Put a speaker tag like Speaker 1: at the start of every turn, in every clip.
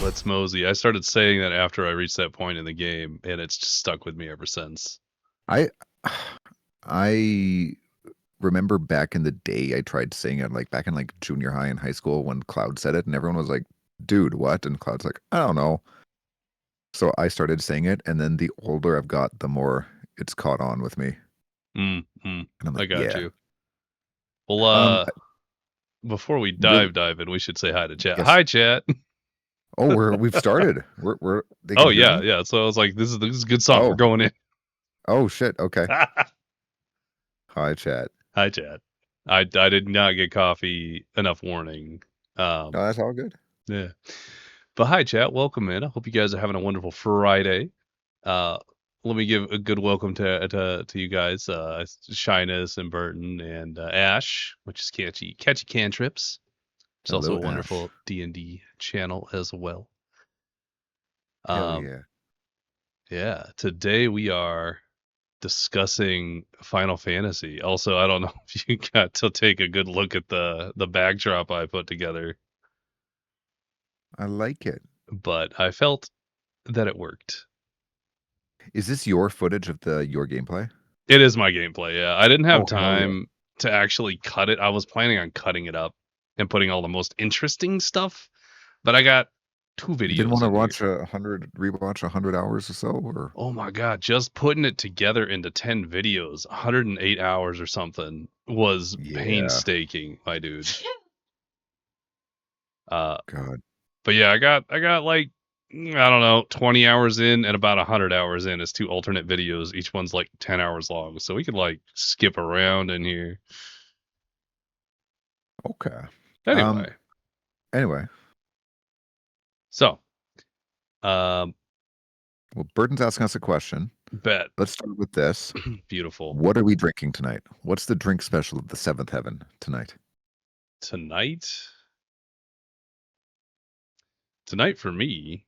Speaker 1: Let's mosey. I started saying that after I reached that point in the game, and it's just stuck with me ever since.
Speaker 2: I I remember back in the day I tried saying it like back in like junior high and high school when Cloud said it and everyone was like, dude, what? And Cloud's like, I don't know. So I started saying it, and then the older I've got, the more it's caught on with me. And I'm
Speaker 1: I
Speaker 2: like,
Speaker 1: got
Speaker 2: yeah.
Speaker 1: you. Well, before we
Speaker 2: Really,
Speaker 1: dive in, we should say hi to chat.
Speaker 2: yes.
Speaker 1: Hi, chat.
Speaker 2: Oh, we've started. We're they can
Speaker 1: Oh
Speaker 2: hear
Speaker 1: yeah,
Speaker 2: me?
Speaker 1: yeah. So I was like, this is a good song. We're
Speaker 2: Oh.
Speaker 1: going in.
Speaker 2: Oh shit. Okay. Hi, chat.
Speaker 1: Hi, chat. I did not get coffee enough warning.
Speaker 2: No, that's all good.
Speaker 1: Yeah. But hi, chat. Welcome in. I hope you guys are having a wonderful Friday. Let me give a good welcome to you guys, Shyness and Burton and Ash, which is catchy cantrips. It's also
Speaker 2: Hello,
Speaker 1: a
Speaker 2: Ash.
Speaker 1: wonderful D&D channel as well.
Speaker 2: Hell yeah.
Speaker 1: Yeah. Today we are discussing Final Fantasy. Also, I don't know if you got to take a good look at the backdrop I put together,
Speaker 2: I like it.
Speaker 1: but I felt that it worked.
Speaker 2: Is this your footage of your gameplay?
Speaker 1: It is my gameplay, yeah. I didn't have
Speaker 2: Oh, hell yeah.
Speaker 1: time to actually cut it. I was planning on cutting it up and putting all the most interesting stuff, but I got 2
Speaker 2: You didn't
Speaker 1: videos
Speaker 2: want to
Speaker 1: in here.
Speaker 2: watch rewatch 100 hours or so, or
Speaker 1: Oh my god, just putting it together into 10 videos, 108 hours or something was
Speaker 2: yeah,
Speaker 1: painstaking, my dude. Uh,
Speaker 2: God.
Speaker 1: but yeah, I got like I don't know, 20 hours in and about 100 hours in as 2 alternate videos. Each one's like 10 hours long, so we could like skip around in here.
Speaker 2: Okay.
Speaker 1: Anyway,
Speaker 2: Anyway,
Speaker 1: so
Speaker 2: well, Burton's asking us a question.
Speaker 1: bet.
Speaker 2: Let's start with this.
Speaker 1: Beautiful.
Speaker 2: What are we drinking tonight? What's the drink special of the Seventh Heaven tonight?
Speaker 1: Tonight for me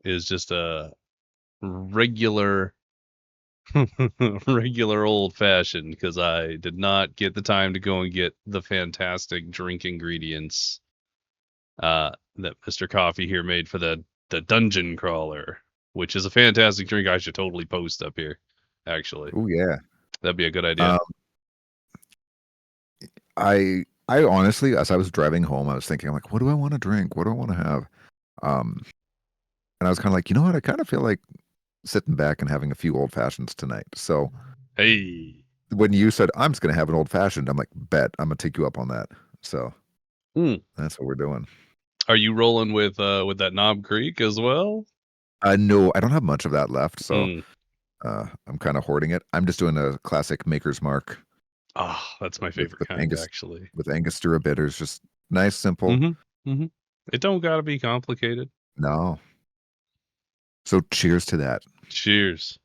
Speaker 1: is just a regular regular old fashioned because I did not get the time to go and get the fantastic drink ingredients that Mr. Coffee here made for the dungeon crawler, which is a fantastic drink I should totally post up here, actually.
Speaker 2: Oh yeah.
Speaker 1: That'd be a good idea.
Speaker 2: I honestly, as I was driving home, I was thinking, I'm like, what do I want to drink? What do I want to have? And I was kind of like, you know what? I kind of feel like sitting back and having a few old fashions tonight. So
Speaker 1: Hey.
Speaker 2: when you said I'm just gonna have an old fashioned, I'm like, bet I'm gonna take you up on that. So that's what we're doing.
Speaker 1: Are you rolling with that Knob Creek as well?
Speaker 2: No, I don't have much of that left, so
Speaker 1: Mm.
Speaker 2: I'm kind of hoarding it. I'm just doing a classic Maker's Mark.
Speaker 1: Ah, that's my favorite
Speaker 2: With
Speaker 1: kind, actually.
Speaker 2: with Angostura bitters, just nice, simple.
Speaker 1: Mm-hmm. It don't gotta be complicated.
Speaker 2: No. So cheers to that.
Speaker 1: Cheers.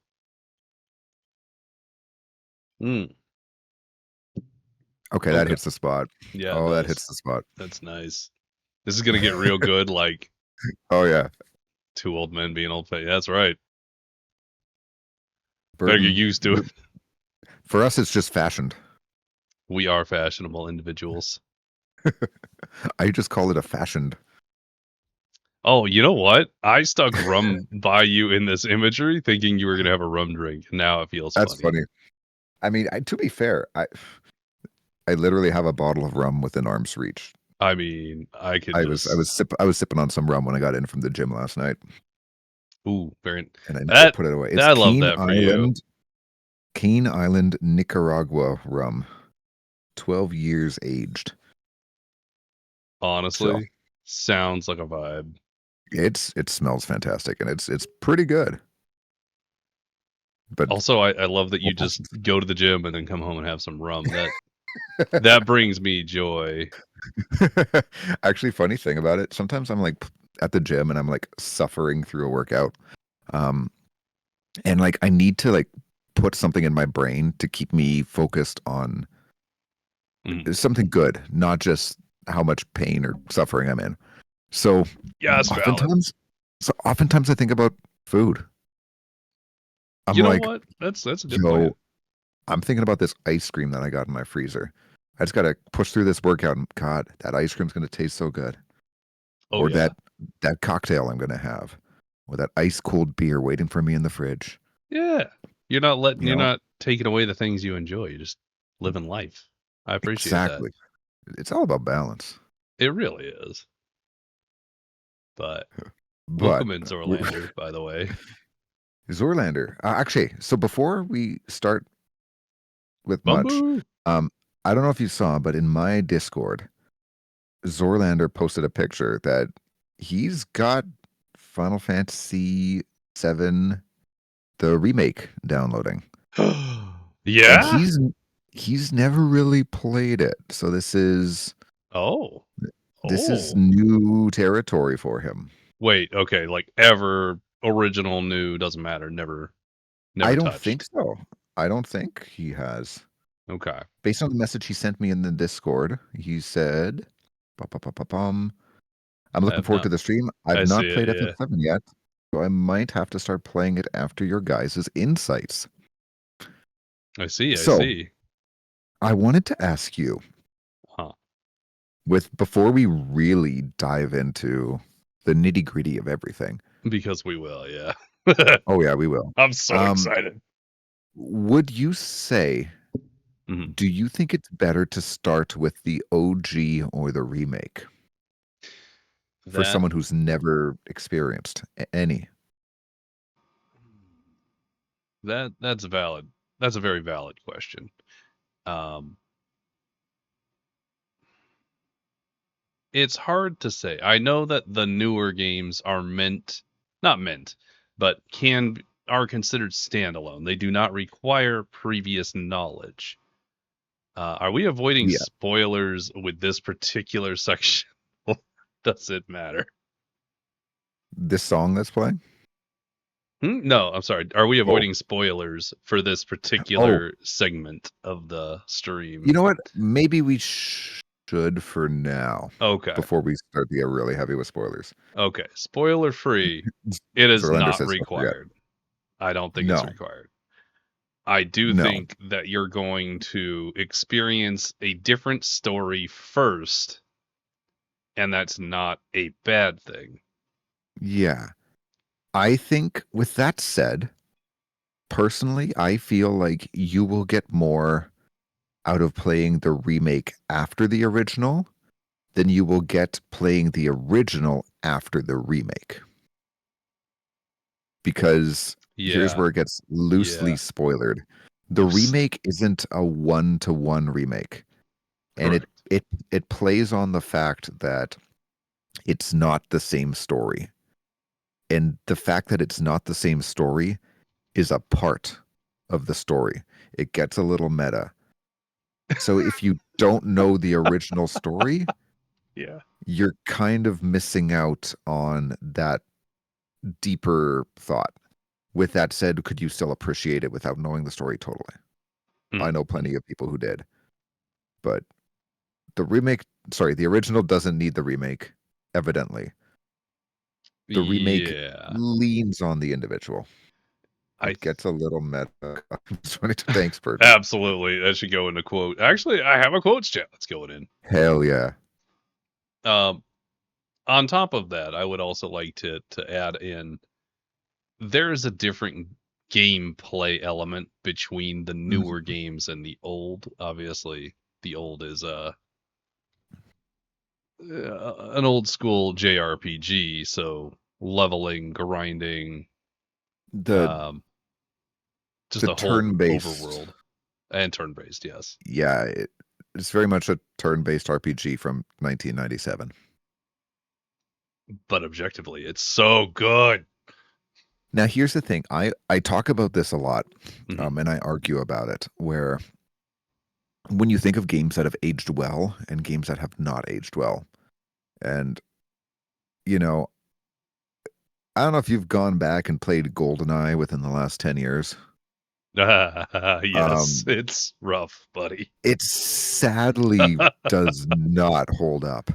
Speaker 2: Okay, that hits the spot.
Speaker 1: Yeah.
Speaker 2: Oh, that hits the spot.
Speaker 1: That's nice. This is gonna get real good, like
Speaker 2: Oh yeah.
Speaker 1: 2 old men being old fashioned. That's right.
Speaker 2: Burton,
Speaker 1: Better get used to it.
Speaker 2: For us, it's just fashioned.
Speaker 1: We are fashionable individuals.
Speaker 2: I just call it a fashioned.
Speaker 1: Oh, you know what? I stuck rum by you in this imagery, thinking you were gonna have a rum drink. And now it feels
Speaker 2: That's funny. I mean, to be fair, I literally have a bottle of rum within arm's reach.
Speaker 1: I mean, I
Speaker 2: was sipping on some rum when I got in from the gym last night.
Speaker 1: Ooh, very.
Speaker 2: And I never put it away. It's
Speaker 1: I love that for you.
Speaker 2: Cane Island, Nicaragua rum. 12 years aged.
Speaker 1: Honestly, sounds like a vibe.
Speaker 2: It smells fantastic, and it's pretty good. But
Speaker 1: also, I love that you just go to the gym and then come home and have some rum. That brings me joy.
Speaker 2: Actually, funny thing about it, sometimes I'm like at the gym and I'm like suffering through a workout, and like I need to like put something in my brain to keep me focused on something good, not just how much pain or suffering I'm in. So
Speaker 1: yeah,
Speaker 2: oftentimes I think about food.
Speaker 1: You know what? That's a good point.
Speaker 2: I'm thinking about this ice cream that I got in my freezer. I just got to push through this workout, and God, that ice cream's going to taste so good.
Speaker 1: Oh, yeah.
Speaker 2: That that cocktail I'm gonna have, or that ice cold beer waiting for me in the fridge.
Speaker 1: Yeah. You're
Speaker 2: You know,
Speaker 1: not taking away the things you enjoy. You're just living life. I appreciate that.
Speaker 2: exactly. It's all about balance.
Speaker 1: It really is. But
Speaker 2: But
Speaker 1: welcome in Zorlander, by the way.
Speaker 2: Zorlander, actually, so before we start with much,
Speaker 1: Bumbu.
Speaker 2: I don't know if you saw, but in my Discord, Zorlander posted a picture that he's got Final Fantasy VII, the remake, downloading, and
Speaker 1: Yeah?
Speaker 2: he's never really played it. So
Speaker 1: Oh.
Speaker 2: this is
Speaker 1: Oh.
Speaker 2: new territory for him.
Speaker 1: Wait, okay, like ever original, new, doesn't matter. Never
Speaker 2: I don't think
Speaker 1: touched.
Speaker 2: so. I don't think he has.
Speaker 1: Okay.
Speaker 2: Based on the message he sent me in the Discord, he said, "Bum, bum, bum, bum, bum. I'm
Speaker 1: I
Speaker 2: looking
Speaker 1: have
Speaker 2: forward
Speaker 1: not
Speaker 2: to the stream. I've
Speaker 1: I see
Speaker 2: not
Speaker 1: it,
Speaker 2: played
Speaker 1: yeah.
Speaker 2: FF7 yet, so I might have to start playing it after your guys' insights."
Speaker 1: I see, I
Speaker 2: So
Speaker 1: see.
Speaker 2: I wanted to ask you,
Speaker 1: Huh.
Speaker 2: before we really dive into the nitty gritty of everything.
Speaker 1: Because we will, yeah.
Speaker 2: Oh yeah, we will.
Speaker 1: I'm so excited.
Speaker 2: Would you say,
Speaker 1: Mhm.
Speaker 2: do you think it's better to start with the OG or the remake for
Speaker 1: That
Speaker 2: someone who's never experienced any?
Speaker 1: that's valid. That's a very valid question. Um, it's hard to say. I know that the newer games are not meant, but are considered standalone. They do not require previous knowledge. Are we avoiding
Speaker 2: Yeah,
Speaker 1: spoilers with this particular section? Does it matter?
Speaker 2: this song that's playing.
Speaker 1: No, I'm sorry. Are we
Speaker 2: Oh,
Speaker 1: avoiding spoilers for this
Speaker 2: oh,
Speaker 1: particular segment of the
Speaker 2: you
Speaker 1: stream?
Speaker 2: know what? Maybe we should for now,
Speaker 1: Okay.
Speaker 2: before we start to get really heavy with spoilers.
Speaker 1: Okay. Spoiler free. It is
Speaker 2: Zorlander
Speaker 1: not
Speaker 2: says, "Don't forget."
Speaker 1: required. I don't think it's
Speaker 2: No,
Speaker 1: required. I do
Speaker 2: no,
Speaker 1: think that you're going to experience a different story first, and that's not a bad thing.
Speaker 2: yeah. I think with that said, personally, I feel like you will get more out of playing the remake after the original than you will get playing the original after the remake. Because here's
Speaker 1: Yeah.
Speaker 2: where it gets loosely
Speaker 1: Yeah.
Speaker 2: spoilered. The remake isn't a one-to-one remake, and it
Speaker 1: Correct.
Speaker 2: it it plays on the fact that it's not the same story. And the fact that it's not the same story is a part of the story. It gets a little meta. So if you don't know the original story,
Speaker 1: Yeah.
Speaker 2: you're kind of missing out on that deeper thought. With that said, could you still appreciate it without knowing the story totally? I know
Speaker 1: Mm-hmm.
Speaker 2: plenty of people who did. But the original doesn't need the remake, evidently. The remake
Speaker 1: Yeah.
Speaker 2: leans on the individual.
Speaker 1: I
Speaker 2: It gets a little meta. Thanks, Burton.
Speaker 1: Absolutely. That should go in a quote. Actually, I have a quotes chat. Let's go it in.
Speaker 2: Hell yeah.
Speaker 1: Um, on top of that, I would also like to add in there is a different gameplay element between the newer
Speaker 2: Mhm.
Speaker 1: games and the old. Obviously, the old is an old school JRPG, so leveling, grinding,
Speaker 2: The
Speaker 1: um, just
Speaker 2: the
Speaker 1: a whole
Speaker 2: turn-based,
Speaker 1: overworld and turn-based. Yes,
Speaker 2: yeah, it's very much a turn-based RPG from 1997.
Speaker 1: but objectively, it's so good.
Speaker 2: Now, here's the thing. I talk about this a lot,
Speaker 1: Mhm.
Speaker 2: and I argue about it, where when you think of games that have aged well and games that have not aged well, and, you know, I don't know if you've gone back and played GoldenEye within the last 10 years.
Speaker 1: Yes,
Speaker 2: Um,
Speaker 1: it's rough, buddy.
Speaker 2: it sadly does not hold up.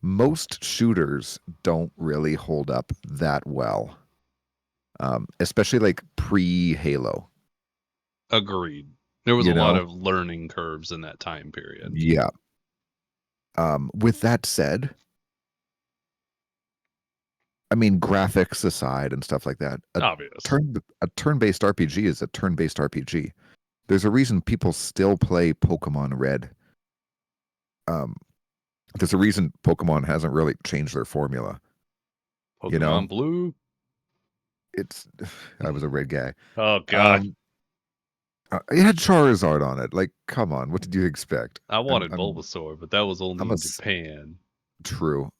Speaker 2: Most shooters don't really hold up that well, especially like pre-Halo.
Speaker 1: Agreed. There was a
Speaker 2: You
Speaker 1: lot
Speaker 2: know?
Speaker 1: of learning curves in that time period.
Speaker 2: Yeah. With that said, I mean, graphics aside and stuff like that,
Speaker 1: Obvious.
Speaker 2: a turn-based RPG is a turn-based RPG. There's a reason people still play Pokemon Red. Um, there's a reason Pokemon hasn't really changed their formula. You know,
Speaker 1: Pokemon Blue.
Speaker 2: it's I was a red guy.
Speaker 1: Oh God,
Speaker 2: Um, it had Charizard on it. Like, come on, what did you expect?
Speaker 1: I
Speaker 2: I'm
Speaker 1: wanted
Speaker 2: I'm
Speaker 1: Bulbasaur, but that was only
Speaker 2: I'm a
Speaker 1: in Japan.
Speaker 2: true.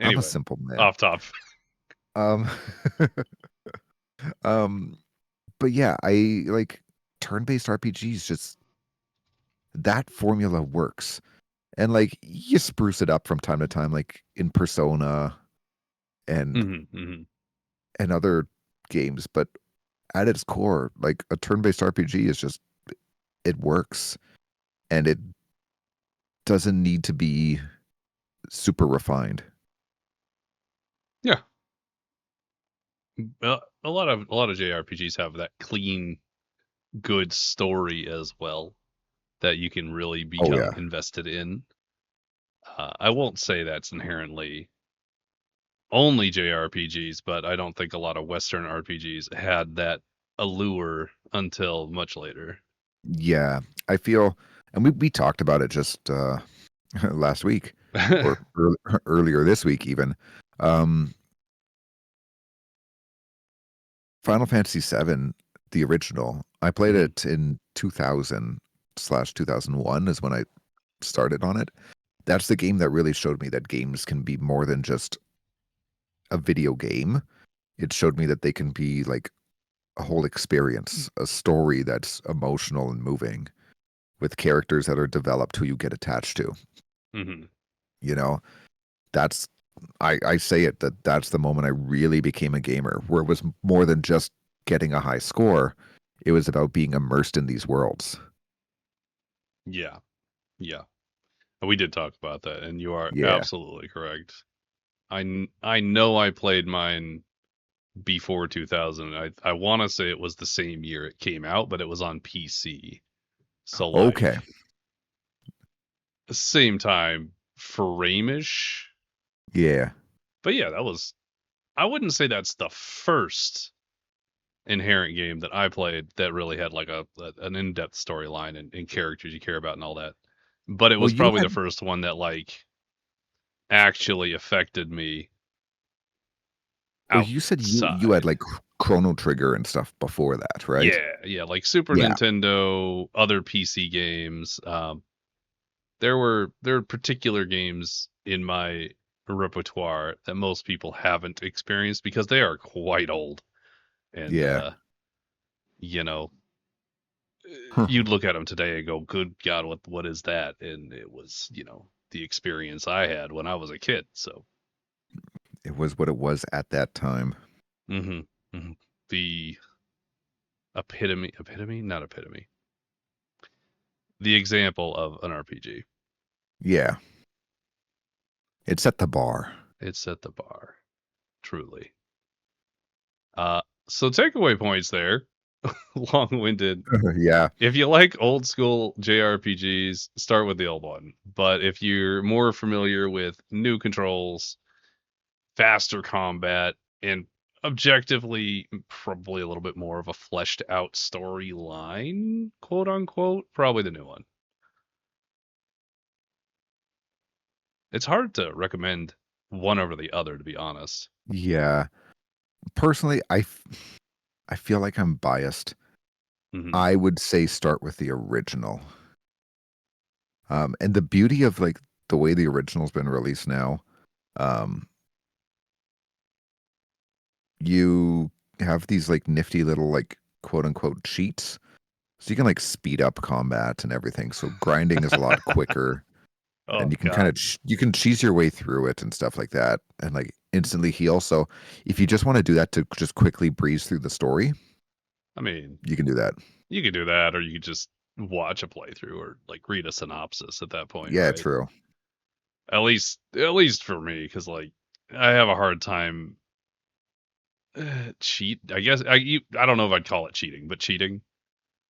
Speaker 2: I'm a
Speaker 1: Anyway,
Speaker 2: simple man.
Speaker 1: off top.
Speaker 2: Um, um, but yeah, I like turn-based RPGs. Just that formula works, and like you spruce it up from time to time, like in Persona and
Speaker 1: Hmm, hmm.
Speaker 2: other games. But at its core, like a turn-based RPG is just it works, and it doesn't need to be super refined.
Speaker 1: Yeah, a lot of JRPGs have that clean, good story as well that you can really
Speaker 2: Oh
Speaker 1: become
Speaker 2: yeah,
Speaker 1: invested in. I won't say that's inherently only JRPGs, but I don't think a lot of Western RPGs had that allure until much later.
Speaker 2: yeah. I feel, and we talked about it just last week or earlier this week even. Um, Final Fantasy VII, the original. I played
Speaker 1: Mhm,
Speaker 2: it in 2000/2001 is when I started on it. That's the game that really showed me that games can be more than just a video game. It showed me that they can be like a whole experience, a story that's emotional and moving with characters that are developed who you get attached to.
Speaker 1: mhm.
Speaker 2: You know, that's I say it that that's the moment I really became a gamer, where it was more than just getting a high score. It was about being immersed in these worlds.
Speaker 1: Yeah, yeah. We did talk about that, and you are
Speaker 2: Yeah.
Speaker 1: absolutely correct. I know I played mine before 2000. I want to say it was the same year it came out, but it was on PC. So
Speaker 2: Okay.
Speaker 1: like same time frame-ish.
Speaker 2: Yeah.
Speaker 1: But yeah, that was I wouldn't say that's the first inherent game that I played that really had like an in-depth storyline and characters you care about and all that. But it
Speaker 2: Well,
Speaker 1: was
Speaker 2: you
Speaker 1: probably the
Speaker 2: had
Speaker 1: first one that like actually affected me
Speaker 2: well, you said you had
Speaker 1: outside.
Speaker 2: like Chrono Trigger and stuff before that, right?
Speaker 1: Yeah, yeah, like Super
Speaker 2: Yeah.
Speaker 1: Nintendo, other PC games. There were particular games in my repertoire that most people haven't experienced because they are quite old. And
Speaker 2: Yeah.
Speaker 1: you know,
Speaker 2: Huh.
Speaker 1: you'd look at them today and go, "Good God, what is that?" And it was, the experience I had when I was a kid. So,
Speaker 2: It was what it was at that time.
Speaker 1: hmm, hmm, the epitome, not epitome, the example of an RPG.
Speaker 2: Yeah. It set the bar.
Speaker 1: It set the bar, truly. So takeaway points there, long-winded.
Speaker 2: Yeah.
Speaker 1: If you like old school JRPGs, start with the old one. But if you're more familiar with new controls, faster combat, and objectively probably a little bit more of a fleshed out storyline, quote unquote, probably the new one. It's hard to recommend one over the other, to be honest.
Speaker 2: Yeah. Personally, I feel like I'm biased.
Speaker 1: Hmm.
Speaker 2: I would say start with the original. And the beauty of like the way the original's been released now, um, you have these like nifty little like quote unquote cheats. So you can like speed up combat and everything. So grinding is a lot quicker, and
Speaker 1: Oh
Speaker 2: you can kind
Speaker 1: God.
Speaker 2: of you can cheese your way through it and stuff like that, and like instantly heal. So if you just want to do that to just quickly breeze through the story,
Speaker 1: I mean,
Speaker 2: you can do that.
Speaker 1: you could do that, or you could just watch a playthrough or like read a synopsis at that point,
Speaker 2: Yeah,
Speaker 1: right?
Speaker 2: true.
Speaker 1: At least for me, because like I have a hard time cheat. I guess I don't know if I'd call it cheating, but cheating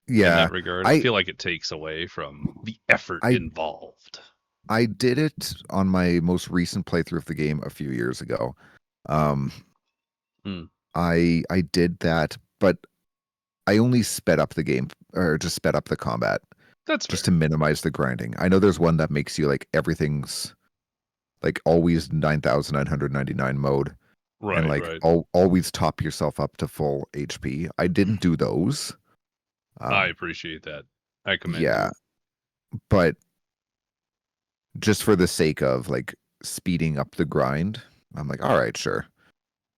Speaker 1: in
Speaker 2: Yeah,
Speaker 1: that regard, I
Speaker 2: I
Speaker 1: feel like it takes away from the effort
Speaker 2: I
Speaker 1: involved.
Speaker 2: I did it on my most recent playthrough of the game a few years ago. Um,
Speaker 1: Mm,
Speaker 2: I did that, but I only sped up the game or just sped up the combat
Speaker 1: that's
Speaker 2: just
Speaker 1: fair.
Speaker 2: to minimize the grinding. I know there's one that makes you like everything's like always 9,999 mode and
Speaker 1: Right,
Speaker 2: like
Speaker 1: right.
Speaker 2: always top yourself up to full HP. I didn't do those.
Speaker 1: I
Speaker 2: Um,
Speaker 1: appreciate that. I commend
Speaker 2: yeah,
Speaker 1: you.
Speaker 2: but just for the sake of like speeding up the grind, I'm like, all right, sure.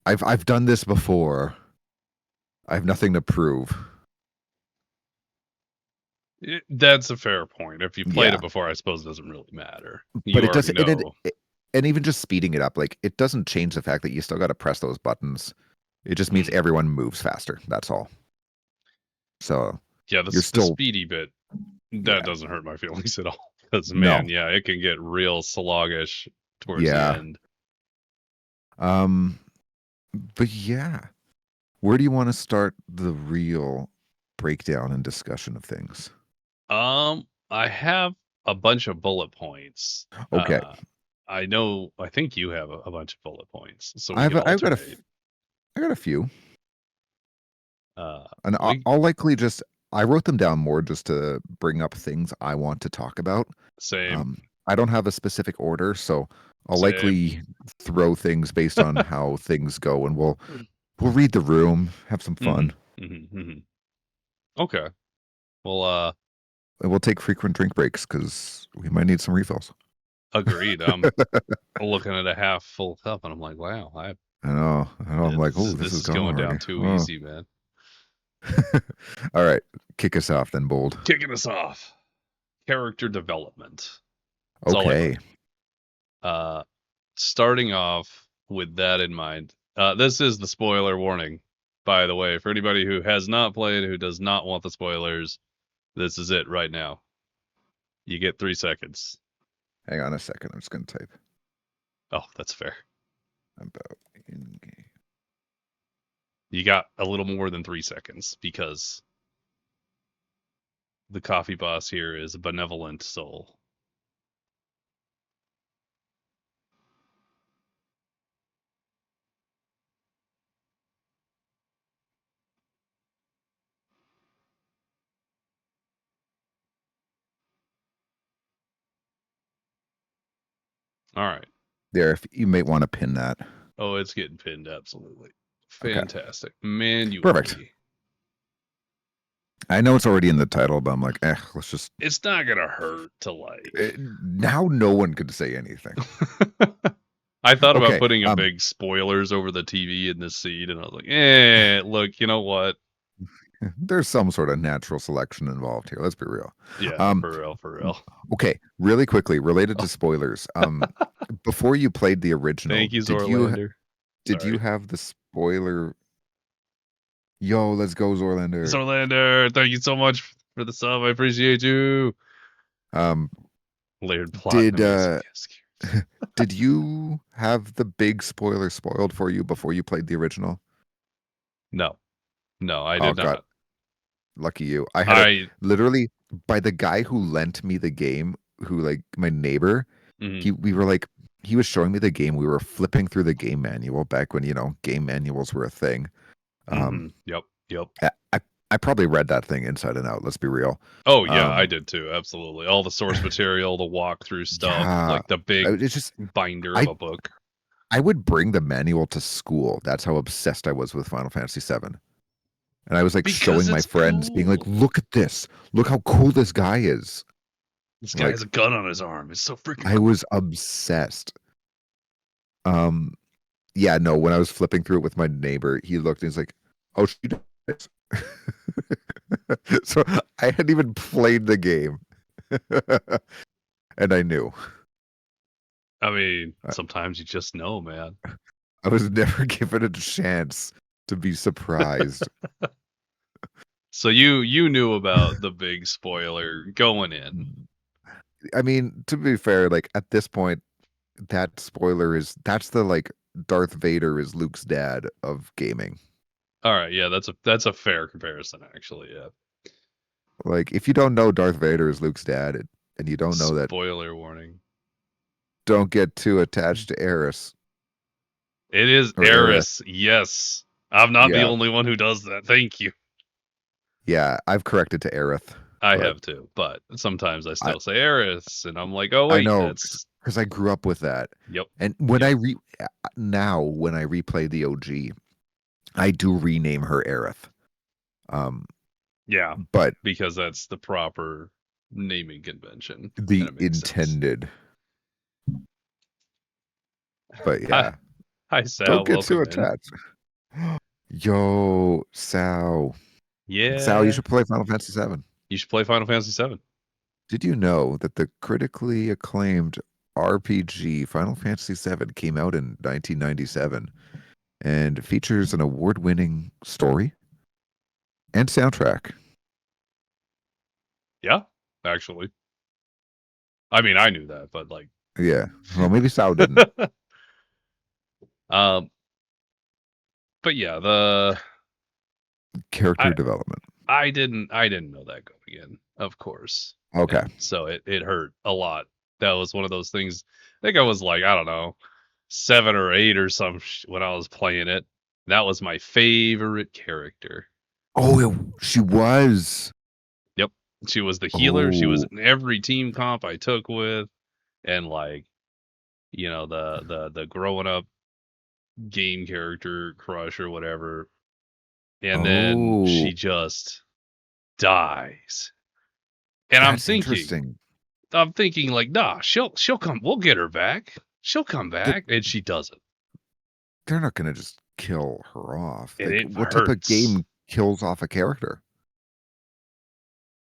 Speaker 2: I've done this before. I have nothing to prove.
Speaker 1: That's a fair point. If you played
Speaker 2: Yeah,
Speaker 1: it before, I suppose it doesn't really matter.
Speaker 2: but
Speaker 1: You
Speaker 2: it
Speaker 1: already
Speaker 2: doesn't.
Speaker 1: know.
Speaker 2: And even just speeding it up, like it doesn't change the fact that you still got to press those buttons. It just means
Speaker 1: Mm.
Speaker 2: everyone moves faster. That's all. So
Speaker 1: Yeah,
Speaker 2: you're
Speaker 1: the
Speaker 2: still,
Speaker 1: speedy bit, that
Speaker 2: yeah,
Speaker 1: doesn't hurt my feelings at all. Because,
Speaker 2: no,
Speaker 1: man, yeah, it can get real sluggish towards the
Speaker 2: yeah.
Speaker 1: end.
Speaker 2: Um, but yeah, where do you want to start the real breakdown and discussion of things?
Speaker 1: I have a bunch of bullet points.
Speaker 2: Okay,
Speaker 1: I think you have a bunch of bullet points, so we could
Speaker 2: I've got
Speaker 1: alternate.
Speaker 2: I got a few,
Speaker 1: Uh,
Speaker 2: and
Speaker 1: we
Speaker 2: I'll likely just I wrote them down more just to bring up things I want to talk about.
Speaker 1: Same,
Speaker 2: I don't have a specific order, so I'll
Speaker 1: same.
Speaker 2: likely throw things based on how things go, and we'll read the room, have some
Speaker 1: hmm
Speaker 2: fun,
Speaker 1: Okay. Well,
Speaker 2: and we'll take frequent drink breaks because we might need some refills.
Speaker 1: agreed. I'm looking at a half full cup, and I'm like, wow,
Speaker 2: I know. I'm like, oh, this
Speaker 1: this
Speaker 2: is
Speaker 1: is
Speaker 2: gone
Speaker 1: going
Speaker 2: already.
Speaker 1: down too
Speaker 2: Oh.
Speaker 1: easy, man.
Speaker 2: All right, kick us off then, Bold.
Speaker 1: Kicking us off. Character development. That's all I
Speaker 2: Okay.
Speaker 1: got. Starting off with that in mind, this is the spoiler warning, by the way, for anybody who has not played, who does not want the spoilers. This is it right now. You get 3 seconds.
Speaker 2: Hang on a second. I'm just gonna type
Speaker 1: Oh, that's fair.
Speaker 2: about in game.
Speaker 1: You got a little more than 3 seconds because the coffee boss here is a benevolent soul. All right.
Speaker 2: There, if you may want to pin that.
Speaker 1: Oh, it's getting pinned. Absolutely.
Speaker 2: Okay,
Speaker 1: Fantastic.
Speaker 2: perfect.
Speaker 1: Manually.
Speaker 2: I know it's already in the title, but I'm like, let's just.
Speaker 1: It's not going to hurt to like.
Speaker 2: Now no one could say anything.
Speaker 1: I thought about
Speaker 2: Okay,
Speaker 1: putting a big spoilers over the TV in this seed, and I was like, look, you know what?
Speaker 2: there's some sort of natural selection involved here. Let's be real.
Speaker 1: Yeah,
Speaker 2: Um,
Speaker 1: for real, for real.
Speaker 2: okay, really quickly, related to
Speaker 1: Oh,
Speaker 2: spoilers. Before you played the original,
Speaker 1: thank you, Zorlander.
Speaker 2: did you
Speaker 1: Sorry.
Speaker 2: have the spoiler? Yo, let's go, Zorlander.
Speaker 1: Zorlander, thank you so much for the sub. I appreciate you.
Speaker 2: Um,
Speaker 1: Layered plot and
Speaker 2: did
Speaker 1: amazing guest.
Speaker 2: did you have the big spoiler spoiled for you before you played the original?
Speaker 1: No, I
Speaker 2: Oh
Speaker 1: did
Speaker 2: God,
Speaker 1: not.
Speaker 2: lucky you. I had it
Speaker 1: I,
Speaker 2: literally by the guy who lent me the game, who like my neighbor.
Speaker 1: mm,
Speaker 2: We were like he was showing me the game. We were flipping through the game manual back when game manuals were a thing.
Speaker 1: yep, yep.
Speaker 2: I I probably read that thing inside and out. Let's be real.
Speaker 1: Oh yeah, I
Speaker 2: Um,
Speaker 1: did too. Absolutely, all the source material, the walkthrough stuff,
Speaker 2: yeah,
Speaker 1: like the big
Speaker 2: it's just
Speaker 1: binder of
Speaker 2: I
Speaker 1: a book.
Speaker 2: I would bring the manual to school. That's how obsessed I was with Final Fantasy VII. And I was like
Speaker 1: Because
Speaker 2: showing my
Speaker 1: it's
Speaker 2: friends, being like,
Speaker 1: cool.
Speaker 2: "Look at this! Look how cool this guy is!"
Speaker 1: This guy has
Speaker 2: Like
Speaker 1: a gun on his arm. It's so freaking
Speaker 2: I
Speaker 1: cool.
Speaker 2: was obsessed. Um, yeah, no. When I was flipping through it with my neighbor, he looked and he's like, "Oh, she did this." So I hadn't even played the game, and I knew.
Speaker 1: I mean,
Speaker 2: I,
Speaker 1: sometimes you just know, man.
Speaker 2: I was never given a chance to be surprised.
Speaker 1: So you knew about the big spoiler going in.
Speaker 2: I mean, to be fair, like at this point, that spoiler that's the like Darth Vader is Luke's dad of gaming.
Speaker 1: All right, yeah, that's a fair comparison, actually. Yeah.
Speaker 2: Like if you don't know Darth Vader is Luke's dad, and you don't know that,
Speaker 1: Spoiler warning.
Speaker 2: don't get too attached to Eris.
Speaker 1: It is
Speaker 2: or Aerith.
Speaker 1: Eris. Yes. I'm not the
Speaker 2: Yeah,
Speaker 1: only one who does that. Thank you.
Speaker 2: yeah. I've corrected to Aerith,
Speaker 1: I
Speaker 2: but
Speaker 1: have to, but sometimes I
Speaker 2: I
Speaker 1: still say Eris, and I'm like, oh
Speaker 2: I
Speaker 1: wait,
Speaker 2: know
Speaker 1: that's
Speaker 2: because I grew up with that.
Speaker 1: yep,
Speaker 2: And when
Speaker 1: yep,
Speaker 2: now when I replay the OG, I do rename her Aerith. Um,
Speaker 1: yeah,
Speaker 2: but
Speaker 1: because that's the proper naming convention, and
Speaker 2: the
Speaker 1: it makes sense.
Speaker 2: intended. But
Speaker 1: Hi,
Speaker 2: yeah,
Speaker 1: hi,
Speaker 2: don't
Speaker 1: Sal.
Speaker 2: get too
Speaker 1: Welcome in.
Speaker 2: attached. Yo, Sal. Sal, you
Speaker 1: Yeah,
Speaker 2: should play Final Fantasy VII.
Speaker 1: you should play Final Fantasy VII.
Speaker 2: Did you know that the critically acclaimed RPG Final Fantasy VII came out in 1997 and features an award-winning story and soundtrack?
Speaker 1: Yeah, actually, I mean, I knew that, but like,
Speaker 2: Yeah. Well, maybe Sal didn't.
Speaker 1: um, but yeah,
Speaker 2: Character
Speaker 1: I
Speaker 2: development.
Speaker 1: I didn't know that going in, of course,
Speaker 2: Okay.
Speaker 1: and so it hurt a lot. That was one of those things. I think I was like, I don't know, 7 or 8 or some when I was playing it. That was my favorite character.
Speaker 2: Oh, she was.
Speaker 1: Yep, she was the healer. She was
Speaker 2: Oh,
Speaker 1: in every team comp I took with, and like the growing up game character crush or whatever. And then
Speaker 2: oh,
Speaker 1: she just dies. And
Speaker 2: that's interesting.
Speaker 1: I'm thinking like, nah, she'll come. We'll get her back. She'll come
Speaker 2: They're,
Speaker 1: back, and she doesn't.
Speaker 2: they're not going to just kill her off.
Speaker 1: And
Speaker 2: Like,
Speaker 1: it
Speaker 2: what type of
Speaker 1: hurts.
Speaker 2: game kills off a character?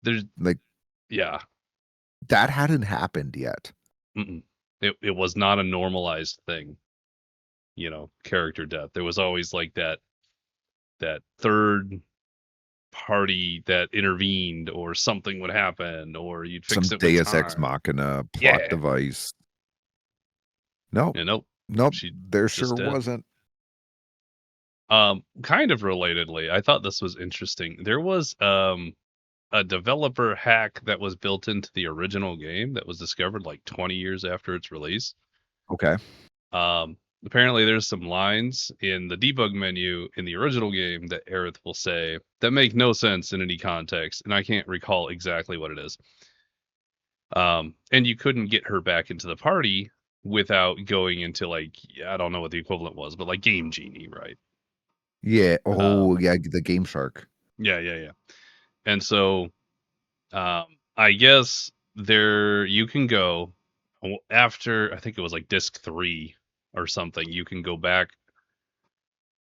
Speaker 1: There's
Speaker 2: Like,
Speaker 1: yeah.
Speaker 2: that hadn't happened yet.
Speaker 1: Mm-mm. It was not a normalized thing. Character death. There was always like that third party that intervened, or something would happen, or you'd fix
Speaker 2: Some
Speaker 1: it with
Speaker 2: Deus Ex
Speaker 1: time.
Speaker 2: Machina plot
Speaker 1: Yeah.
Speaker 2: device. Nope.
Speaker 1: Nope.
Speaker 2: Nope.
Speaker 1: She
Speaker 2: There
Speaker 1: just
Speaker 2: sure
Speaker 1: dead.
Speaker 2: wasn't.
Speaker 1: Kind of relatedly, I thought this was interesting. There was a developer hack that was built into the original game that was discovered like 20 years after its release.
Speaker 2: Okay.
Speaker 1: Apparently there's some lines in the debug menu in the original game that Aerith will say that make no sense in any context, and I can't recall exactly what it is. And you couldn't get her back into the party without going into like, I don't know what the equivalent was, but like Game Genie, right?
Speaker 2: Yeah.
Speaker 1: Um,
Speaker 2: Oh, yeah. The Game Shark.
Speaker 1: yeah, yeah, yeah. And so I guess there you can go after, I think it was like disc 3 or something. You can go back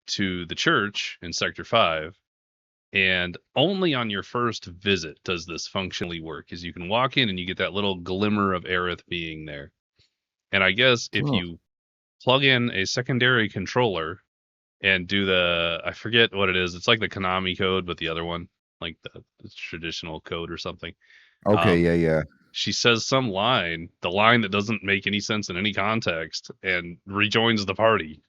Speaker 1: to the church in Sector 5, and only on your first visit does this functionally work. Is you can walk in and you get that little glimmer of Aerith being there. And I guess if
Speaker 2: Oh,
Speaker 1: you plug in a secondary controller and do I forget what it is. It's like the Konami code, but the other one, like the traditional code or something.
Speaker 2: okay.
Speaker 1: Um,
Speaker 2: Yeah. Yeah.
Speaker 1: she says some line, the line that doesn't make any sense in any context, and rejoins the party.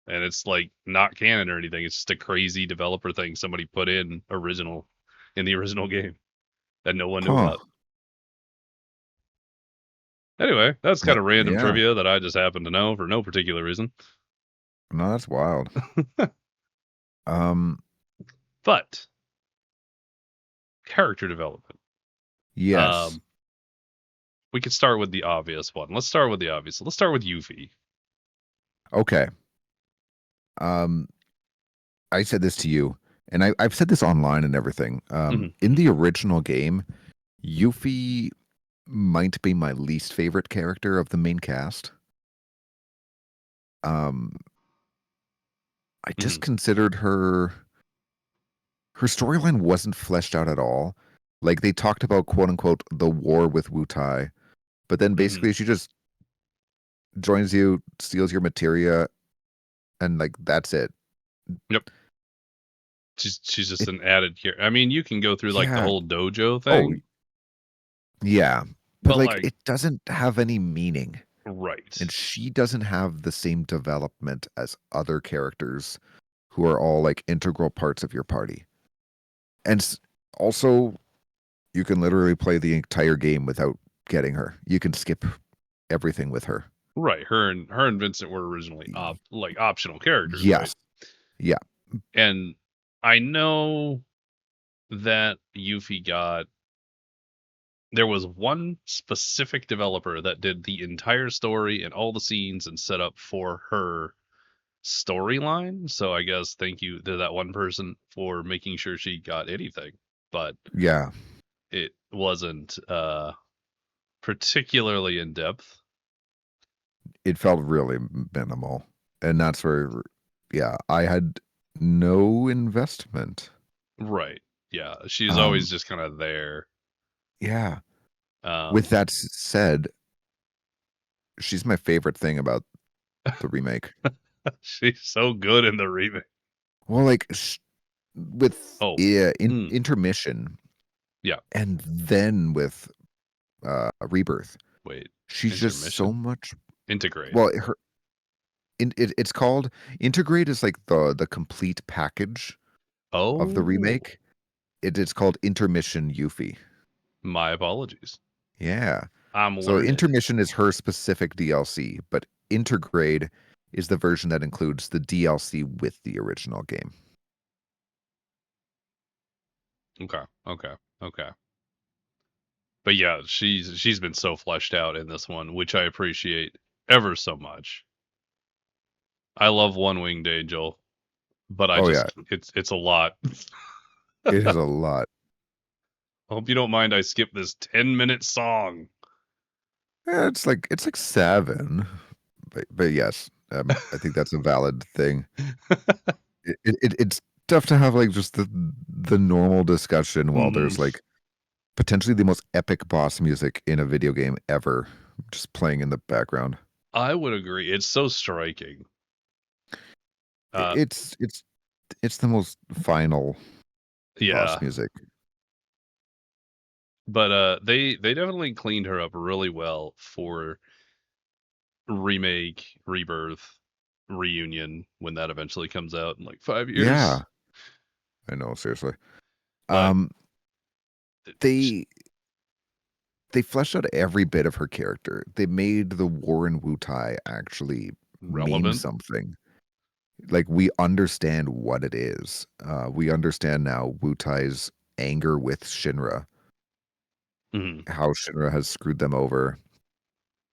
Speaker 1: And it's like not canon or anything. It's just a crazy developer thing somebody put in the original game that no one knew
Speaker 2: Huh.
Speaker 1: about. Anyway, that's kind of random
Speaker 2: Yeah.
Speaker 1: trivia that I just happen to know for no particular reason.
Speaker 2: No, that's wild. Um,
Speaker 1: But character development.
Speaker 2: yes.
Speaker 1: Um, we could start with the obvious one. Let's start with the obvious. Let's start with Yuffie.
Speaker 2: Okay. Um, I said this to you, and I've said this online and everything.
Speaker 1: Mhm,
Speaker 2: In
Speaker 1: mhm.
Speaker 2: the original game, Yuffie might be my least favorite character of the main cast. Um, I just
Speaker 1: Mhm,
Speaker 2: considered her storyline wasn't fleshed out at all. Like they talked about quote unquote the war with Wu Tai, but then
Speaker 1: mhm.
Speaker 2: basically she just joins you, steals your materia, and like that's it.
Speaker 1: Yep. She's just
Speaker 2: It
Speaker 1: an added here. I mean, you can go through like the
Speaker 2: yeah.
Speaker 1: whole dojo
Speaker 2: Oh
Speaker 1: thing,
Speaker 2: yeah. But
Speaker 1: but
Speaker 2: like
Speaker 1: like
Speaker 2: it doesn't have any meaning.
Speaker 1: right.
Speaker 2: And she doesn't have the same development as other characters who are all like integral parts of your party. And also, you can literally play the entire game without getting her. You can skip everything with her.
Speaker 1: Right. Her and Vincent were originally like optional characters, right?
Speaker 2: Yes. Yeah.
Speaker 1: And I know that Yuffie got there was one specific developer that did the entire story and all the scenes and set up for her storyline. So I guess thank you to that one person for making sure she got anything. But
Speaker 2: Yeah.
Speaker 1: it wasn't particularly in depth.
Speaker 2: It felt really minimal. And that's where, yeah, I had no investment.
Speaker 1: Right. Yeah. She's
Speaker 2: Um,
Speaker 1: always just kind of there.
Speaker 2: yeah. With
Speaker 1: Um
Speaker 2: that said, she's my favorite thing about the remake.
Speaker 1: she's so good in the remake.
Speaker 2: Well, like with
Speaker 1: Oh. Mm,
Speaker 2: intermission
Speaker 1: yeah.
Speaker 2: and then with rebirth,
Speaker 1: Wait.
Speaker 2: she's just so
Speaker 1: Intermission?
Speaker 2: much.
Speaker 1: Integrate.
Speaker 2: Well, it's called integrate is like the complete package of the
Speaker 1: Oh,
Speaker 2: remake. It's called intermission Yuffie.
Speaker 1: my apologies.
Speaker 2: Yeah.
Speaker 1: I'm
Speaker 2: So
Speaker 1: learned.
Speaker 2: intermission is her specific DLC, but intergrade is the version that includes the DLC with the original game.
Speaker 1: Okay. Okay. Okay. But yeah, she's been so fleshed out in this one, which I appreciate ever so much. I love One Winged Angel, but I
Speaker 2: Oh yeah,
Speaker 1: just it's a lot.
Speaker 2: it is a lot.
Speaker 1: Hope you don't mind I skip this 10-minute song.
Speaker 2: Yeah, it's like 7, but yes, I think that's a valid thing. It's tough to have like just the normal discussion while
Speaker 1: Hmm.
Speaker 2: there's like potentially the most epic boss music in a video game ever just playing in the background.
Speaker 1: I would agree. It's so striking. Uh
Speaker 2: It's the most final boss
Speaker 1: yeah.
Speaker 2: music.
Speaker 1: But they definitely cleaned her up really well for remake, rebirth, reunion when that eventually comes out in like 5 years.
Speaker 2: Yeah, I know, seriously.
Speaker 1: But
Speaker 2: Um, they they fleshed out every bit of her character. They made the war in Wutai actually mean
Speaker 1: relevant.
Speaker 2: something. Like we understand what it is. We understand now Wutai's anger with Shinra,
Speaker 1: Hmm.
Speaker 2: how Shinra has screwed them over,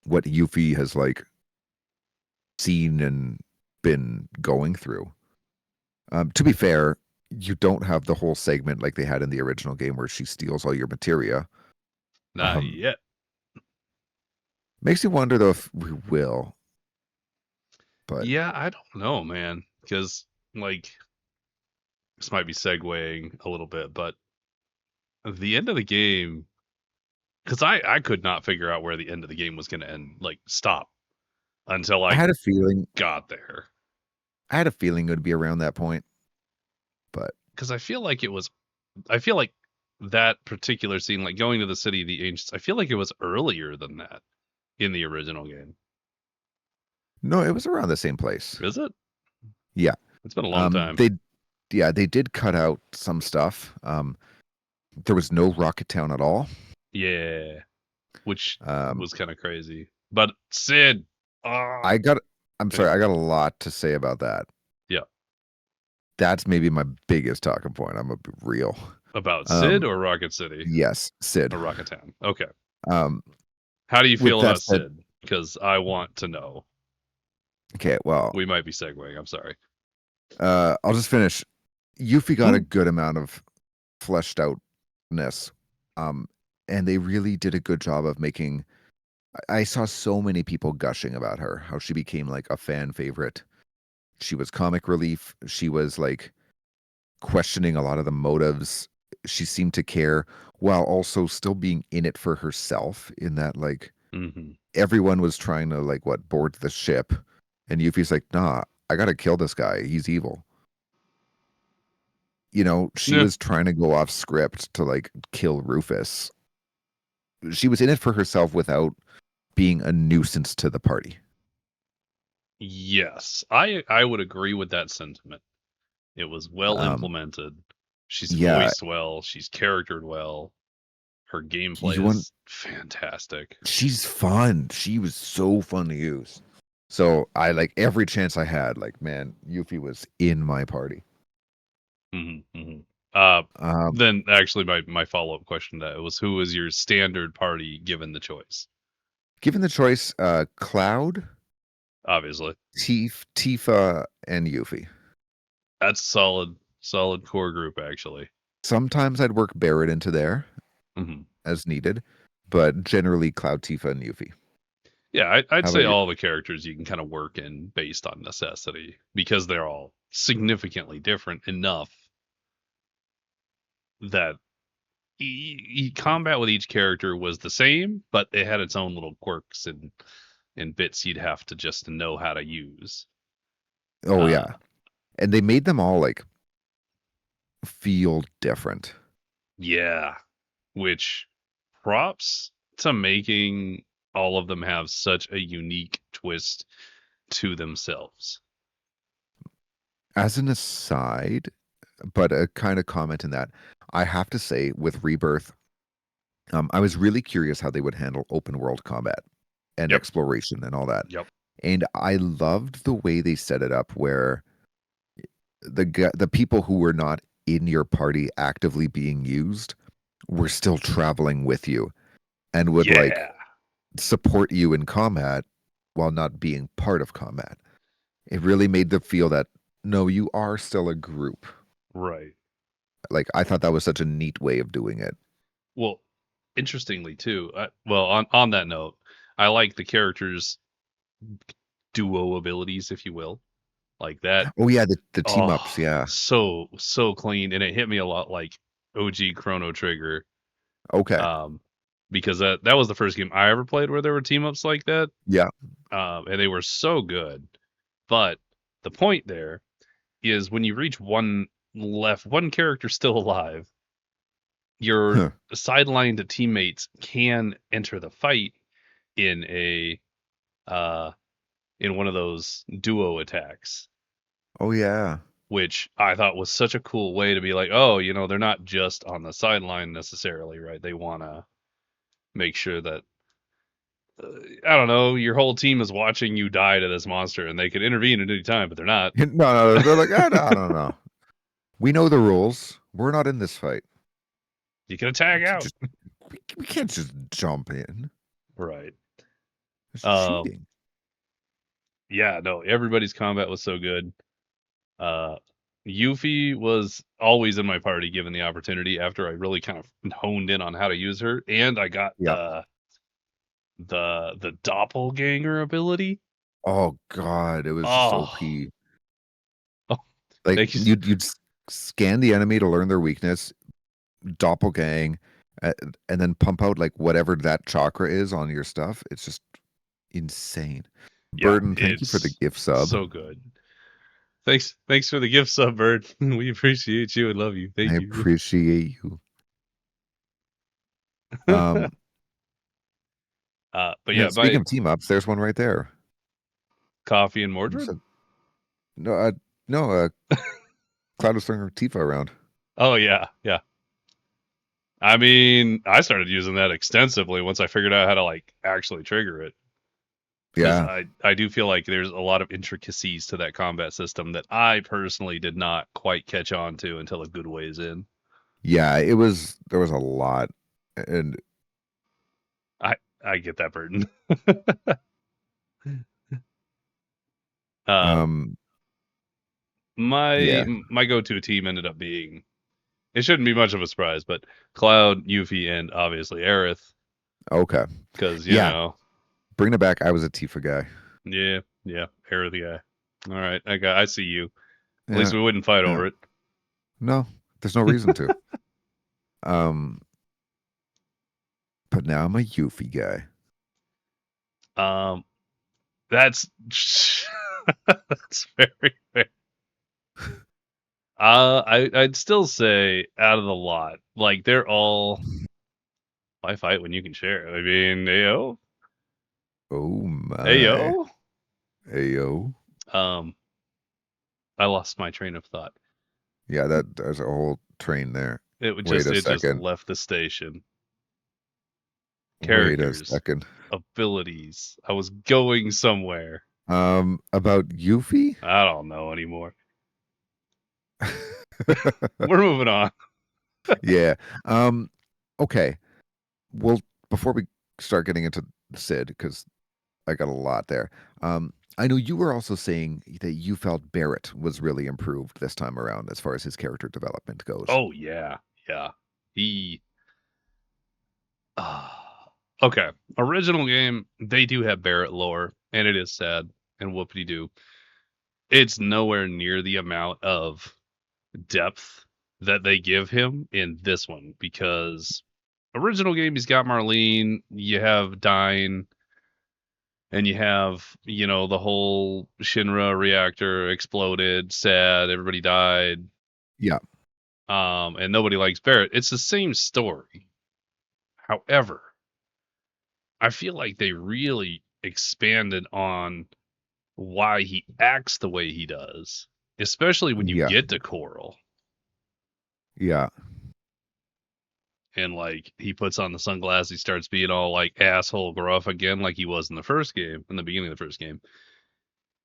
Speaker 2: what Yuffie has like seen and been going through. To be fair, you don't have the whole segment like they had in the original game where she steals all your materia.
Speaker 1: Not
Speaker 2: Um,
Speaker 1: yet.
Speaker 2: makes you wonder though if we will, but
Speaker 1: Yeah, I don't know, man. Because like this might be segueing a little bit, but the end of the game, because I could not figure out where the end of the game was going to end, like stop until
Speaker 2: I
Speaker 1: I
Speaker 2: had a feeling
Speaker 1: got there.
Speaker 2: I had a feeling it would be around that point, but
Speaker 1: Because I feel like that particular scene, like going to the city of the ancients, I feel like it was earlier than that in the original game.
Speaker 2: no, it was around the same place.
Speaker 1: Is it?
Speaker 2: Yeah.
Speaker 1: It's been a long time.
Speaker 2: They yeah, they did cut out some stuff. There was no Rocket Town at all.
Speaker 1: Yeah, which
Speaker 2: Um,
Speaker 1: was kind of crazy. But Sid, ah,
Speaker 2: I got I'm sorry, I
Speaker 1: anyway,
Speaker 2: got a lot to say about that.
Speaker 1: yeah,
Speaker 2: That's maybe my biggest talking point. I'm gonna be real.
Speaker 1: about Sid
Speaker 2: Um,
Speaker 1: or Rocket City
Speaker 2: yes, Sid.
Speaker 1: or Rocket Town. Okay,
Speaker 2: Um,
Speaker 1: how do you
Speaker 2: with
Speaker 1: feel
Speaker 2: that
Speaker 1: about
Speaker 2: said,
Speaker 1: Sid? Because I want to know.
Speaker 2: okay, well,
Speaker 1: We might be segueing. I'm sorry.
Speaker 2: I'll just finish. Yuffie got a
Speaker 1: Mm,
Speaker 2: good amount of fleshed outness. Um, and they really did a good job of making. I saw so many people gushing about her, how she became like a fan favorite. She was comic relief. She was like questioning a lot of the motives. She seemed to care while also still being in it for herself, in that like
Speaker 1: mm-hmm.
Speaker 2: everyone was trying to like what board the ship, and Yuffie's like, nah, I gotta kill this guy. He's evil. You know, she
Speaker 1: Yeah.
Speaker 2: was trying to go off script to like kill Rufus. She was in it for herself without being a nuisance to the party.
Speaker 1: Yes, I would agree with that sentiment. It was well
Speaker 2: Um,
Speaker 1: implemented. She's
Speaker 2: yeah,
Speaker 1: voiced well. She's charactered well. Her gameplay
Speaker 2: You want?
Speaker 1: is fantastic.
Speaker 2: She's fun. She was so fun to use. So I like every chance I had. Like, man, Yuffie was in my party.
Speaker 1: Mm-hmm.
Speaker 2: Um,
Speaker 1: Then actually, my follow up question to that was, who was your standard party given the choice?
Speaker 2: Given the choice, Cloud,
Speaker 1: Obviously,
Speaker 2: Tifa, and Yuffie.
Speaker 1: that's solid core group actually.
Speaker 2: Sometimes I'd work Barrett into there
Speaker 1: Mm-hmm.
Speaker 2: as needed, but generally Cloud, Tifa, and Yuffie.
Speaker 1: Yeah, I'd
Speaker 2: How
Speaker 1: say
Speaker 2: about you?
Speaker 1: all the characters you can kind of work in based on necessity because they're all significantly different enough that combat with each character was the same, but it had its own little quirks and bits you'd have to just know how to use.
Speaker 2: Oh
Speaker 1: Uh,
Speaker 2: yeah, and they made them all like feel different.
Speaker 1: yeah, which props to making all of them have such a unique twist to themselves.
Speaker 2: As an aside, but a kind of comment in that, I have to say with Rebirth, I was really curious how they would handle open world combat and
Speaker 1: Yep.
Speaker 2: exploration and all that.
Speaker 1: Yep.
Speaker 2: And I loved the way they set it up where the people who were not in your party actively being used were still traveling with you and would like
Speaker 1: Yeah.
Speaker 2: support you in combat while not being part of combat. It really made them feel that no, you are still a group.
Speaker 1: Right.
Speaker 2: Like I thought that was such a neat way of doing it.
Speaker 1: Well, interestingly too. Well, on that note, I like the characters' duo abilities, if you will, like that.
Speaker 2: Oh yeah, the team
Speaker 1: Oh,
Speaker 2: ups, yeah.
Speaker 1: so clean, and it hit me a lot like OG Chrono Trigger,
Speaker 2: Okay.
Speaker 1: um, because that was the first game I ever played where there were team ups like that,
Speaker 2: Yeah.
Speaker 1: and they were so good. But the point there is when you reach one character still alive, your
Speaker 2: Huh.
Speaker 1: sidelined teammates can enter the fight in a uh in one of those duo attacks,
Speaker 2: Oh yeah.
Speaker 1: which I thought was such a cool way to be like, oh, they're not just on the sideline necessarily, right? They want to make sure that uh, I don't know, your whole team is watching you die to this monster, and they could intervene at any time, but they're not.
Speaker 2: No, no, they're like, no, I don't know. We know the rules. We're not in this fight.
Speaker 1: You can attack
Speaker 2: We can
Speaker 1: out,
Speaker 2: just we can't just jump in.
Speaker 1: right?
Speaker 2: It's
Speaker 1: Um,
Speaker 2: cheating.
Speaker 1: yeah, no, everybody's combat was so good. Uh, Yuffie was always in my party given the opportunity after I really kind of honed in on how to use her, and I got
Speaker 2: Yeah.
Speaker 1: the doppelganger ability.
Speaker 2: Oh God, it was just
Speaker 1: Oh,
Speaker 2: OP.
Speaker 1: oh,
Speaker 2: Like
Speaker 1: thank you.
Speaker 2: you'd scan the enemy to learn their weakness, doppelgang, uh, and then pump out like whatever that chakra is on your stuff. It's just insane.
Speaker 1: Yeah,
Speaker 2: Burden, thank you for the
Speaker 1: it's
Speaker 2: gift sub.
Speaker 1: so good. Thanks for the gift sub, Bird. We appreciate you and love you.
Speaker 2: I
Speaker 1: Thank you.
Speaker 2: appreciate you. Um,
Speaker 1: But
Speaker 2: yeah,
Speaker 1: yeah,
Speaker 2: speaking
Speaker 1: by
Speaker 2: of team ups, there's one right there.
Speaker 1: Coffee and
Speaker 2: You
Speaker 1: Mordred.
Speaker 2: said no, no, Cloud was throwing Tifa around.
Speaker 1: Oh yeah, yeah. I mean, I started using that extensively once I figured out how to like actually trigger it. Because
Speaker 2: Yeah,
Speaker 1: I do feel like there's a lot of intricacies to that combat system that I personally did not quite catch on to until a good ways in.
Speaker 2: yeah, it was there was a lot, and
Speaker 1: I I get that burden. uh,
Speaker 2: um,
Speaker 1: my
Speaker 2: yeah,
Speaker 1: my go-to team ended up being, it shouldn't be much of a surprise, but Cloud, Yuffie, and obviously Aerith.
Speaker 2: okay,
Speaker 1: Because
Speaker 2: yeah, bring it back. I was a Tifa guy.
Speaker 1: yeah, Aerith guy. All right, I see you. At
Speaker 2: Yeah,
Speaker 1: least we wouldn't fight
Speaker 2: yeah,
Speaker 1: over it.
Speaker 2: no, there's no reason to. Um, but now I'm a Yuffie guy.
Speaker 1: Um, that's that's very fair. I'd still say out of the lot, like they're all, why fight when you can share? I mean, ayo,
Speaker 2: Oh my,
Speaker 1: ayo.
Speaker 2: ayo.
Speaker 1: Um, I lost my train of thought.
Speaker 2: Yeah, that there's a whole train there.
Speaker 1: It would
Speaker 2: Wait
Speaker 1: just
Speaker 2: a
Speaker 1: it just
Speaker 2: second.
Speaker 1: left the station.
Speaker 2: Wait a
Speaker 1: characters,
Speaker 2: second.
Speaker 1: abilities. I was going somewhere.
Speaker 2: About Yuffie?
Speaker 1: I don't know anymore. We're moving on.
Speaker 2: Yeah. Okay. Well, before we start getting into Sid, because I got a lot there. I know you were also saying that you felt Barrett was really improved this time around as far as his character development goes.
Speaker 1: Oh yeah, yeah. He. Okay. Original game, they do have Barrett lore, and it is sad and whoopity doo. It's nowhere near the amount of depth that they give him in this one because original game he's got Marlene, you have Dine, and you have, the whole Shinra reactor exploded, sad, everybody died,
Speaker 2: Yeah.
Speaker 1: and nobody likes Barrett. It's the same story. However, I feel like they really expanded on why he acts the way he does, especially when you
Speaker 2: Yeah.
Speaker 1: get to Coral.
Speaker 2: Yeah.
Speaker 1: And like he puts on the sunglasses, he starts being all like asshole gruff again, like he was in the first game, in the beginning of the first game,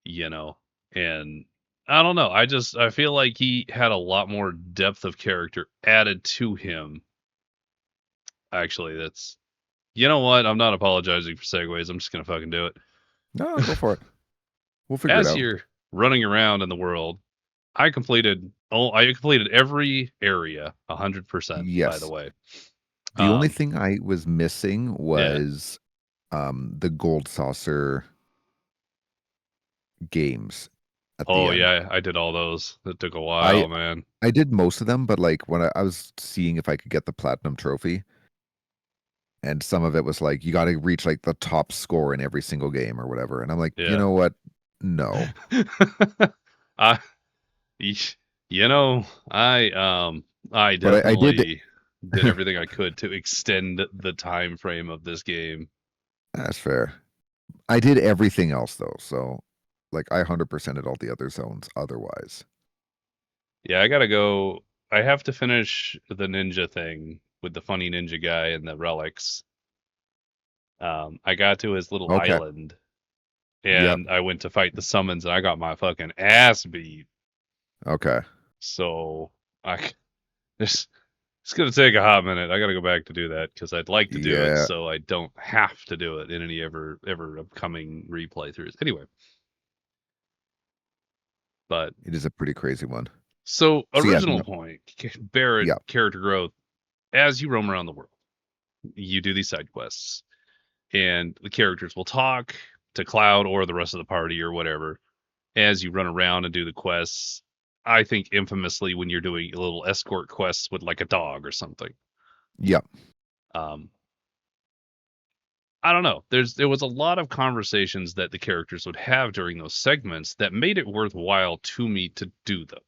Speaker 1: you know. And I don't know. I feel like he had a lot more depth of character added to him. Actually, that's you know what? I'm not apologizing for segues. I'm just gonna fucking do it.
Speaker 2: No, go for it. We'll figure it
Speaker 1: As
Speaker 2: out.
Speaker 1: you're running around in the world, I completed every area 100%, by the
Speaker 2: Yes.
Speaker 1: way.
Speaker 2: The only
Speaker 1: Um,
Speaker 2: thing I was missing
Speaker 1: yeah.
Speaker 2: was the gold saucer games at the
Speaker 1: Oh
Speaker 2: end.
Speaker 1: yeah, I did all those. That took a
Speaker 2: I
Speaker 1: while, man.
Speaker 2: I did most of them, but like when I was seeing if I could get the platinum trophy, and some of it was like you got to reach like the top score in every single game or whatever, and I'm like, you
Speaker 1: Yeah.
Speaker 2: know what? No.
Speaker 1: I Yeesh. You know, I
Speaker 2: But I did.
Speaker 1: definitely did everything I could to extend the time frame of this game.
Speaker 2: That's fair. I did everything else though, so like I 100%ed all the other zones otherwise.
Speaker 1: Yeah, I gotta go. I have to finish the ninja thing with the funny ninja guy and the relics. I got to his little
Speaker 2: Okay.
Speaker 1: island
Speaker 2: Yep.
Speaker 1: and I went to fight the summons and I got my fucking ass beat.
Speaker 2: Okay.
Speaker 1: So I it's gonna take a hot minute. I gotta go back to do that because I'd like to do it
Speaker 2: Yeah.
Speaker 1: so I don't have to do it in any ever upcoming replay throughs. Anyway, but
Speaker 2: It is a pretty crazy one.
Speaker 1: so
Speaker 2: So yeah,
Speaker 1: original
Speaker 2: no,
Speaker 1: point, Barrett
Speaker 2: yeah.
Speaker 1: character growth as you roam around the world. You do these side quests, and the characters will talk to Cloud or the rest of the party or whatever as you run around and do the quests. I think infamously when you're doing little escort quests with like a dog or something.
Speaker 2: Yeah.
Speaker 1: Um, I don't know. There was a lot of conversations that the characters would have during those segments that made it worthwhile to me to do them.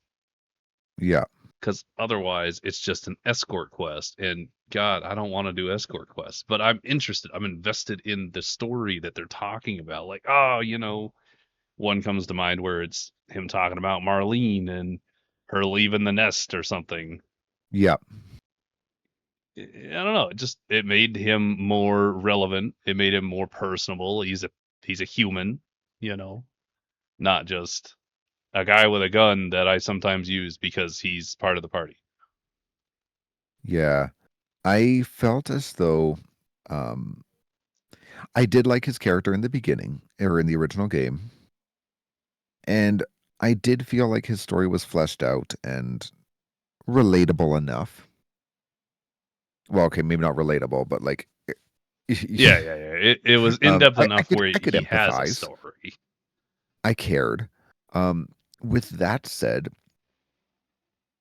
Speaker 2: Yeah.
Speaker 1: Because otherwise, it's just an escort quest, and God, I don't want to do escort quests. But I'm interested. I'm invested in the story that they're talking about. Like, oh, one comes to mind where it's him talking about Marlene and her leaving the nest or something.
Speaker 2: Yeah.
Speaker 1: I don't know. It made him more relevant. It made him more personable. He's a human, you know, not just a guy with a gun that I sometimes use because he's part of the party.
Speaker 2: Yeah. I felt as though um I did like his character in the beginning or in the original game. And I did feel like his story was fleshed out and relatable enough. Well, okay, maybe not relatable, but like
Speaker 1: Yeah, yeah, yeah. It was in depth
Speaker 2: I
Speaker 1: enough
Speaker 2: could
Speaker 1: where
Speaker 2: I could
Speaker 1: he has a
Speaker 2: empathize.
Speaker 1: story.
Speaker 2: I cared. With that said,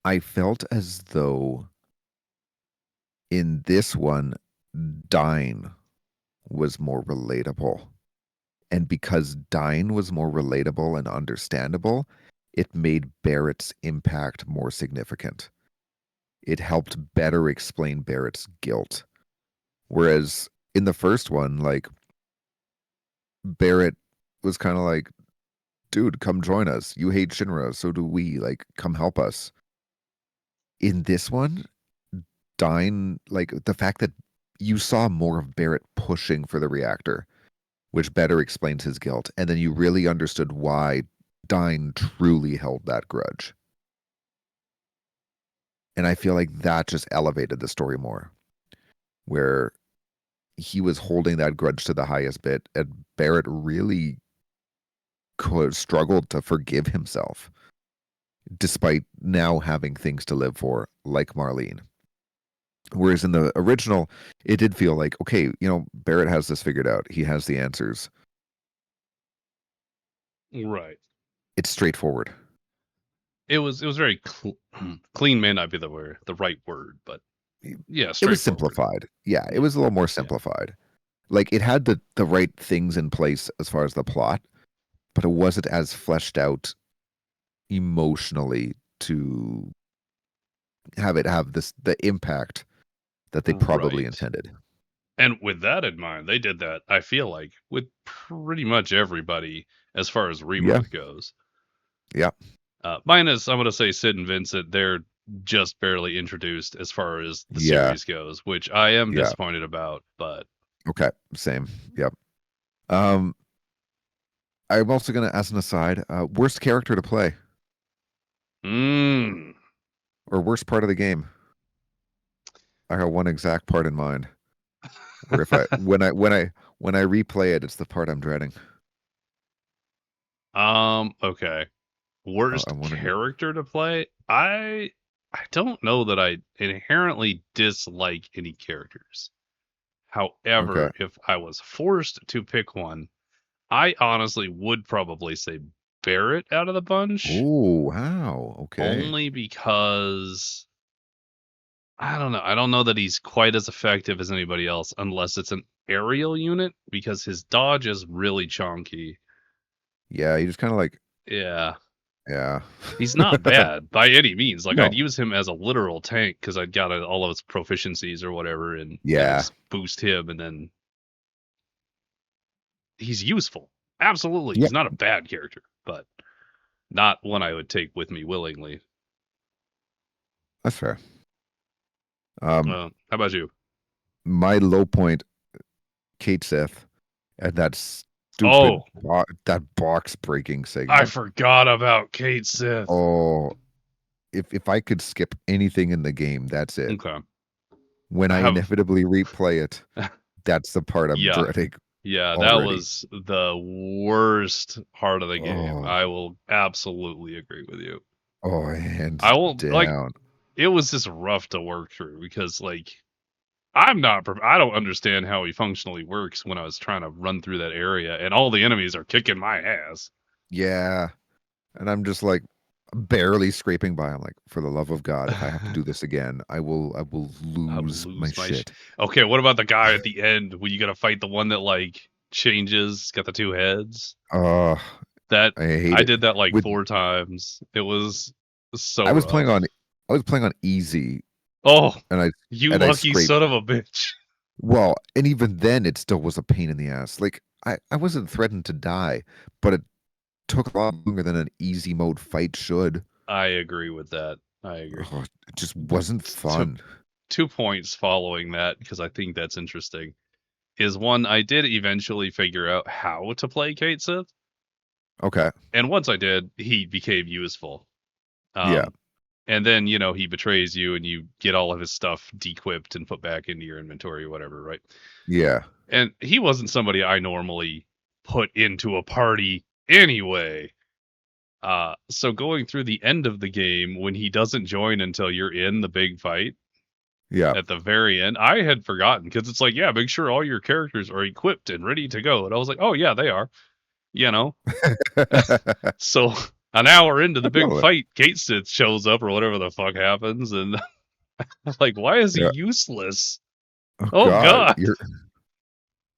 Speaker 2: I felt as though in this one, Dine was more relatable. And because Dine was more relatable and understandable, it made Barrett's impact more significant. It helped better explain Barrett's guilt. Whereas in the first one, like Barrett was kind of like, dude, come join us. You hate Shinra, so do we. Like, come help us. In this one, Dine, like the fact that you saw more of Barrett pushing for the reactor, which better explains his guilt. And then you really understood why Dine truly held that grudge. And I feel like that just elevated the story more, where he was holding that grudge to the highest bit, and Barrett really struggled to forgive himself, despite now having things to live for, like Marlene. Whereas in the original, it did feel like, okay, Barrett has this figured out. He has the answers.
Speaker 1: Right.
Speaker 2: It's straightforward.
Speaker 1: It was very clean. May not be the right word, but yeah,
Speaker 2: It was
Speaker 1: straightforward.
Speaker 2: simplified. Yeah, it was a little more simplified. Like it had the right things in place as far as the plot, but it wasn't as fleshed out emotionally to have it have the impact that they probably
Speaker 1: Right.
Speaker 2: intended.
Speaker 1: And with that in mind, they did that, I feel like, with pretty much everybody as far as
Speaker 2: Yeah.
Speaker 1: rebirth goes.
Speaker 2: Yeah.
Speaker 1: Minus, I'm going to say Sid and Vincent, they're just barely introduced as far as the
Speaker 2: Yeah.
Speaker 1: series goes, which I am
Speaker 2: Yeah.
Speaker 1: disappointed about, but
Speaker 2: Okay. Same. Yep. I'm also going to, as an aside, worst character to play or worst part of the game. I got one exact part in mind. Where if I when I replay it, it's the part I'm dreading.
Speaker 1: Okay. Worst
Speaker 2: I want to know.
Speaker 1: character to play? I don't know that I inherently dislike any characters.
Speaker 2: Okay.
Speaker 1: However, if I was forced to pick one, I honestly would probably say Barrett out of the bunch,
Speaker 2: Oh, wow. Okay.
Speaker 1: only because I don't know. I don't know that he's quite as effective as anybody else unless it's an aerial unit because his dodge is really chonky.
Speaker 2: Yeah, you just kind of like,
Speaker 1: Yeah.
Speaker 2: yeah.
Speaker 1: He's not bad by any means. Like I'd
Speaker 2: No.
Speaker 1: use him as a literal tank because I'd got all of his proficiencies or whatever, and
Speaker 2: Yeah.
Speaker 1: just boost him, and then he's useful. Absolutely,
Speaker 2: Yeah.
Speaker 1: he's not a bad character, but not one I would take with me willingly.
Speaker 2: That's fair. Um,
Speaker 1: How about you?
Speaker 2: my low point, Kate Sith, and that stupid
Speaker 1: Oh,
Speaker 2: that box breaking
Speaker 1: I
Speaker 2: segment.
Speaker 1: forgot about Kate Sith.
Speaker 2: Oh, if I could skip anything in the game, that's it.
Speaker 1: Okay.
Speaker 2: When I
Speaker 1: Have
Speaker 2: inevitably replay it, that's the part I'm
Speaker 1: yeah.
Speaker 2: dreading
Speaker 1: Yeah, that
Speaker 2: already.
Speaker 1: was the worst part of the game.
Speaker 2: Oh,
Speaker 1: I will absolutely agree with you.
Speaker 2: hands
Speaker 1: I won't like
Speaker 2: down.
Speaker 1: it was just rough to work through because like I don't understand how he functionally works when I was trying to run through that area and all the enemies are kicking my ass.
Speaker 2: Yeah. And I'm just like barely scraping by. I'm like, for the love of God, if I have to
Speaker 1: I
Speaker 2: do this again, I will
Speaker 1: will
Speaker 2: lose my
Speaker 1: lose my
Speaker 2: shit.
Speaker 1: Okay, what about the guy at the end when you got to fight the one that like changes, got the two heads?
Speaker 2: Oh,
Speaker 1: That
Speaker 2: I hate
Speaker 1: I
Speaker 2: it.
Speaker 1: did that like
Speaker 2: With
Speaker 1: 4 times. It was so
Speaker 2: I was playing
Speaker 1: rough.
Speaker 2: on easy
Speaker 1: Oh,
Speaker 2: and
Speaker 1: you
Speaker 2: I
Speaker 1: lucky
Speaker 2: scraped.
Speaker 1: son of a bitch.
Speaker 2: Well, and even then it still was a pain in the ass. Like I wasn't threatened to die, but it took a lot longer than an easy mode fight should.
Speaker 1: I agree with that. I agree.
Speaker 2: Oh, it just wasn't
Speaker 1: So
Speaker 2: fun.
Speaker 1: 2 points following that because I think that's interesting. Is one, I did eventually figure out how to play Kate Sith,
Speaker 2: Okay.
Speaker 1: and once I did, he became useful.
Speaker 2: Yeah.
Speaker 1: Um, and then he betrays you, and you get all of his stuff dequipped and put back into your inventory or whatever, right?
Speaker 2: Yeah.
Speaker 1: And he wasn't somebody I normally put into a party anyway. So going through the end of the game when he doesn't join until you're in the big fight
Speaker 2: Yeah.
Speaker 1: at the very end, I had forgotten because it's like, yeah, make sure all your characters are equipped and ready to go. And I was like, oh yeah, they are. You know,
Speaker 2: I
Speaker 1: so an hour into the big
Speaker 2: love it.
Speaker 1: fight, Kate Sith shows up or whatever the fuck happens, and I'm like, why is he
Speaker 2: Yeah.
Speaker 1: useless?
Speaker 2: Oh
Speaker 1: Oh
Speaker 2: God,
Speaker 1: god,
Speaker 2: you're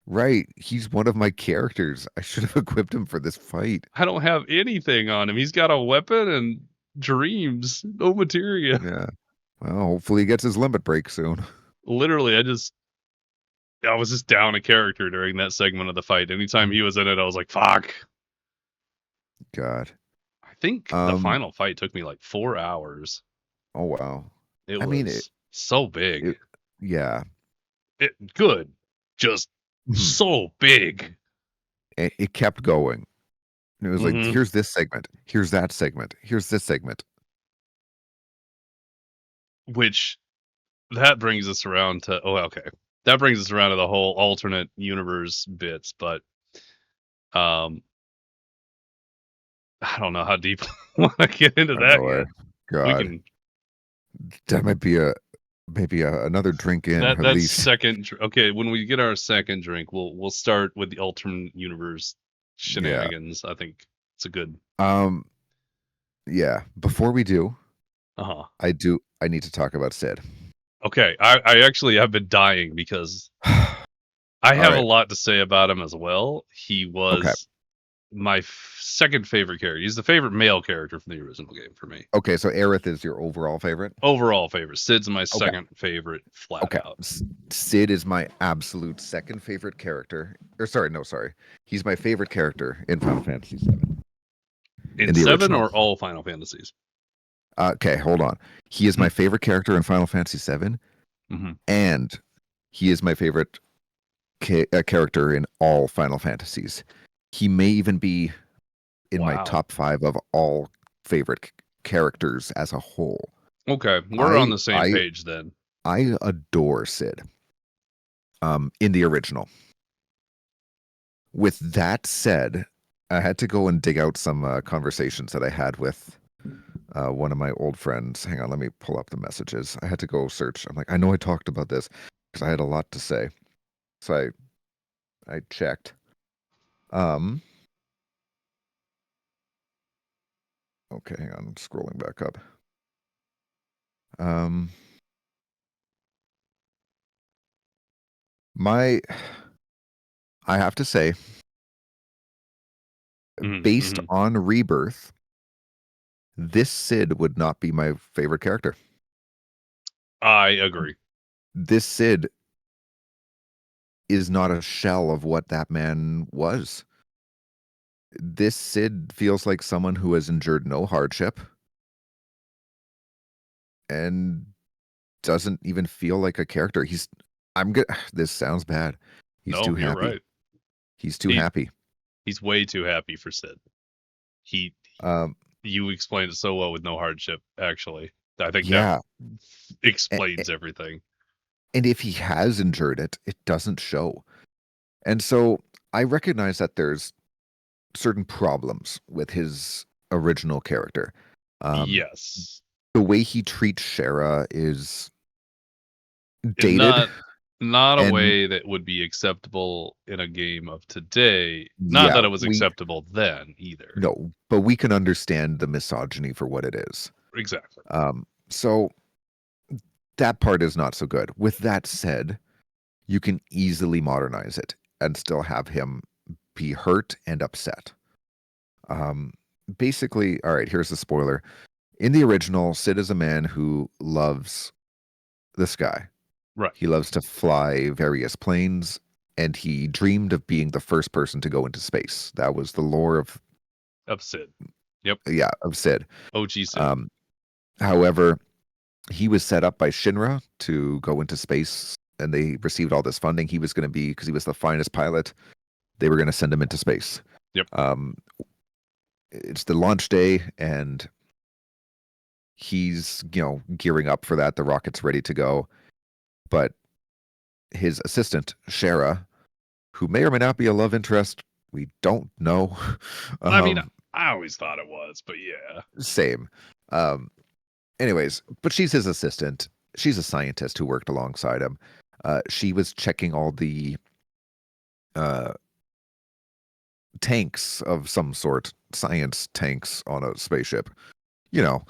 Speaker 2: right. He's one of my characters. I should have equipped him for this fight.
Speaker 1: I don't have anything on him. He's got a weapon and dreams, no materia.
Speaker 2: Yeah. Well, hopefully he gets his limit break soon.
Speaker 1: Literally, I was just down a character during that segment of the fight. Anytime he was in it, I was like, fuck.
Speaker 2: God.
Speaker 1: I think the
Speaker 2: Um.
Speaker 1: final fight took me like 4 hours.
Speaker 2: Oh wow.
Speaker 1: It
Speaker 2: I mean
Speaker 1: was so big.
Speaker 2: it. Yeah.
Speaker 1: good, just
Speaker 2: Mhm.
Speaker 1: so big.
Speaker 2: It kept going. And it was like,
Speaker 1: Hmm.
Speaker 2: here's this segment, here's that segment, here's this segment.
Speaker 1: Which that brings us around to okay. That brings us around to the whole alternate universe bits, but um I don't know how deep we want to get into
Speaker 2: I know
Speaker 1: that
Speaker 2: where.
Speaker 1: yet. We
Speaker 2: God,
Speaker 1: can
Speaker 2: that might be another drink in
Speaker 1: that
Speaker 2: at
Speaker 1: that's
Speaker 2: least.
Speaker 1: second. Okay, when we get our second drink, we'll start with the alternate universe
Speaker 2: Yeah.
Speaker 1: shenanigans. I think it's a good.
Speaker 2: Um. Yeah. Before we do,
Speaker 1: Uh huh.
Speaker 2: I need to talk about Sid.
Speaker 1: Okay, I actually have been dying because I
Speaker 2: All
Speaker 1: have a
Speaker 2: right.
Speaker 1: lot to say about him as well. He
Speaker 2: Okay.
Speaker 1: was my second favorite character. He's the favorite male character from the original game for me.
Speaker 2: Okay. So Aerith is your overall favorite.
Speaker 1: Overall favorite. Sid's my
Speaker 2: Okay.
Speaker 1: second favorite, flat
Speaker 2: Okay.
Speaker 1: out.
Speaker 2: Sid is my absolute second favorite character. Or sorry, no, sorry. He's my favorite character in Final Fantasy VII
Speaker 1: In
Speaker 2: in the
Speaker 1: seven
Speaker 2: original.
Speaker 1: or all Final Fantasies?
Speaker 2: Okay, hold on. He is my favorite character in Final Fantasy VII,
Speaker 1: Mm-hmm.
Speaker 2: and he is my favorite character in all Final Fantasies. He may even be in my
Speaker 1: Wow.
Speaker 2: top 5 of all favorite characters as a whole.
Speaker 1: Okay, we're on
Speaker 2: I
Speaker 1: the same
Speaker 2: I
Speaker 1: page then.
Speaker 2: I adore Sid. In the original. With that said, I had to go and dig out some conversations that I had with one of my old friends. Hang on, let me pull up the messages. I had to go search. I'm like, I know I talked about this because I had a lot to say. So I checked. Um, okay, hang on, I'm scrolling back up. Um, my, I have to say, based
Speaker 1: Mm-hmm.
Speaker 2: on Rebirth, this Sid would not be my favorite character.
Speaker 1: I agree.
Speaker 2: This Sid is not a shell of what that man was. This Sid feels like someone who has endured no hardship and doesn't even feel like a character. I'm good. This sounds bad. He's
Speaker 1: No,
Speaker 2: too
Speaker 1: you're
Speaker 2: happy.
Speaker 1: right.
Speaker 2: He's too
Speaker 1: He
Speaker 2: happy.
Speaker 1: he's way too happy for Sid. He
Speaker 2: Um,
Speaker 1: You explained it so well with no hardship. Actually, I think that
Speaker 2: yeah.
Speaker 1: explains everything.
Speaker 2: And if he has endured it, it doesn't show. And so I recognize that there's certain problems with his original character. Um,
Speaker 1: Yes,
Speaker 2: the way he treats Shara is
Speaker 1: and
Speaker 2: dated.
Speaker 1: not a
Speaker 2: And
Speaker 1: way that would be acceptable in a game of today. Not
Speaker 2: yeah,
Speaker 1: that it was acceptable then either.
Speaker 2: no, but we can understand the misogyny for what it is.
Speaker 1: Exactly.
Speaker 2: So that part is not so good. With that said, you can easily modernize it and still have him be hurt and upset. Um, Basically, all right, here's the spoiler. In the original, Sid is a man who loves the sky.
Speaker 1: Right.
Speaker 2: He loves to fly various planes, and he dreamed of being the first person to go into space. That was the lore
Speaker 1: Of Sid. Yep.
Speaker 2: of Sid.
Speaker 1: OG Sid.
Speaker 2: Um, However, he was set up by Shinra to go into space, and they received all this funding. He was going to be, because he was the finest pilot, they were going to send him into space.
Speaker 1: Yep.
Speaker 2: It's the launch day, and he's gearing up for that. The rocket's ready to go, but his assistant Shara, who may or may not be a love interest, we don't know.
Speaker 1: I mean,
Speaker 2: um,
Speaker 1: I always thought it was, but yeah.
Speaker 2: Same. Anyways, but she's his assistant. She's a scientist who worked alongside him. She was checking all the uh, tanks of some sort, science tanks on a spaceship. You know,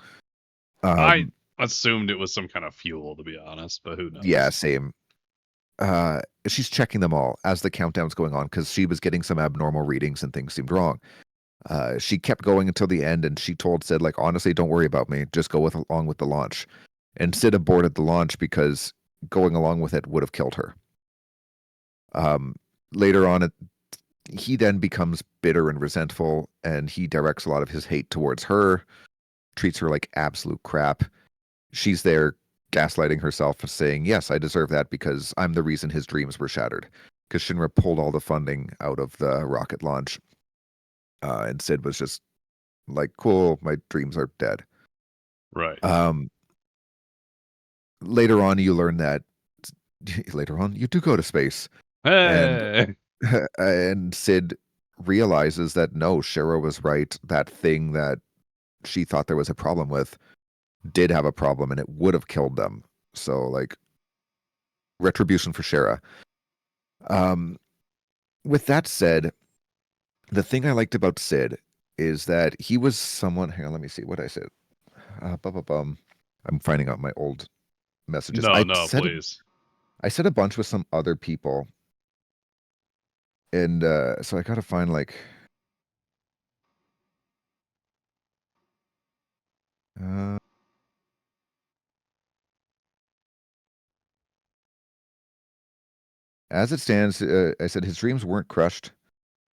Speaker 1: I
Speaker 2: um,
Speaker 1: assumed it was some kind of fuel, to be honest, but who
Speaker 2: yeah,
Speaker 1: knows?
Speaker 2: same. She's checking them all as the countdown's going on because she was getting some abnormal readings and things seemed wrong. She kept going until the end, and she told Sid, like, honestly, don't worry about me. Just go along with the launch. And Sid aborted the launch because going along with it would have killed her. Later on, he then becomes bitter and resentful, and he directs a lot of his hate towards her, treats her like absolute crap. She's there gaslighting herself, saying, yes, I deserve that because I'm the reason his dreams were shattered. Because Shinra pulled all the funding out of the rocket launch. And Sid was just like, cool, my dreams are dead.
Speaker 1: Right.
Speaker 2: Later on, you learn that later on, you do go to space. And
Speaker 1: Hey.
Speaker 2: and Sid realizes that no, Shara was right. That thing that she thought there was a problem with did have a problem, and it would have killed them. So, like, retribution for Shara. With that said, the thing I liked about Sid is that he was someone. Hang on, let me see what I said. I'm finding out my old messages.
Speaker 1: No, please.
Speaker 2: I said a bunch with some other people, and so I gotta find like. Uh, as it stands, I said his dreams weren't crushed,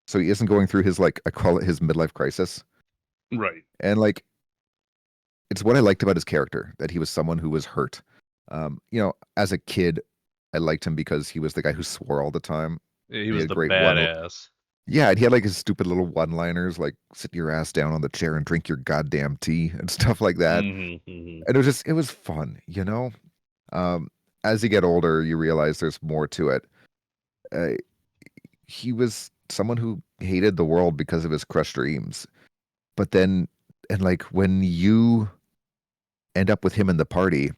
Speaker 2: so he isn't going through his like I call it his midlife crisis,
Speaker 1: Right.
Speaker 2: and like it's what I liked about his character that he was someone who was hurt. As a kid, I liked him because he was the guy who swore all the time.
Speaker 1: He
Speaker 2: And he
Speaker 1: was
Speaker 2: had
Speaker 1: the
Speaker 2: great one.
Speaker 1: badass.
Speaker 2: Yeah, and he had like his stupid little one-liners, like sit your ass down on the chair and drink your goddamn tea and stuff like that. And it was fun, you know. As you get older, you realize there's more to it. Uh, he was someone who hated the world because of his crushed dreams. But then, and like when you end up with him in the party,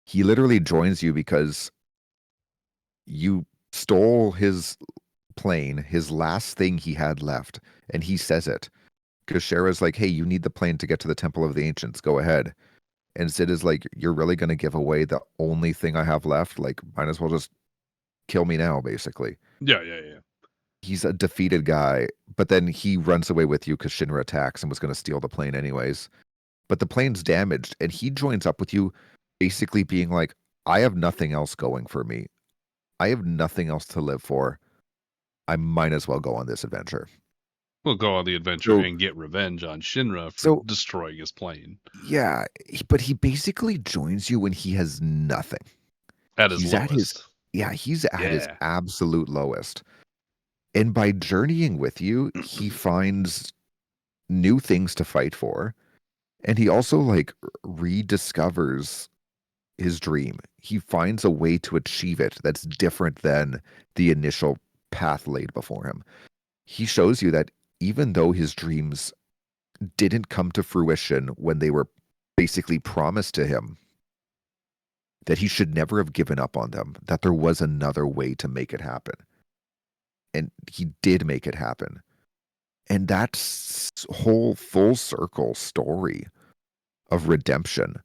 Speaker 2: he literally joins you because you stole his plane, his last thing he had left, and he says it. Because Shara's like, hey, you need the plane to get to the Temple of the Ancients. Go ahead. And Sid is like, you're really going to give away the only thing I have left? Like, might as well just kill me now, basically.
Speaker 1: Yeah.
Speaker 2: He's a defeated guy, but then he runs away with you because Shinra attacks and was going to steal the plane anyways. But the plane's damaged, and he joins up with you, basically being like, I have nothing else going for me. I have nothing else to live for. I might as well go on this adventure.
Speaker 1: We'll go on the adventure
Speaker 2: So,
Speaker 1: and get revenge on Shinra for
Speaker 2: so
Speaker 1: destroying his plane
Speaker 2: yeah, but he basically joins you when he has nothing.
Speaker 1: at his
Speaker 2: He's at his,
Speaker 1: lowest.
Speaker 2: yeah, he's at his
Speaker 1: Yeah.
Speaker 2: absolute lowest. And by journeying with you, he finds new things to fight for. And he also like rediscovers his dream. He finds a way to achieve it that's different than the initial path laid before him. He shows you that even though his dreams didn't come to fruition when they were basically promised to him, that he should never have given up on them, that there was another way to make it happen. And he did make it happen. And that's whole full circle story of redemption,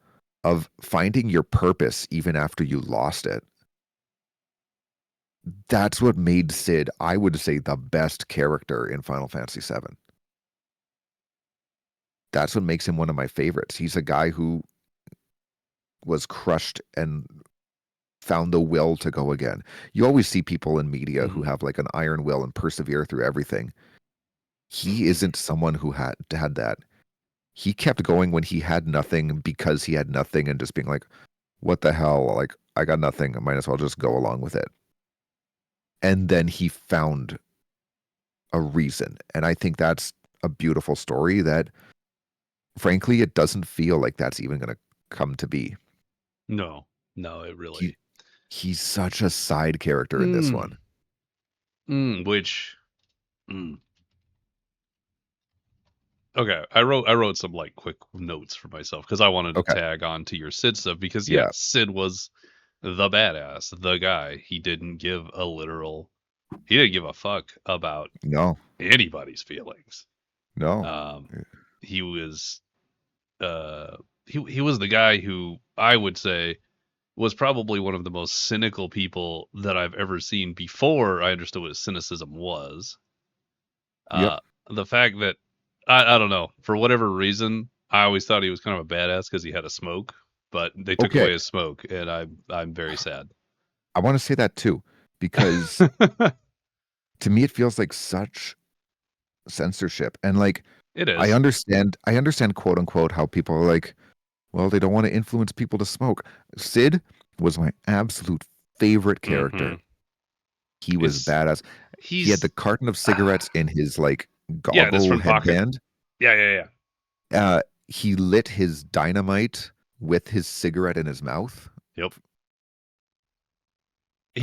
Speaker 2: of finding your purpose even after you lost it. That's what made Sid, I would say, the best character in Final Fantasy VII. That's what makes him one of my favorites. He's a guy who was crushed and found the will to go again. You always see people in media who have like an iron will and persevere through everything. He isn't someone who had that. He kept going when he had nothing because he had nothing and just being like, what the hell? Like, I got nothing. I might as well just go along with it. And then he found a reason. And I think that's a beautiful story that, frankly, it doesn't feel like that's even going to come to be.
Speaker 1: No, it really.
Speaker 2: He's such a side character in this one.
Speaker 1: Which. Okay, I wrote some like quick notes for myself because I wanted to tag on to your Sid stuff because Sid was the badass, the guy. He didn't give a fuck about anybody's feelings. He was he was the guy who I would say was probably one of the most cynical people that I've ever seen before I understood what cynicism was. The fact that I don't know, for whatever reason, I always thought he was kind of a badass because he had a smoke, but they took away his smoke, and I'm very sad.
Speaker 2: I want to say that too, because to me it feels like such censorship, and like
Speaker 1: it is.
Speaker 2: I understand quote unquote how people are like, Well, they don't want to influence people to smoke. Sid was my absolute favorite
Speaker 1: Mm-hmm.
Speaker 2: character. He was
Speaker 1: It's
Speaker 2: badass. He had the
Speaker 1: he's
Speaker 2: carton of cigarettes in his like
Speaker 1: yeah, in his
Speaker 2: goggle
Speaker 1: front pocket.
Speaker 2: headband.
Speaker 1: Yeah, yeah, yeah.
Speaker 2: He lit his dynamite with his cigarette in his mouth.
Speaker 1: Yep.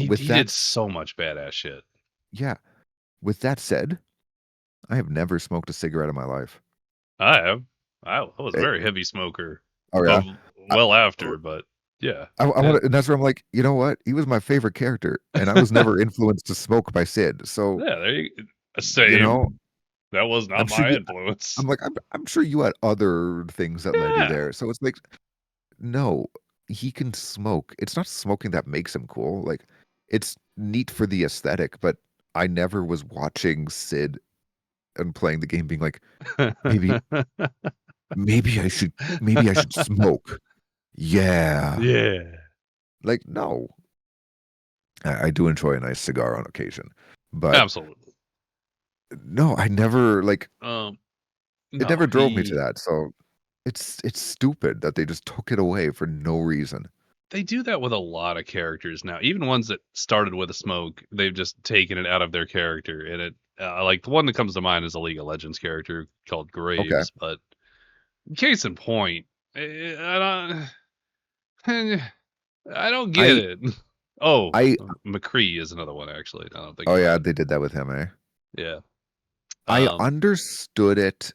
Speaker 2: With
Speaker 1: He did
Speaker 2: that,
Speaker 1: so much badass shit.
Speaker 2: yeah. With that said, I have never smoked a cigarette in my life.
Speaker 1: I have. I was a
Speaker 2: Eh,
Speaker 1: very heavy smoker.
Speaker 2: oh yeah.
Speaker 1: Well,
Speaker 2: I,
Speaker 1: well after, but yeah.
Speaker 2: I want to, and that's where I'm like, you know what? He was my favorite character, and I was never influenced to smoke by Sid. So,
Speaker 1: Yeah, there you
Speaker 2: you know,
Speaker 1: same. That was
Speaker 2: I'm
Speaker 1: not
Speaker 2: sure
Speaker 1: my
Speaker 2: you.
Speaker 1: influence.
Speaker 2: I'm like, I'm sure you had other things that led you
Speaker 1: Yeah.
Speaker 2: there. So it's like, no, he can smoke. It's not smoking that makes him cool. Like, it's neat for the aesthetic, but I never was watching Sid and playing the game, being like, maybe, maybe I should smoke. Yeah.
Speaker 1: Yeah.
Speaker 2: Like, no, I do enjoy a nice cigar on occasion, but
Speaker 1: Absolutely.
Speaker 2: no, I never like it
Speaker 1: No,
Speaker 2: never drove me to that. So it's stupid that they just took it away for no reason.
Speaker 1: they do that with a lot of characters now. Even ones that started with a smoke, they've just taken it out of their character. And it, like the one that comes to mind is a League of Legends character called
Speaker 2: Okay.
Speaker 1: Graves. But case in point, don't, I don't get
Speaker 2: I
Speaker 1: it. Oh,
Speaker 2: I
Speaker 1: McCree is another one actually. I don't think
Speaker 2: oh
Speaker 1: about
Speaker 2: yeah,
Speaker 1: it.
Speaker 2: they did that with him, eh?
Speaker 1: Yeah.
Speaker 2: I
Speaker 1: Um,
Speaker 2: understood it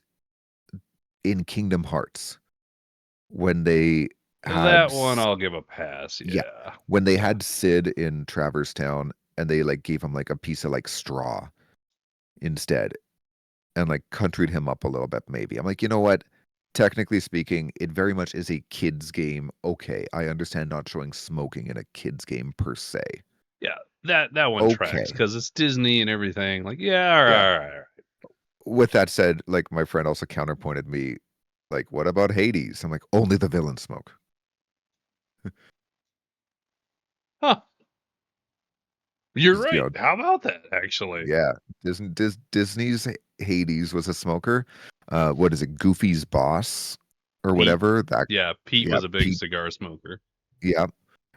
Speaker 2: in Kingdom Hearts when they had
Speaker 1: that one I'll give a pass.
Speaker 2: yeah,
Speaker 1: Yeah.
Speaker 2: when they
Speaker 1: Yeah.
Speaker 2: had Sid in Traverse Town and they like gave him like a piece of like straw instead and like countryed him up a little bit maybe. I'm like, you know what? Technically speaking, it very much is a kids game. Okay, I understand not showing smoking in a kids game per se.
Speaker 1: Yeah. That one tracks
Speaker 2: Okay.
Speaker 1: because it's Disney and everything. Like, yeah, all
Speaker 2: Yeah.
Speaker 1: right, all right, all right.
Speaker 2: With that said, like my friend also counterpointed me, like, what about Hades? I'm like, only the villains smoke.
Speaker 1: Huh. You're
Speaker 2: 'Cause,
Speaker 1: right. How about that, actually?
Speaker 2: yeah, Disney's Hades was a smoker. What is it? Goofy's boss or
Speaker 1: Pete.
Speaker 2: whatever. That
Speaker 1: Yeah, Pete
Speaker 2: yeah,
Speaker 1: was a big
Speaker 2: Pete.
Speaker 1: cigar smoker.
Speaker 2: Yeah,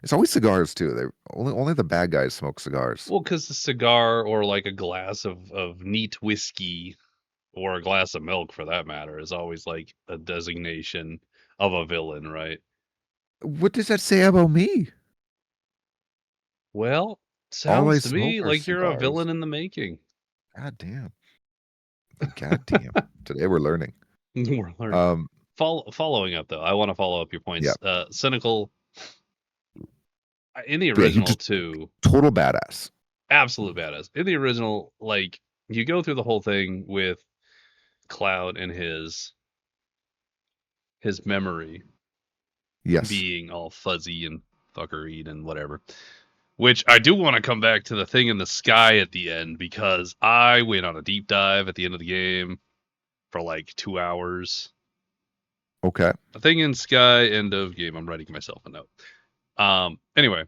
Speaker 2: it's always cigars too. They only the bad guys smoke cigars.
Speaker 1: Well, because the cigar or like a glass of neat whiskey or a glass of milk for that matter is always like a designation of a villain, right?
Speaker 2: What does that say about me?
Speaker 1: Well,
Speaker 2: All I
Speaker 1: sounds to
Speaker 2: smoke
Speaker 1: me
Speaker 2: are
Speaker 1: like you're a
Speaker 2: cigars.
Speaker 1: villain in the making.
Speaker 2: God damn. God damn. Today we're learning.
Speaker 1: We're learning.
Speaker 2: Um,
Speaker 1: Following up though, I want to follow up your
Speaker 2: yeah,
Speaker 1: points. Cynical in the
Speaker 2: yeah. He
Speaker 1: original
Speaker 2: just
Speaker 1: too,
Speaker 2: total badass.
Speaker 1: absolute badass. In the original, like you go through the whole thing with Cloud and his memory
Speaker 2: Yes.
Speaker 1: being all fuzzy and fuckeried and whatever. Which I do want to come back to the thing in the sky at the end because I went on a deep dive at the end of the game for like 2 hours.
Speaker 2: Okay.
Speaker 1: A thing in sky, end of game. I'm writing myself a note. Anyway,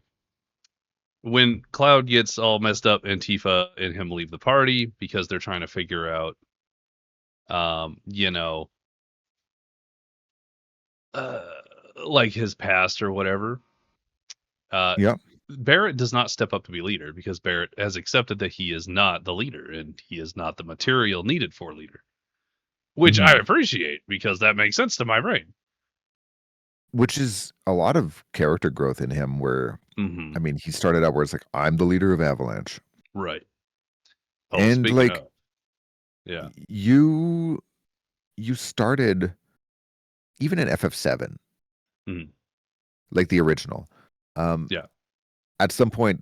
Speaker 1: when Cloud gets all messed up and Tifa and him leave the party because they're trying to figure out, you know, uh, like his past or whatever. Uh,
Speaker 2: Yeah.
Speaker 1: Barrett does not step up to be leader because Barrett has accepted that he is not the leader and he is not the material needed for leader, which I
Speaker 2: Hmm.
Speaker 1: appreciate because that makes sense to my brain.
Speaker 2: Which is a lot of character growth in him where
Speaker 1: Mm-hmm.
Speaker 2: I mean, he started out where it's like, I'm the leader of Avalanche.
Speaker 1: Right. Oh,
Speaker 2: And
Speaker 1: speaking
Speaker 2: like
Speaker 1: of, yeah,
Speaker 2: you started even in FF7,
Speaker 1: mm-hmm.
Speaker 2: like the original. Um,
Speaker 1: Yeah,
Speaker 2: at some point,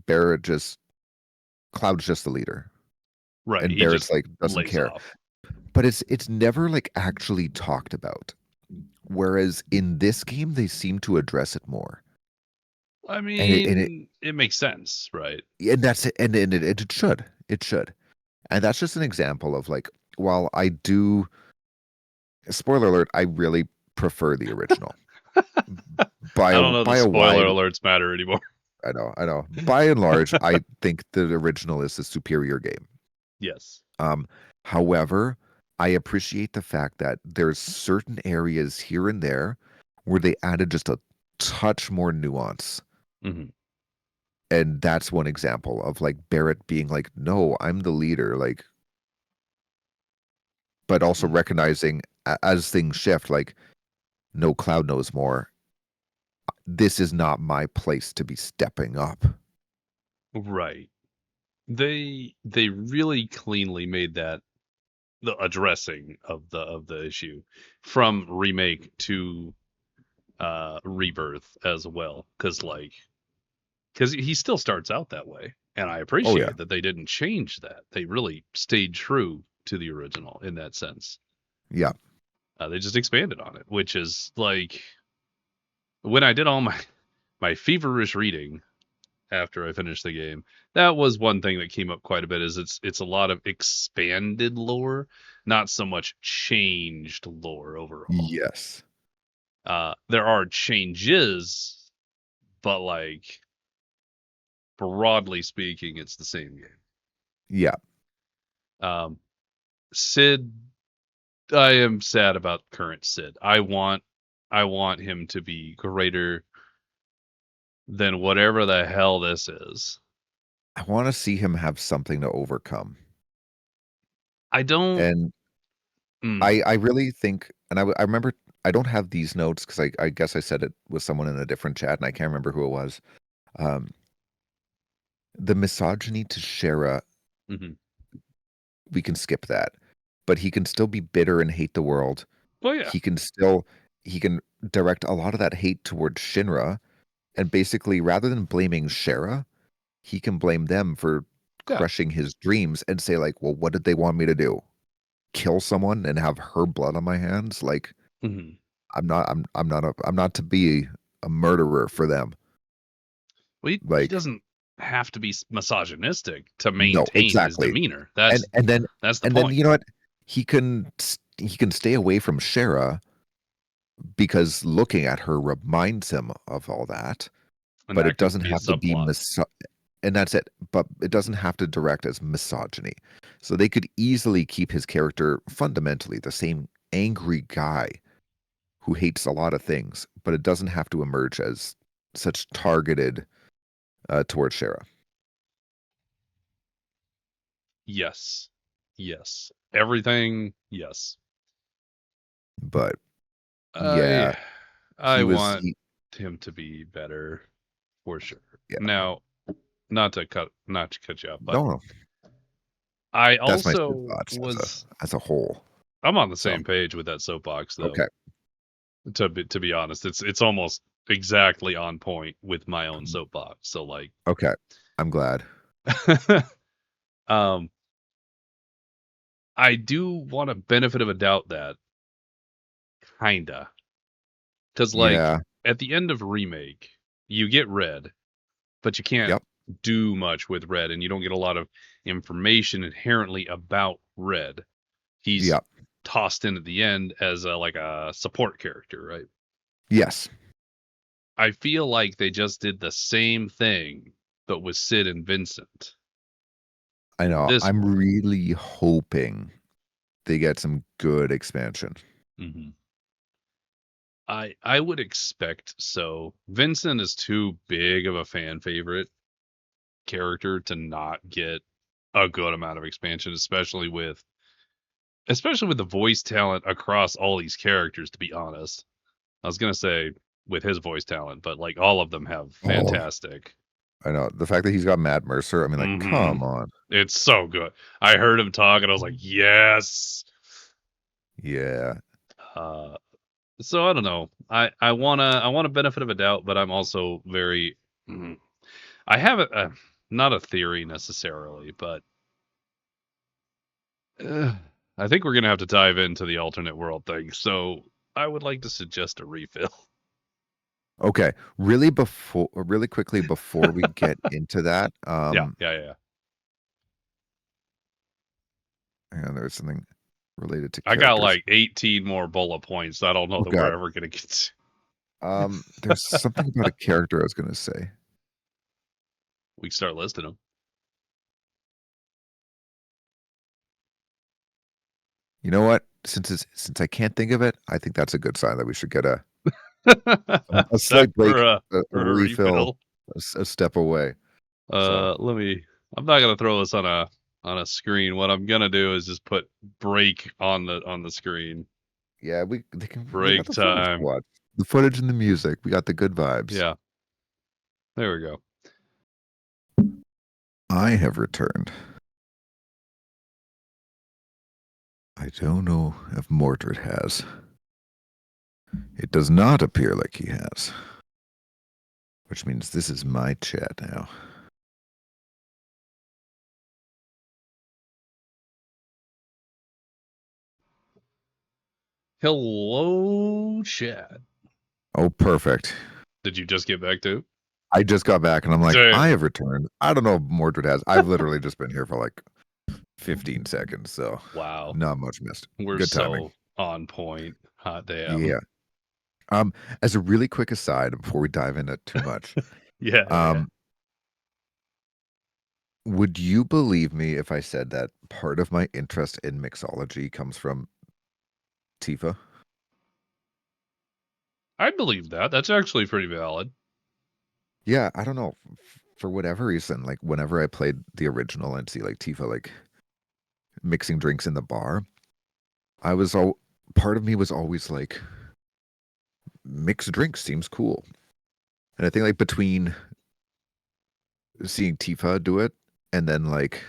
Speaker 2: Barrett just Cloud's just the leader.
Speaker 1: right.
Speaker 2: And
Speaker 1: He
Speaker 2: Barrett's
Speaker 1: just
Speaker 2: like doesn't
Speaker 1: lays
Speaker 2: care.
Speaker 1: off.
Speaker 2: But it's never like actually talked about. Whereas in this game, they seem to address it more.
Speaker 1: I
Speaker 2: And
Speaker 1: mean, it makes sense, right?
Speaker 2: that's it. And it should. It should. And that's just an example of like, while I do, spoiler alert, I really prefer the original
Speaker 1: I don't know
Speaker 2: by
Speaker 1: that
Speaker 2: a
Speaker 1: spoiler
Speaker 2: wide.
Speaker 1: alerts matter anymore.
Speaker 2: I know. By and large, I think the original is the superior game.
Speaker 1: Yes.
Speaker 2: Um, however, I appreciate the fact that there's certain areas here and there where they added just a touch more nuance.
Speaker 1: Hmm.
Speaker 2: And that's one example of like Barrett being like, no, I'm the leader, like, but also recognizing as things shift, like, no, Cloud knows more. This is not my place to be stepping up.
Speaker 1: Right. They really cleanly made that the addressing of the issue from remake to rebirth as well, because he still starts out that way, and I
Speaker 2: Oh yeah.
Speaker 1: appreciate that they didn't change that. They really stayed true to the original in that sense.
Speaker 2: Yeah.
Speaker 1: They just expanded on it, which is like when I did all my feverish reading after I finished the game. That was one thing that came up quite a bit. Is it's a lot of expanded lore, not so much changed lore overall.
Speaker 2: Yes.
Speaker 1: There are changes, but like broadly speaking, it's the same game.
Speaker 2: Yeah.
Speaker 1: Um, Sid, I am sad about current Sid. I want him to be greater than whatever the hell this is.
Speaker 2: I want to see him have something to overcome.
Speaker 1: I don't.
Speaker 2: And
Speaker 1: Mm,
Speaker 2: I really think, and I remember, I don't have these notes because I guess I said it with someone in a different chat and I can't remember who it was. Um, the misogyny to Shara,
Speaker 1: mhm.
Speaker 2: we can skip that, but he can still be bitter and hate the world.
Speaker 1: Well, yeah,
Speaker 2: He can still, he can direct a lot of that hate towards Shinra, and basically, rather than blaming Shara, he can blame them for
Speaker 1: yeah.
Speaker 2: crushing his dreams and say like, well, what did they want me to do? Kill someone and have her blood on my hands? Like,
Speaker 1: Mhm.
Speaker 2: I'm not to be a murderer for them.
Speaker 1: Well, he
Speaker 2: Like,
Speaker 1: doesn't have to be misogynistic to
Speaker 2: no,
Speaker 1: maintain his
Speaker 2: exactly.
Speaker 1: demeanor.
Speaker 2: And
Speaker 1: That's the point,
Speaker 2: you know what? He can stay away from Shara because looking at her reminds him of all that,
Speaker 1: and
Speaker 2: but
Speaker 1: that
Speaker 2: it
Speaker 1: could
Speaker 2: doesn't
Speaker 1: be a
Speaker 2: have to be
Speaker 1: subplot.
Speaker 2: and that's it. But it doesn't have to direct as misogyny. So they could easily keep his character fundamentally the same angry guy who hates a lot of things, but it doesn't have to emerge as such targeted towards Shara.
Speaker 1: Yes, yes, everything. Yes,
Speaker 2: But yeah,
Speaker 1: I
Speaker 2: he
Speaker 1: I
Speaker 2: was
Speaker 1: want
Speaker 2: he,
Speaker 1: him to be better for sure.
Speaker 2: yeah.
Speaker 1: Now, not to cut you off, but
Speaker 2: No, no,
Speaker 1: I
Speaker 2: that's my
Speaker 1: also
Speaker 2: thoughts
Speaker 1: was
Speaker 2: as a whole.
Speaker 1: I'm on the
Speaker 2: So
Speaker 1: same page with that soapbox though.
Speaker 2: okay,
Speaker 1: To be honest, it's almost exactly on point with my own soapbox. So like,
Speaker 2: okay, I'm glad.
Speaker 1: um, I do want a benefit of a doubt that kinda, because like
Speaker 2: Yeah,
Speaker 1: at the end of remake, you get red, but you can't
Speaker 2: yep,
Speaker 1: do much with red, and you don't get a lot of information inherently about red. He's
Speaker 2: yep,
Speaker 1: tossed in at the end as like a support character, right?
Speaker 2: yes.
Speaker 1: I feel like they just did the same thing, but with Sid and Vincent
Speaker 2: I
Speaker 1: in
Speaker 2: know.
Speaker 1: this
Speaker 2: I'm
Speaker 1: one.
Speaker 2: really hoping they get some good expansion.
Speaker 1: Hmm. I would expect so. Vincent is too big of a fan favorite character to not get a good amount of expansion, especially with the voice talent across all these characters. To be honest, I was gonna say with his voice talent, but like all of them have
Speaker 2: Oh,
Speaker 1: fantastic.
Speaker 2: I know. The fact that he's got Matt Mercer, I mean, like,
Speaker 1: Hmm.
Speaker 2: come on.
Speaker 1: It's so good. I heard him talk and I was like, yes.
Speaker 2: Yeah.
Speaker 1: Uh, so I don't know. I want a benefit of a doubt, but I'm also very. mm, I have not a theory necessarily, but uh, I think we're gonna have to dive into the alternate world thing. So I would like to suggest a refill.
Speaker 2: Okay. Really quickly before we get into that,
Speaker 1: Yeah, yeah, yeah, yeah.
Speaker 2: hang on, there was something related to
Speaker 1: I got
Speaker 2: characters.
Speaker 1: like 18 more bullet points. I don't know
Speaker 2: Oh
Speaker 1: that we're
Speaker 2: God.
Speaker 1: ever gonna get to.
Speaker 2: There's something about a character I was gonna say.
Speaker 1: We can start listing them.
Speaker 2: You know what? Since I can't think of it, I think that's a good sign that we should get a
Speaker 1: Back
Speaker 2: slight break, a
Speaker 1: for a
Speaker 2: refill,
Speaker 1: refill.
Speaker 2: a step away. So
Speaker 1: Let me. I'm not gonna throw this on a screen. What I'm gonna do is just put break on the screen.
Speaker 2: yeah, we got
Speaker 1: Break
Speaker 2: the footage to
Speaker 1: time.
Speaker 2: watch, the footage and the music. We got the good vibes.
Speaker 1: Yeah, there we go.
Speaker 2: I have returned. I don't know if Mordred has. It does not appear like he has. Which means this is my chat now.
Speaker 1: Hello, chat.
Speaker 2: Oh, perfect.
Speaker 1: Did you just get back to?
Speaker 2: I just got back and I'm like, I
Speaker 1: Damn.
Speaker 2: have returned. I don't know if Mordred has. I've literally just been here for like 15 seconds, so
Speaker 1: Wow.
Speaker 2: not much missed.
Speaker 1: We're
Speaker 2: Good timing.
Speaker 1: so on point. Hot damn.
Speaker 2: Yeah. As a really quick aside before we dive into too much,
Speaker 1: Yeah.
Speaker 2: would you believe me if I said that part of my interest in mixology comes from Tifa?
Speaker 1: I believe that. That's actually pretty valid.
Speaker 2: Yeah, I don't know. For whatever reason, like whenever I played the original and see like Tifa like mixing drinks in the bar, I was all part of me was always like mixed drinks seems cool. And I think like between seeing Tifa do it and then like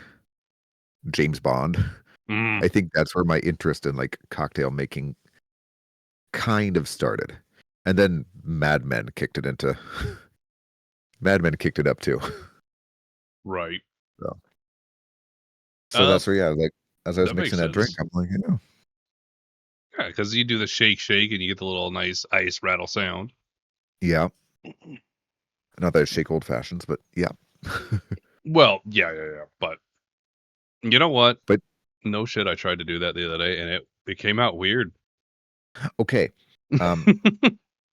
Speaker 2: James Bond,
Speaker 1: Mm,
Speaker 2: I think that's where my interest in like cocktail making kind of started. And then Mad Men kicked it into Mad Men kicked it up too.
Speaker 1: right.
Speaker 2: So, so that's where yeah, like as I was
Speaker 1: That makes
Speaker 2: mixing that drink,
Speaker 1: sense.
Speaker 2: I'm like, yeah.
Speaker 1: Yeah, because you do the shake shake and you get the little nice ice rattle sound.
Speaker 2: Yeah. Not that I shake old fashions, but yeah.
Speaker 1: Well, yeah. But you know what?
Speaker 2: But
Speaker 1: No shit. I tried to do that the other day and it came out weird.
Speaker 2: okay. Um,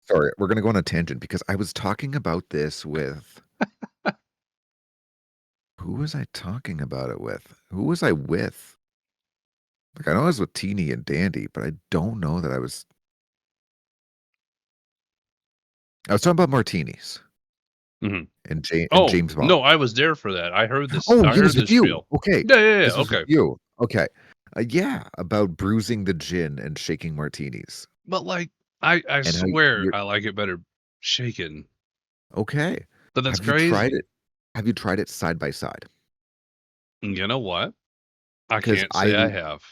Speaker 2: sorry, we're gonna go on a tangent because I was talking about this with who was I talking about it with? Who was I with? Like I know I was with Teeny and Dandy, but I don't know that I was talking about martinis
Speaker 1: Mhm.
Speaker 2: And
Speaker 1: Oh
Speaker 2: James Bond.
Speaker 1: no, I was there for that. I heard this.
Speaker 2: Oh,
Speaker 1: I
Speaker 2: it
Speaker 1: heard
Speaker 2: was with
Speaker 1: this
Speaker 2: you.
Speaker 1: spiel.
Speaker 2: Okay.
Speaker 1: Yeah.
Speaker 2: This was with
Speaker 1: Okay.
Speaker 2: you. Okay. Yeah, about bruising the gin and shaking martinis.
Speaker 1: But like, I
Speaker 2: And how
Speaker 1: swear
Speaker 2: you're
Speaker 1: I like it better shaken.
Speaker 2: okay.
Speaker 1: But that's
Speaker 2: Have you tried
Speaker 1: crazy.
Speaker 2: it? Have you tried it side by side?
Speaker 1: You know what? I
Speaker 2: Because
Speaker 1: can't say I have.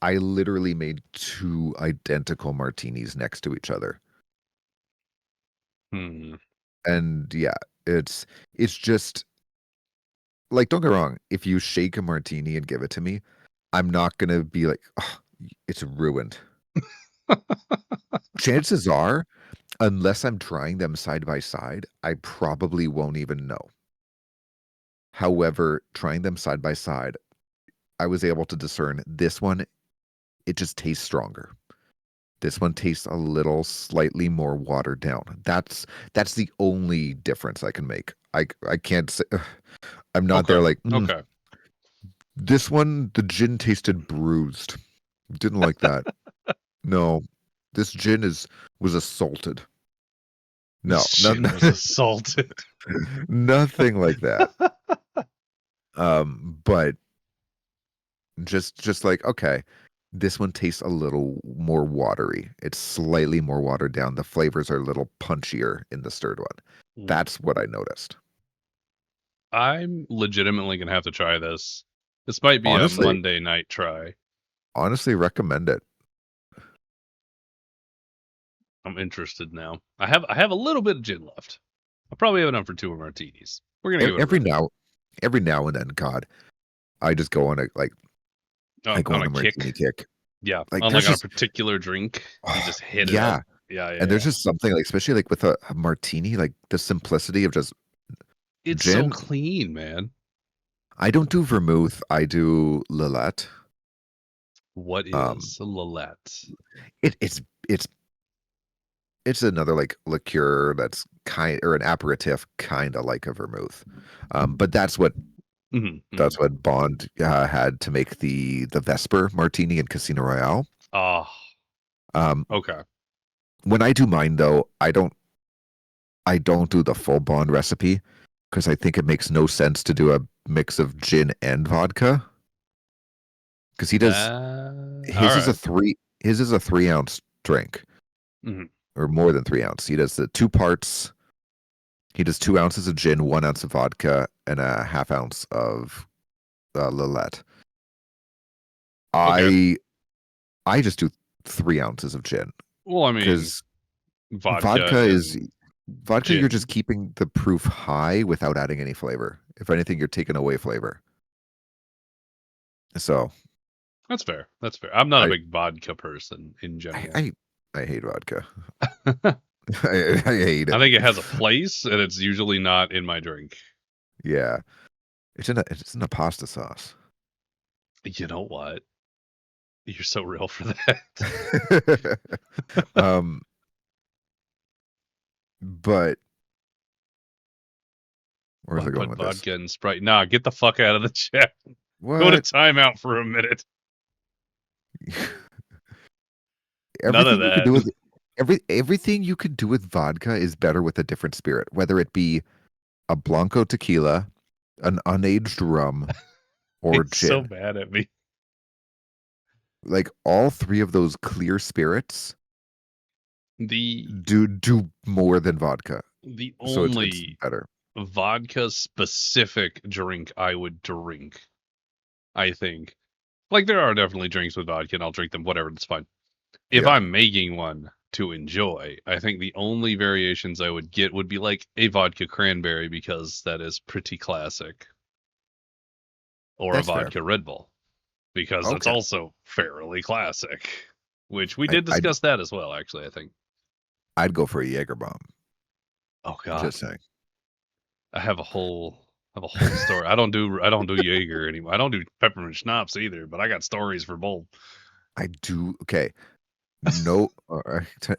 Speaker 2: I literally made two identical martinis next to each other.
Speaker 1: Hmm.
Speaker 2: And yeah, it's just like don't get me wrong, if you shake a martini and give it to me, I'm not gonna be like, "Ugh, it's ruined." Chances are, unless I'm trying them side by side, I probably won't even know. However, trying them side by side, I was able to discern this one, it just tastes stronger. This one tastes a little slightly more watered down. That's the only difference I can make. I can't say I'm not there
Speaker 1: Okay.
Speaker 2: like
Speaker 1: Okay.
Speaker 2: this one the gin tasted bruised. Didn't like that. No. This gin is was assaulted. No, no,
Speaker 1: Shin was assaulted.
Speaker 2: nothing like that. But just like okay, this one tastes a little more watery. It's slightly more watered down. The flavors are a little punchier in the stirred one. That's what I noticed.
Speaker 1: I'm legitimately gonna have to try this. This might be a
Speaker 2: Honestly,
Speaker 1: Monday night try.
Speaker 2: honestly recommend it.
Speaker 1: I'm interested now. I have a little bit of gin left. I'll probably have enough for two more martinis. We're gonna
Speaker 2: E-
Speaker 1: give it a
Speaker 2: Every
Speaker 1: run.
Speaker 2: now every now and then, God, I just go on a like I go
Speaker 1: On
Speaker 2: on
Speaker 1: a
Speaker 2: a martini
Speaker 1: kick.
Speaker 2: kick.
Speaker 1: Yeah.
Speaker 2: Like
Speaker 1: On like
Speaker 2: there's
Speaker 1: on a
Speaker 2: just
Speaker 1: particular drink. You just hit it up.
Speaker 2: yeah. And
Speaker 1: Yeah.
Speaker 2: there's just something like especially like with a martini, like the simplicity of just
Speaker 1: It's so
Speaker 2: gin.
Speaker 1: clean, man.
Speaker 2: I don't do vermouth. I do Lillet.
Speaker 1: What
Speaker 2: Um,
Speaker 1: is Lillet?
Speaker 2: it, it's another like liqueur that's kind or an aperitif kind of like a vermouth. But that's what That's what Bond had to make the Vesper Martini in Casino Royale.
Speaker 1: Oh,
Speaker 2: Um,
Speaker 1: okay.
Speaker 2: when I do mine though, I don't do the full Bond recipe because I think it makes no sense to do a mix of gin and vodka. Because he does
Speaker 1: All
Speaker 2: his is a
Speaker 1: right.
Speaker 2: 3 ounce drink
Speaker 1: Mhm.
Speaker 2: or more than 3 ounce. He does the 2 parts. He does 2 ounces of gin, 1 ounce of vodka, and a half ounce of Lillet.
Speaker 1: Okay.
Speaker 2: I just do 3 ounces of gin
Speaker 1: Well, I mean,
Speaker 2: because
Speaker 1: vodka
Speaker 2: vodka is
Speaker 1: and
Speaker 2: vodka. You're just
Speaker 1: gin.
Speaker 2: keeping the proof high without adding any flavor. If anything, you're taking away flavor. So
Speaker 1: That's fair. That's fair. I'm not a
Speaker 2: I
Speaker 1: big vodka person in
Speaker 2: I
Speaker 1: general.
Speaker 2: I, I hate vodka.
Speaker 1: I
Speaker 2: I hate it.
Speaker 1: think it has a place, and it's usually not in my drink.
Speaker 2: Yeah, it's in a pasta sauce.
Speaker 1: You know what? You're so real for that.
Speaker 2: um, but where was I
Speaker 1: But
Speaker 2: going
Speaker 1: put
Speaker 2: with this?
Speaker 1: vodka and Sprite. Nah, get the fuck out of the chat. Go to
Speaker 2: What?
Speaker 1: timeout for a minute. None of
Speaker 2: everything you could
Speaker 1: that.
Speaker 2: do with everything you could do with vodka is better with a different spirit, whether it be a Blanco tequila, an unaged rum, or
Speaker 1: It's so
Speaker 2: gin.
Speaker 1: bad at me.
Speaker 2: Like all three of those clear spirits
Speaker 1: The
Speaker 2: do more than vodka.
Speaker 1: the
Speaker 2: So it's
Speaker 1: only
Speaker 2: better.
Speaker 1: vodka specific drink I would drink, I think. Like there are definitely drinks with vodka and I'll drink them, whatever, it's fine. If
Speaker 2: Yeah,
Speaker 1: I'm making one to enjoy, I think the only variations I would get would be like a vodka cranberry because that is pretty classic, or a
Speaker 2: that's fair.
Speaker 1: vodka Red Bull because that's
Speaker 2: Okay.
Speaker 1: also fairly classic, which we
Speaker 2: I,
Speaker 1: did
Speaker 2: I'd
Speaker 1: discuss that as well, actually, I think.
Speaker 2: I'd go for a Jaeger bomb.
Speaker 1: Oh God,
Speaker 2: Just saying.
Speaker 1: I have a whole story. I don't do Jaeger anymore. I don't do peppermint schnapps either, but I got stories for both.
Speaker 2: I do. Okay. No,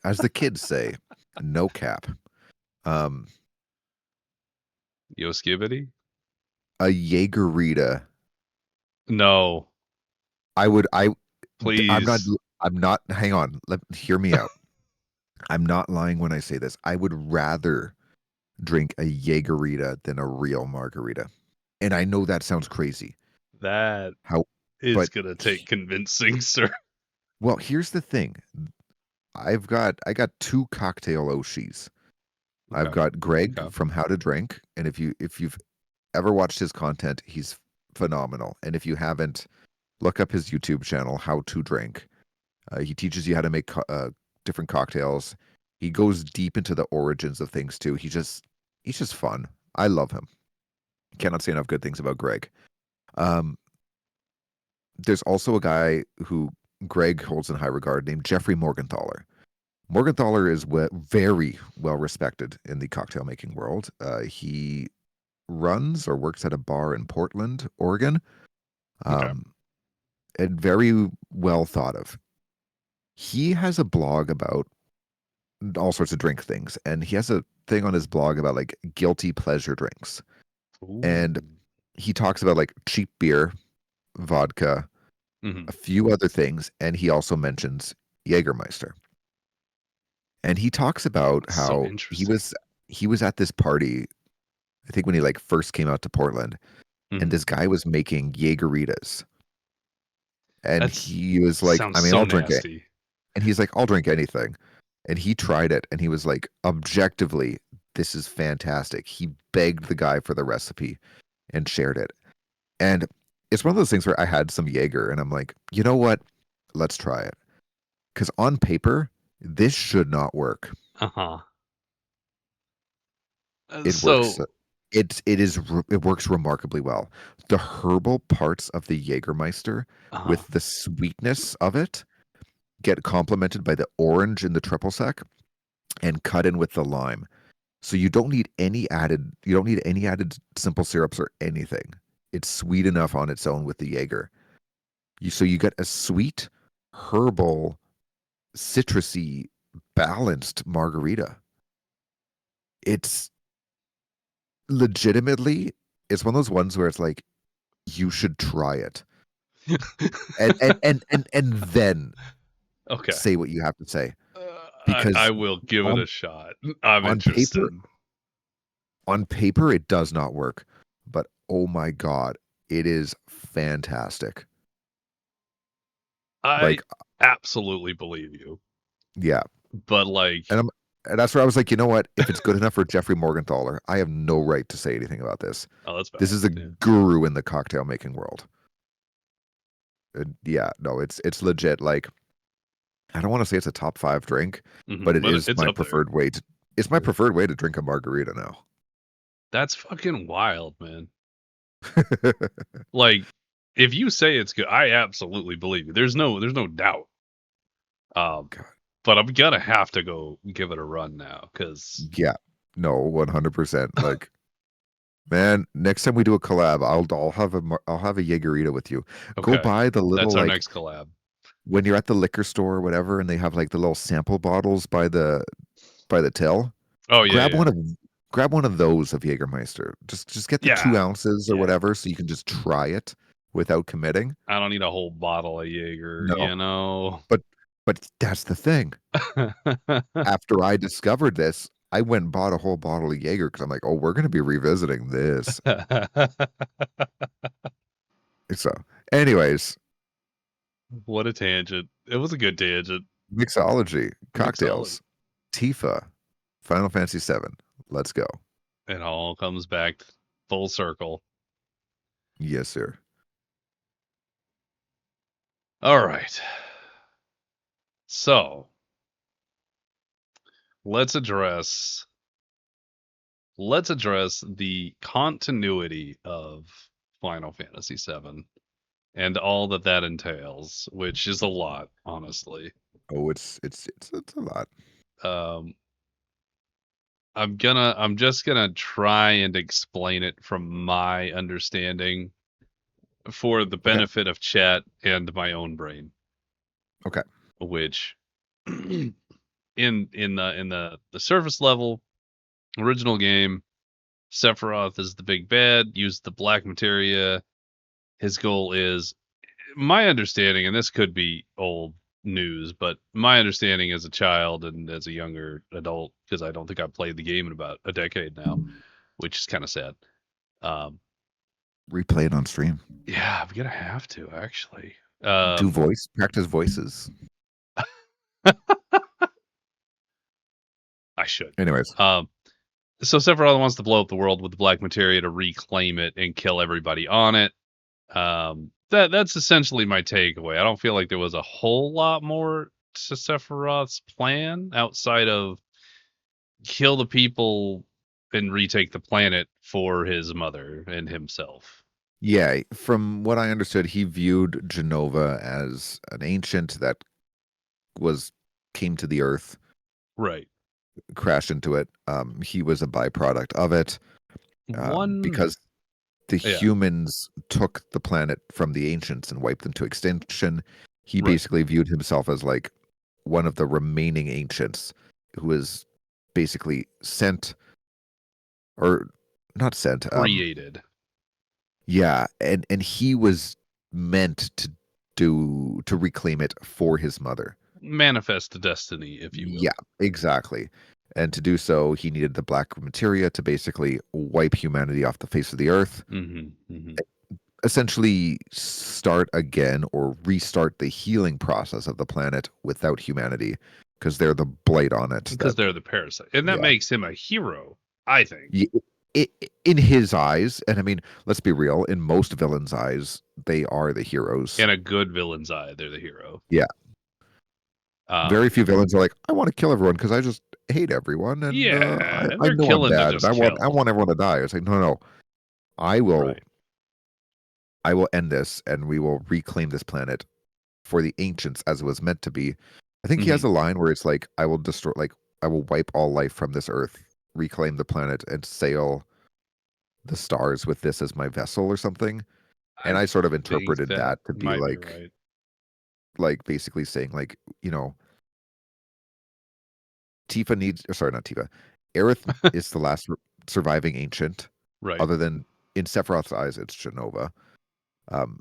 Speaker 2: as the kids say, no cap. Um,
Speaker 1: Yo Skibbity?
Speaker 2: a Jaegerita.
Speaker 1: No,
Speaker 2: I would. I'm not.
Speaker 1: please.
Speaker 2: I'm not. Hang on. Hear me out. I'm not lying when I say this. I would rather drink a Jaegerita than a real margarita. And I know that sounds crazy.
Speaker 1: That
Speaker 2: How,
Speaker 1: is
Speaker 2: but
Speaker 1: gonna take convincing, sir.
Speaker 2: well, here's the thing. I got two cocktail Oshis. I've
Speaker 1: Okay.
Speaker 2: got Greg
Speaker 1: Okay.
Speaker 2: from How to Drink, and if you've ever watched his content, he's phenomenal. And if you haven't, look up his YouTube channel, How to Drink. He teaches you how to make different cocktails. He goes deep into the origins of things too. He's just fun. I love him. Cannot say enough good things about Greg. Um, there's also a guy who Greg holds in high regard named Jeffrey Morgenthaler. Morgenthaler is very well respected in the cocktail making world. He runs or works at a bar in Portland, Oregon,
Speaker 1: Okay.
Speaker 2: um, and very well thought of. He has a blog about all sorts of drink things, and he has a thing on his blog about like guilty pleasure drinks. And
Speaker 1: Ooh.
Speaker 2: he talks about like cheap beer, vodka,
Speaker 1: Hmm.
Speaker 2: a few other things, and he also mentions Jägermeister. And he talks about
Speaker 1: That's so
Speaker 2: how
Speaker 1: interesting.
Speaker 2: he was at this party, I think when he like first came out to Portland, and
Speaker 1: Hmm.
Speaker 2: this guy was making Jägeritas. And
Speaker 1: That's
Speaker 2: he was like,
Speaker 1: sounds
Speaker 2: I mean,
Speaker 1: so
Speaker 2: I'll drink it.
Speaker 1: nasty.
Speaker 2: And he's like, I'll drink anything. And he tried it and he was like, objectively, this is fantastic. He begged the guy for the recipe and shared it. And it's one of those things where I had some Jaeger and I'm like, you know what? Let's try it. Because on paper, this should not work.
Speaker 1: Uh-huh.
Speaker 2: It works.
Speaker 1: So,
Speaker 2: It works remarkably well. The herbal parts of the Jägermeister
Speaker 1: uh-huh.
Speaker 2: with the sweetness of it get complemented by the orange in the triple sec and cut in with the lime. So you don't need any added simple syrups or anything. It's sweet enough on its own with the Jaeger. So you get a sweet, herbal, citrusy, balanced margarita. It's legitimately it's one of those ones where it's like you should try it, and then
Speaker 1: Okay.
Speaker 2: say what you have to say,
Speaker 1: I
Speaker 2: because
Speaker 1: will give it
Speaker 2: on
Speaker 1: a shot. I'm
Speaker 2: on paper
Speaker 1: interested.
Speaker 2: on paper it does not work, but oh my god, it is fantastic.
Speaker 1: I
Speaker 2: Like,
Speaker 1: absolutely believe you.
Speaker 2: yeah,
Speaker 1: But like,
Speaker 2: and I'm and that's where I was like, you know what? If it's good enough for Jeffrey Morgenthaler, I have no right to say anything about this.
Speaker 1: oh, that's
Speaker 2: This
Speaker 1: valid.
Speaker 2: is a
Speaker 1: Yeah.
Speaker 2: guru in the cocktail making world. Yeah, no, it's legit. Like, I don't want to say it's a top 5 drink, but it
Speaker 1: But
Speaker 2: is
Speaker 1: it's
Speaker 2: my
Speaker 1: up there.
Speaker 2: preferred way to. It's my preferred way to drink a margarita now.
Speaker 1: That's fucking wild, man. Like, if you say it's good, I absolutely believe you. There's no doubt. Um,
Speaker 2: God,
Speaker 1: but I'm gonna have to go give it a run now because
Speaker 2: yeah, no, 100%. Like, man, next time we do a collab, I'll have a Jaegerita with you. Go
Speaker 1: okay,
Speaker 2: buy the little,
Speaker 1: that's our
Speaker 2: like,
Speaker 1: next collab.
Speaker 2: when you're at the liquor store or whatever, and they have like the little sample bottles by the till.
Speaker 1: Oh yeah,
Speaker 2: Grab
Speaker 1: yeah,
Speaker 2: one of grab one of those of Jägermeister. Just get the
Speaker 1: yeah,
Speaker 2: 2 ounces or
Speaker 1: yeah.
Speaker 2: whatever, so you can just try it without committing.
Speaker 1: I don't need a whole bottle of Jaeger,
Speaker 2: No,
Speaker 1: you know.
Speaker 2: but that's the thing. After I discovered this, I went and bought a whole bottle of Jaeger because I'm like, oh, we're gonna be revisiting this. So, anyways,
Speaker 1: What a tangent! It was a good tangent.
Speaker 2: mixology,
Speaker 1: Mixology.
Speaker 2: cocktails, Tifa, Final Fantasy VII. Let's go.
Speaker 1: It all comes back full circle.
Speaker 2: Yes, sir.
Speaker 1: All right. So let's address let's address the continuity of Final Fantasy VII and all that that entails, which is a lot, honestly.
Speaker 2: Oh, it's a lot.
Speaker 1: Um, I'm just gonna try and explain it from my understanding for the
Speaker 2: Okay.
Speaker 1: benefit of chat and my own brain,
Speaker 2: Okay.
Speaker 1: which in the surface level original game, Sephiroth is the big bad, use the black materia. His goal is, my understanding, and this could be old news, but my understanding as a child and as a younger adult, because I don't think I've played the game in about a decade now, which is kind of sad. Um,
Speaker 2: Replay it on stream.
Speaker 1: yeah, I'm gonna have to actually.
Speaker 2: Do practice voices.
Speaker 1: I should.
Speaker 2: Anyways,
Speaker 1: Um, so Sephiroth wants to blow up the world with the black materia to reclaim it and kill everybody on it. That's essentially my takeaway. I don't feel like there was a whole lot more to Sephiroth's plan outside of kill the people and retake the planet for his mother and himself.
Speaker 2: yeah, from what I understood, he viewed Genova as an ancient that was came to the earth,
Speaker 1: Right.
Speaker 2: crashed into it. He was a byproduct of it,
Speaker 1: One,
Speaker 2: because the
Speaker 1: yeah,
Speaker 2: humans took the planet from the ancients and wiped them to extinction. He
Speaker 1: right.
Speaker 2: basically viewed himself as like one of the remaining ancients who was basically sent, or not sent.
Speaker 1: Created,
Speaker 2: Yeah, and he was meant to reclaim it for his mother.
Speaker 1: manifest destiny, if you
Speaker 2: Yeah,
Speaker 1: will.
Speaker 2: exactly. And to do so, he needed the black materia to basically wipe humanity off the face of the earth,
Speaker 1: Mm-hmm.
Speaker 2: essentially start again or restart the healing process of the planet without humanity, because they're the blight on it.
Speaker 1: Because
Speaker 2: That,
Speaker 1: they're the parasite, and that
Speaker 2: yeah,
Speaker 1: makes him a hero, I think.
Speaker 2: I in his eyes, and I mean, let's be real, in most villains' eyes, they are the heroes.
Speaker 1: In a good villain's eye, they're the hero.
Speaker 2: Yeah.
Speaker 1: Um,
Speaker 2: Very few villains are like, I want to kill everyone because I just hate everyone, and
Speaker 1: yeah, and
Speaker 2: I
Speaker 1: they're
Speaker 2: know I'm
Speaker 1: killing to
Speaker 2: bad, and
Speaker 1: just
Speaker 2: I
Speaker 1: kill.
Speaker 2: want everyone to die. It's like, no, no, I will
Speaker 1: Right.
Speaker 2: I will end this, and we will reclaim this planet for the ancients as it was meant to be. I think he has
Speaker 1: Mm-hmm.
Speaker 2: a line where it's like, I will destroy, like, I will wipe all life from this earth, reclaim the planet, and sail the stars with this as my vessel or something. And
Speaker 1: I
Speaker 2: I sort of
Speaker 1: think
Speaker 2: interpreted
Speaker 1: that
Speaker 2: that to be
Speaker 1: might be right.
Speaker 2: like basically saying like, Tifa needs, or sorry, not Tifa. Aerith is the last surviving ancient,
Speaker 1: Right.
Speaker 2: other than in Sephiroth's eyes, it's Genova. Um,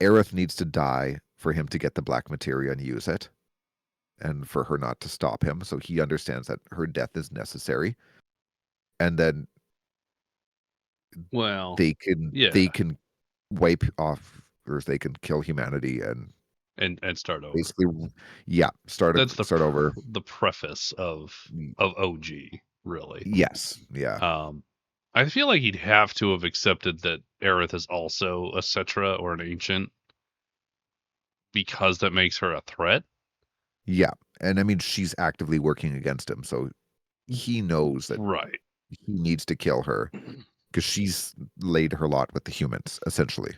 Speaker 2: Aerith needs to die for him to get the black materia and use it, and for her not to stop him. So he understands that her death is necessary, and then
Speaker 1: Well,
Speaker 2: they
Speaker 1: yeah,
Speaker 2: can wipe off, or they can kill humanity and
Speaker 1: and start over.
Speaker 2: basically, yeah,
Speaker 1: That's
Speaker 2: start over.
Speaker 1: the preface of OG, really.
Speaker 2: Yes, yeah,
Speaker 1: Um, I feel like he'd have to have accepted that Aerith is also a Cetra or an ancient because that makes her a threat.
Speaker 2: yeah. And I mean, she's actively working against him, so he knows that
Speaker 1: Right.
Speaker 2: he needs to kill her because she's laid her lot with the humans, essentially.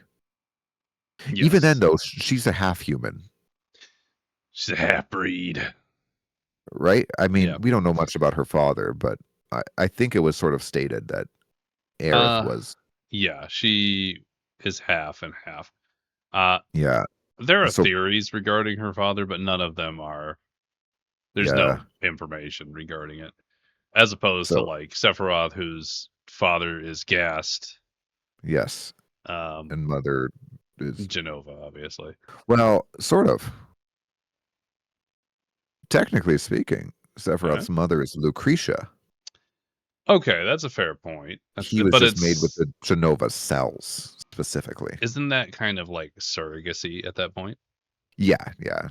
Speaker 2: Even then,
Speaker 1: Yes.
Speaker 2: though, she's a half human,
Speaker 1: She's a half breed.
Speaker 2: right? I mean,
Speaker 1: Yeah.
Speaker 2: we don't know much about her father, but I think it was sort of stated that Aerith
Speaker 1: Uh
Speaker 2: was,
Speaker 1: yeah, she is half and half. Uh
Speaker 2: yeah.
Speaker 1: there are
Speaker 2: So,
Speaker 1: theories regarding her father, but none of them are there's
Speaker 2: yeah.
Speaker 1: no information regarding it. As opposed to
Speaker 2: So,
Speaker 1: like Sephiroth, whose father is gassed.
Speaker 2: yes.
Speaker 1: Um
Speaker 2: And mother is,
Speaker 1: Genova, obviously.
Speaker 2: well, sort of. Technically speaking,
Speaker 1: All right.
Speaker 2: Sephiroth's mother is Lucretia.
Speaker 1: Okay, that's a fair point. That's
Speaker 2: He was
Speaker 1: but
Speaker 2: just made with
Speaker 1: it's
Speaker 2: the Genova cells specifically.
Speaker 1: isn't that kind of like surrogacy at that point?
Speaker 2: Yeah, yeah.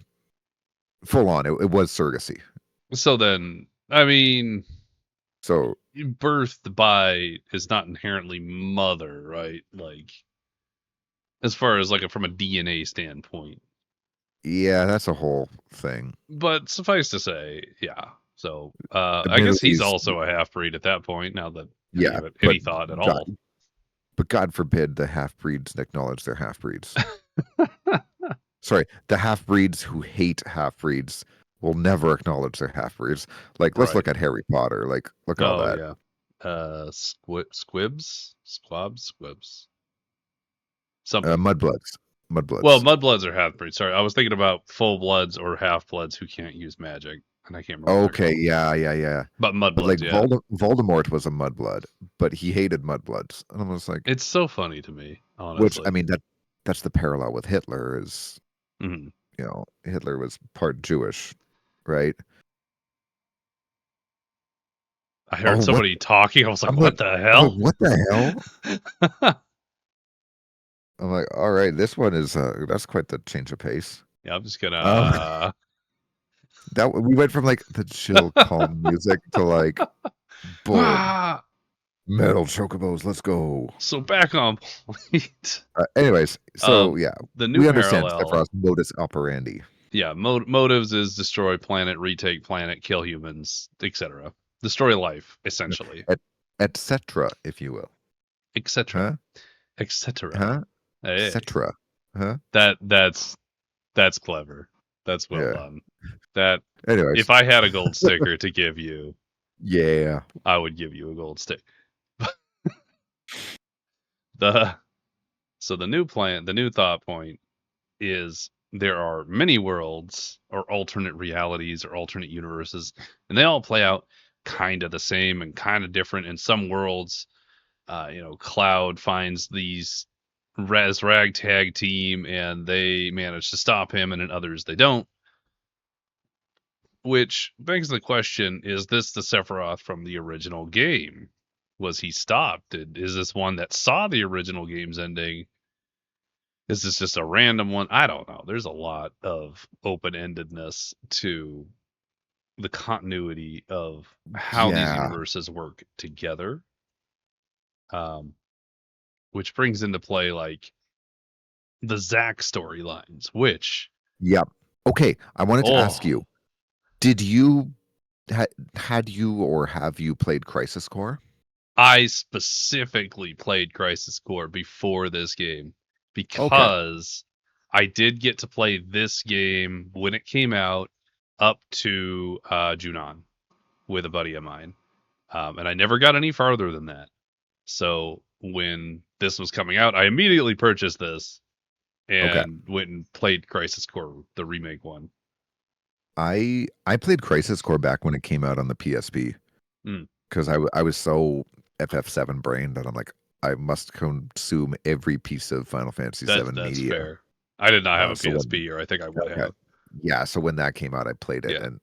Speaker 2: Full on. It was surrogacy.
Speaker 1: So then, I mean,
Speaker 2: So,
Speaker 1: birthed by is not inherently mother, right? Like as far as like from a DNA standpoint.
Speaker 2: yeah, that's a whole thing.
Speaker 1: But suffice to say, yeah. So
Speaker 2: The
Speaker 1: I
Speaker 2: Middle
Speaker 1: guess he's
Speaker 2: East,
Speaker 1: also a half breed at that point. Now that I
Speaker 2: yeah,
Speaker 1: give it
Speaker 2: but
Speaker 1: any thought at
Speaker 2: God,
Speaker 1: all.
Speaker 2: but God forbid the half breeds acknowledge they're half breeds. Sorry, the half breeds who hate half breeds will never acknowledge they're half breeds. Like, let's
Speaker 1: Right.
Speaker 2: look at Harry Potter. Like, look at all
Speaker 1: Oh
Speaker 2: that.
Speaker 1: yeah. Squibs, something.
Speaker 2: Mudbloods,
Speaker 1: Well,
Speaker 2: mudbloods.
Speaker 1: mudbloods are half breeds. Sorry, I was thinking about full bloods or half bloods who can't use magic, and I can't remember what they're
Speaker 2: Okay,
Speaker 1: called.
Speaker 2: yeah, yeah, yeah.
Speaker 1: But
Speaker 2: But like
Speaker 1: mudbloods, yeah.
Speaker 2: Voldemort was a mudblood, but he hated mudbloods. And I was like,
Speaker 1: It's so funny to me,
Speaker 2: which I
Speaker 1: honestly.
Speaker 2: mean that's the parallel with Hitler is,
Speaker 1: Mhm.
Speaker 2: Hitler was part Jewish, right?
Speaker 1: I heard
Speaker 2: Oh, what?
Speaker 1: somebody talking. I was like,
Speaker 2: I'm
Speaker 1: "What
Speaker 2: like,
Speaker 1: the
Speaker 2: I'm like,
Speaker 1: hell?"
Speaker 2: what the hell? I'm like, all right, this one is that's quite the change of pace.
Speaker 1: Yeah, I'm just
Speaker 2: Um,
Speaker 1: gonna.
Speaker 2: that we went from like the chill, calm music to like boom,
Speaker 1: Ah!
Speaker 2: metal chocobos, let's go.
Speaker 1: So back on point.
Speaker 2: Anyways, so yeah,
Speaker 1: The new
Speaker 2: we understand
Speaker 1: parallel.
Speaker 2: Sephiroth's modus operandi.
Speaker 1: Yeah, motives is destroy planet, retake planet, kill humans, etc. Destroy life, essentially,
Speaker 2: Et, etc., if you will.
Speaker 1: etc.
Speaker 2: Huh?
Speaker 1: etc.
Speaker 2: Huh?
Speaker 1: Hey,
Speaker 2: Etc. Huh?
Speaker 1: that's clever. That's well
Speaker 2: Yeah.
Speaker 1: done. That
Speaker 2: Anyways,
Speaker 1: if I had a gold sticker to give you,
Speaker 2: yeah.
Speaker 1: I would give you a gold stick. the so the new thought point is there are many worlds or alternate realities or alternate universes, and they all play out kind of the same and kind of different. In some worlds, Cloud finds these ragtag team and they manage to stop him, and in others they don't. Which begs the question: is this the Sephiroth from the original game? Was he stopped? Is this one that saw the original game's ending? Is this just a random one? I don't know. There's a lot of open endedness to the continuity of how these
Speaker 2: Yeah.
Speaker 1: universes work together. Um, which brings into play like the Zack storylines, which
Speaker 2: Yep. Okay. I wanted to ask
Speaker 1: oh,
Speaker 2: you, did you had you or have you played Crisis Core?
Speaker 1: I specifically played Crisis Core before this game
Speaker 2: Okay.
Speaker 1: because I did get to play this game when it came out up to Junon with a buddy of mine. And I never got any farther than that. So when this was coming out, I immediately purchased this
Speaker 2: Okay.
Speaker 1: and went and played Crisis Core, the remake one.
Speaker 2: I played Crisis Core back when it came out on the PSP
Speaker 1: Mm.
Speaker 2: because I was so FF7 brain that I'm like, I must consume every piece of Final Fantasy VII
Speaker 1: That's
Speaker 2: media.
Speaker 1: fair. I did not have a
Speaker 2: So when
Speaker 1: PSP, or I think I would
Speaker 2: okay,
Speaker 1: have.
Speaker 2: yeah, so when that came out, I played it,
Speaker 1: Yeah.
Speaker 2: and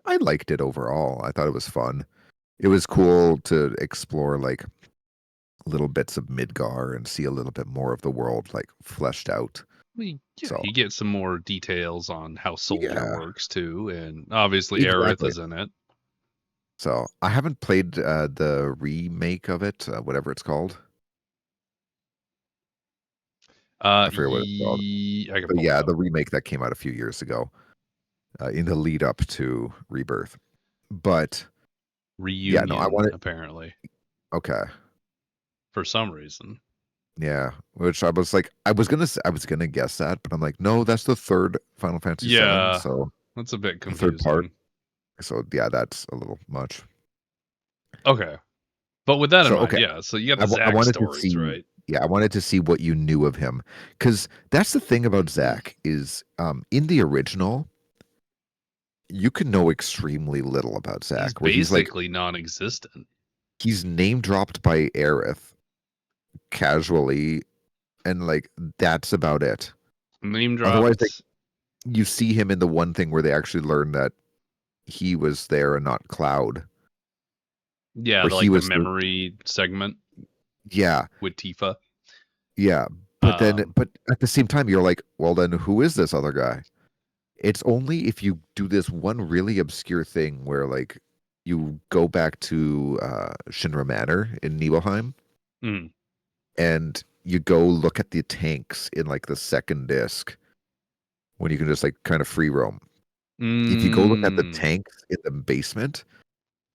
Speaker 2: I liked it overall. I thought it was fun. It was cool to explore like little bits of Midgar and see a little bit more of the world like fleshed out.
Speaker 1: Yeah,
Speaker 2: So
Speaker 1: you get some more details on how Soldier
Speaker 2: yeah,
Speaker 1: works too, and obviously Aerith
Speaker 2: exactly.
Speaker 1: is in it.
Speaker 2: So I haven't played the remake of it, whatever it's called. I forget what it's called.
Speaker 1: I can
Speaker 2: But
Speaker 1: pull it
Speaker 2: yeah,
Speaker 1: up.
Speaker 2: the remake that came out a few years ago, in the lead up to Rebirth. But yeah, no, I
Speaker 1: Reunion,
Speaker 2: wanted.
Speaker 1: apparently,
Speaker 2: Okay,
Speaker 1: for some reason.
Speaker 2: yeah. Which I was like, I was gonna guess that, but I'm like, no, that's the third Final Fantasy VII.
Speaker 1: Yeah,
Speaker 2: So
Speaker 1: that's a bit
Speaker 2: the third part.
Speaker 1: confusing.
Speaker 2: So yeah, that's a little much.
Speaker 1: Okay, but with that in
Speaker 2: So
Speaker 1: mind,
Speaker 2: okay,
Speaker 1: yeah. So you got the
Speaker 2: I
Speaker 1: Zack
Speaker 2: wanted to
Speaker 1: stories,
Speaker 2: see.
Speaker 1: right?
Speaker 2: Yeah, I wanted to see what you knew of him, because that's the thing about Zack is, in the original, you can know extremely little about
Speaker 1: He's
Speaker 2: Zack. Where
Speaker 1: basically non-existent.
Speaker 2: he's name dropped by Aerith casually, and like that's about it.
Speaker 1: Name
Speaker 2: Otherwise, like
Speaker 1: dropped.
Speaker 2: you see him in the one thing where they actually learn that he was there and not Cloud,
Speaker 1: Yeah,
Speaker 2: where he
Speaker 1: the
Speaker 2: was the
Speaker 1: memory segment
Speaker 2: yeah,
Speaker 1: with Tifa.
Speaker 2: yeah.
Speaker 1: Um,
Speaker 2: But at the same time, you're like, well, then who is this other guy? It's only if you do this one really obscure thing where like you go back to Shinra Manor in Nibelheim
Speaker 1: mm,
Speaker 2: and you go look at the tanks in like the second disc when you can just like kind of free roam. If you go look at the
Speaker 1: mm,
Speaker 2: tanks in the basement,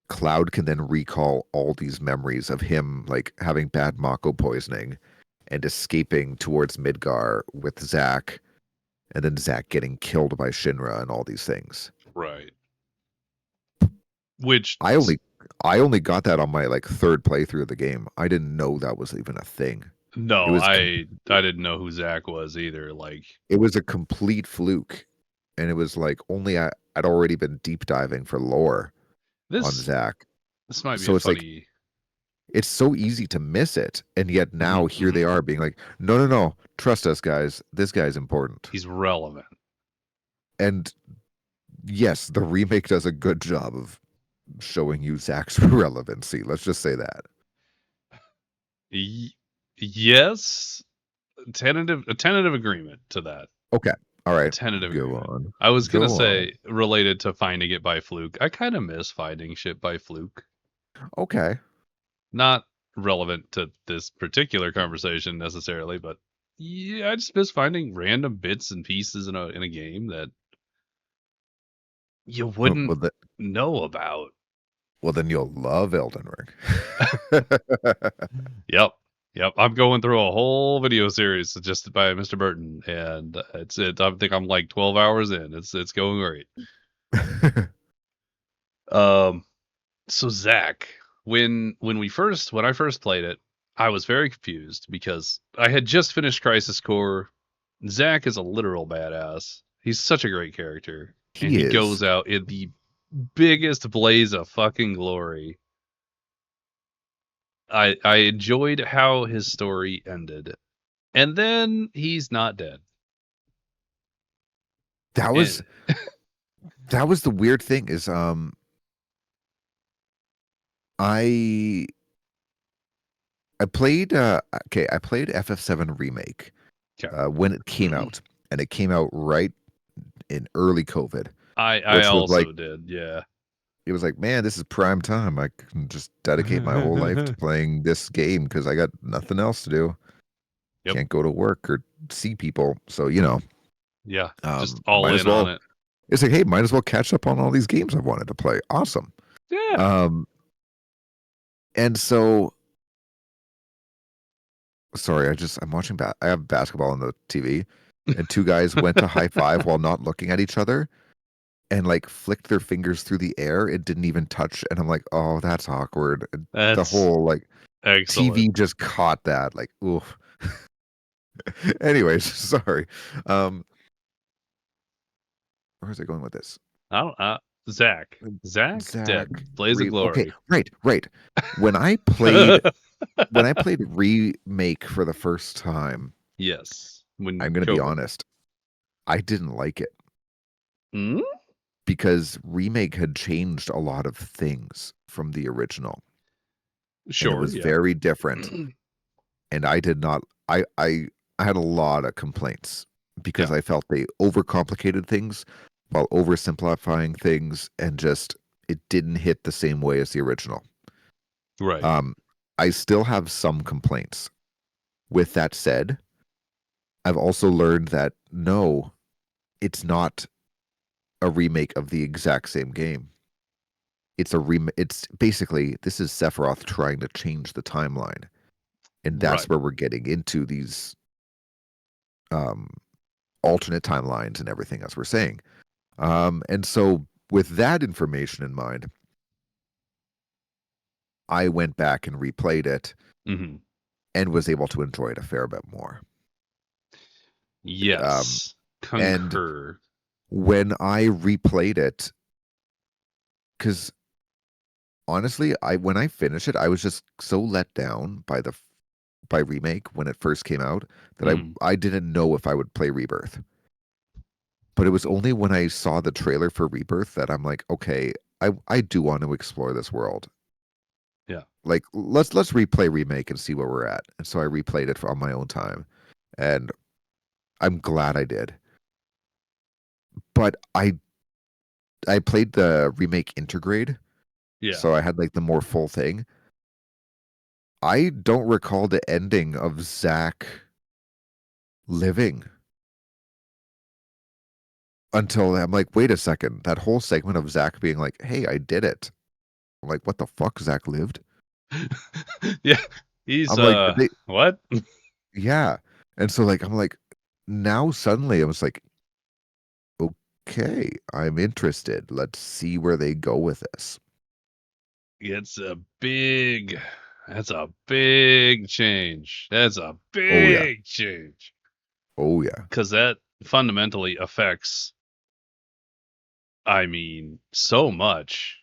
Speaker 2: Cloud can then recall all these memories of him like having bad Mako poisoning and escaping towards Midgar with Zack, and then Zack getting killed by Shinra and all these things.
Speaker 1: right. Which
Speaker 2: I only I only got that on my like third playthrough of the game. I didn't know that was even a thing. It
Speaker 1: no,
Speaker 2: was
Speaker 1: I didn't know who Zack was either. Like
Speaker 2: it was a complete fluke, and it was like only I'd already been deep diving for lore on
Speaker 1: this
Speaker 2: Zack.
Speaker 1: this might be a
Speaker 2: So it's like
Speaker 1: funny.
Speaker 2: it's so easy to miss it, and yet
Speaker 1: Mhm,
Speaker 2: now here they
Speaker 1: mhm.
Speaker 2: are being like, no, no, no, trust us, guys. This guy's important.
Speaker 1: He's relevant.
Speaker 2: And yes, the remake does a good job of showing you Zack's relevancy. Let's just say that.
Speaker 1: Y- yes, a tentative agreement to that.
Speaker 2: Okay, all
Speaker 1: A
Speaker 2: right,
Speaker 1: tentative
Speaker 2: go
Speaker 1: agreement.
Speaker 2: on,
Speaker 1: I was gonna
Speaker 2: go on.
Speaker 1: say related to finding it by fluke. I kind of miss finding shit by fluke.
Speaker 2: Okay.
Speaker 1: Not relevant to this particular conversation necessarily, but yeah, I just miss finding random bits and pieces in a game that you
Speaker 2: Well,
Speaker 1: wouldn't know about.
Speaker 2: well, then you'll love Elden Ring.
Speaker 1: Yep. Yep. I'm going through a whole video series suggested by Mr. Burton, and I think I'm like 12 hours in. It's going great. Um so Zach, when I first played it, I was very confused because I had just finished Crisis Core. Zach is a literal badass. He's such a great character, and
Speaker 2: He
Speaker 1: he
Speaker 2: is.
Speaker 1: goes out in the biggest blaze of fucking glory. I enjoyed how his story ended, and then he's not dead.
Speaker 2: That was
Speaker 1: And
Speaker 2: that was the weird thing is I I played I played FF7 remake
Speaker 1: okay.
Speaker 2: when it came out, and it came out right in early COVID,
Speaker 1: I
Speaker 2: which was like
Speaker 1: also did, yeah.
Speaker 2: it was like, man, this is prime time. I can just dedicate my whole life to playing this game because I got nothing else to do.
Speaker 1: Yep.
Speaker 2: Can't go to work or see people. So, you know,
Speaker 1: Yeah. Just all
Speaker 2: might as
Speaker 1: in on
Speaker 2: well.
Speaker 1: it.
Speaker 2: It's like, hey, might as well catch up on all these games I've wanted to play. Awesome.
Speaker 1: Yeah.
Speaker 2: Um, and so sorry, I'm watching I have basketball on the TV, and two guys went to high five while not looking at each other and like flicked their fingers through the air. It didn't even touch, and I'm like, oh, that's awkward. The
Speaker 1: That's
Speaker 2: whole like
Speaker 1: excellent.
Speaker 2: TV just caught that. Like, oof. Anyways, sorry. Um, where was I going with this?
Speaker 1: I don't. Zach.
Speaker 2: Zach.
Speaker 1: Dead. Blaze of
Speaker 2: Okay,
Speaker 1: Glory.
Speaker 2: right. When I played Remake for the first time,
Speaker 1: Yes.
Speaker 2: I'm
Speaker 1: When
Speaker 2: gonna be
Speaker 1: COVID.
Speaker 2: honest, I didn't like it
Speaker 1: Hmm?
Speaker 2: because Remake had changed a lot of things from the original, and it
Speaker 1: Sure,
Speaker 2: was
Speaker 1: yeah.
Speaker 2: very different. And I did not. I had a lot of complaints because
Speaker 1: Yeah.
Speaker 2: I felt they overcomplicated things while oversimplifying things, and just it didn't hit the same way as the original.
Speaker 1: Right.
Speaker 2: Um, I still have some complaints. With that said, I've also learned that no, it's not a remake of the exact same game. It's basically, this is Sephiroth trying to change the timeline, and that's
Speaker 1: Right.
Speaker 2: where we're getting into these um alternate timelines and everything, as we're saying. And so with that information in mind, I went back and replayed it
Speaker 1: Hmm.
Speaker 2: and was able to enjoy it a fair bit more. Um,
Speaker 1: Yes.
Speaker 2: and
Speaker 1: Concur.
Speaker 2: when I replayed it, because honestly, when I finished it, I was just so let down by Remake when it first came out that
Speaker 1: Mm.
Speaker 2: I didn't know if I would play Rebirth. But it was only when I saw the trailer for Rebirth that I'm like, okay, I do want to explore this world.
Speaker 1: Yeah.
Speaker 2: Like, let's replay Remake and see where we're at. And so I replayed it on my own time, and I'm glad I did. But I played the Remake Intergrade,
Speaker 1: Yeah.
Speaker 2: so I had like the more full thing. I don't recall the ending of Zack living until I'm like, wait a second. That whole segment of Zack being like, hey, I did it. I'm like, what the fuck? Zack lived?
Speaker 1: Yeah. He's
Speaker 2: I'm like, did they?
Speaker 1: what?
Speaker 2: Yeah. And so like I'm like, now suddenly I was like, okay, I'm interested. Let's see where they go with this.
Speaker 1: It's a big that's a big change. That's a
Speaker 2: Oh yeah.
Speaker 1: big change.
Speaker 2: Oh yeah.
Speaker 1: Because that fundamentally affects, I mean, so much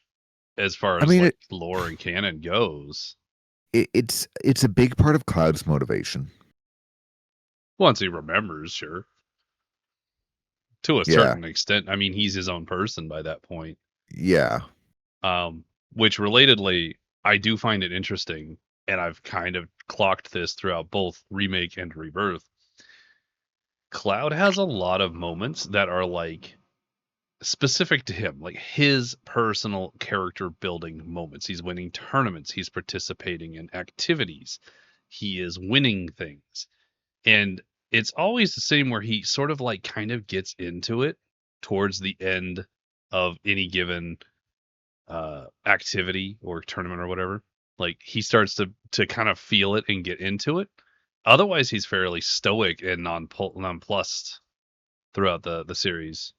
Speaker 1: as far
Speaker 2: I
Speaker 1: as
Speaker 2: mean,
Speaker 1: like lore and canon goes.
Speaker 2: it's a big part of Cloud's motivation.
Speaker 1: Once he remembers, sure. To a
Speaker 2: Yeah.
Speaker 1: certain extent. I mean, he's his own person by that point.
Speaker 2: Yeah.
Speaker 1: Which relatedly, I do find it interesting, and I've kind of clocked this throughout both Remake and Rebirth. Cloud has a lot of moments that are like specific to him, like his personal character building moments. He's winning tournaments, he's participating in activities, he is winning things. And it's always the same where he sort of like kind of gets into it towards the end of any given activity or tournament or whatever. Like he starts to kind of feel it and get into it. Otherwise, he's fairly stoic and nonplussed throughout the series.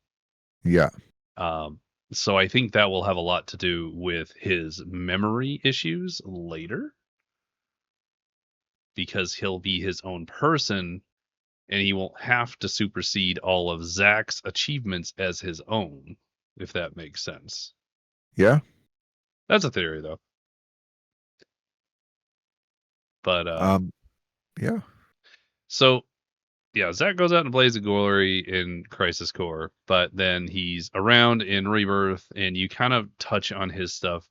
Speaker 2: Yeah.
Speaker 1: Um, so I think that will have a lot to do with his memory issues later, because he'll be his own person and he won't have to supersede all of Zack's achievements as his own, if that makes sense.
Speaker 2: Yeah.
Speaker 1: That's a theory though. But
Speaker 2: Um yeah.
Speaker 1: so yeah, Zack goes out in Blaze of Glory in Crisis Core, but then he's around in Rebirth, and you kind of touch on his stuff.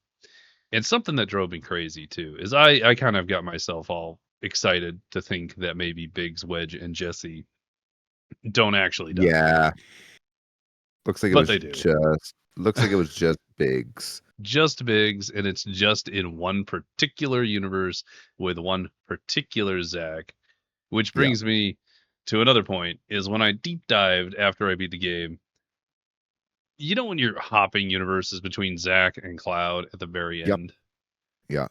Speaker 1: And something that drove me crazy too is I kind of got myself all excited to think that maybe Biggs, Wedge, and Jesse don't actually die,
Speaker 2: Yeah. Looks like it
Speaker 1: but
Speaker 2: was
Speaker 1: they do.
Speaker 2: just Biggs.
Speaker 1: Just Biggs, and it's just in one particular universe with one particular Zack, which
Speaker 2: Yeah.
Speaker 1: brings me to another point: is when I deep dived after I beat the game. You know when you're hopping universes between Zack and Cloud at the very
Speaker 2: Yep.
Speaker 1: end?
Speaker 2: Yeah.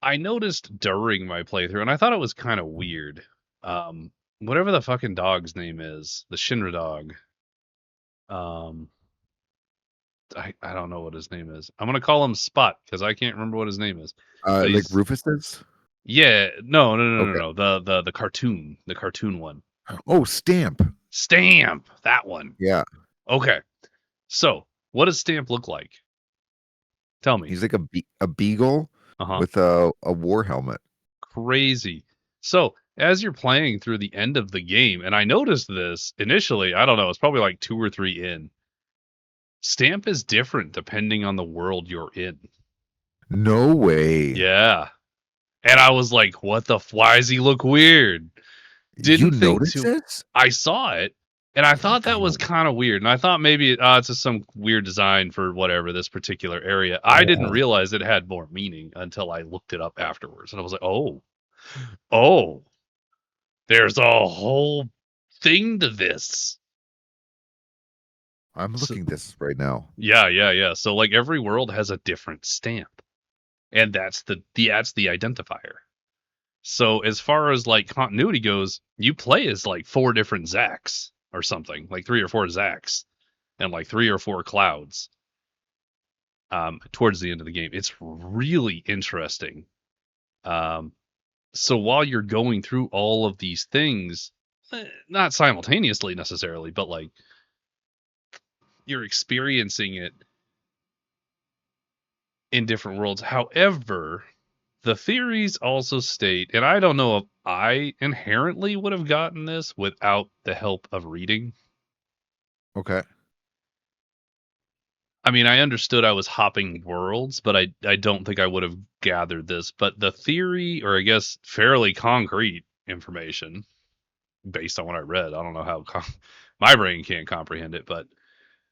Speaker 1: I noticed during my playthrough, and I thought it was kind of weird. Whatever the fucking dog's name is, the Shinra dog. Um, I don't know what his name is. I'm gonna call him Spot because I can't remember what his name is. But
Speaker 2: Like
Speaker 1: he's
Speaker 2: Rufus's?
Speaker 1: yeah, no,
Speaker 2: Okay.
Speaker 1: no. The cartoon one.
Speaker 2: Oh, Stamp.
Speaker 1: Stamp, that one.
Speaker 2: Yeah.
Speaker 1: Okay, so What does Stamp look like? Tell me.
Speaker 2: He's like a beagle with a war helmet.
Speaker 1: Crazy. So as you're playing through the end of the game, and I noticed this initially, I don't know, it's probably like 2 or 3 in. Stamp is different depending on the world you're in.
Speaker 2: No way.
Speaker 1: Yeah. And I was like, what the why does he look weird?
Speaker 2: You
Speaker 1: Didn't think
Speaker 2: notice
Speaker 1: to
Speaker 2: this?
Speaker 1: I saw it and I thought that was
Speaker 2: Oh,
Speaker 1: kind of weird. And I thought maybe it's just some weird design for whatever this particular area. I didn't
Speaker 2: oh,
Speaker 1: realize it had more meaning until I looked it up afterwards. And I was like, oh, there's a whole thing to this.
Speaker 2: I'm
Speaker 1: So,
Speaker 2: looking this right now.
Speaker 1: yeah. So like every world has a different stamp. And that's that's the identifier. So as far as like continuity goes, you play as like 4 different Zacks or something, like 3 or 4 Zacks and like 3 or 4 clouds towards the end of the game. It's really interesting. So while you're going through all of these things, not simultaneously necessarily, but like you're experiencing it in different worlds. However, the theories also state, and I don't know if I inherently would have gotten this without the help of reading.
Speaker 2: Okay.
Speaker 1: I mean, I understood I was hopping worlds, but I don't think I would have gathered this. But the theory, or I guess fairly concrete information based on what I read, I don't know how my brain can't comprehend it, but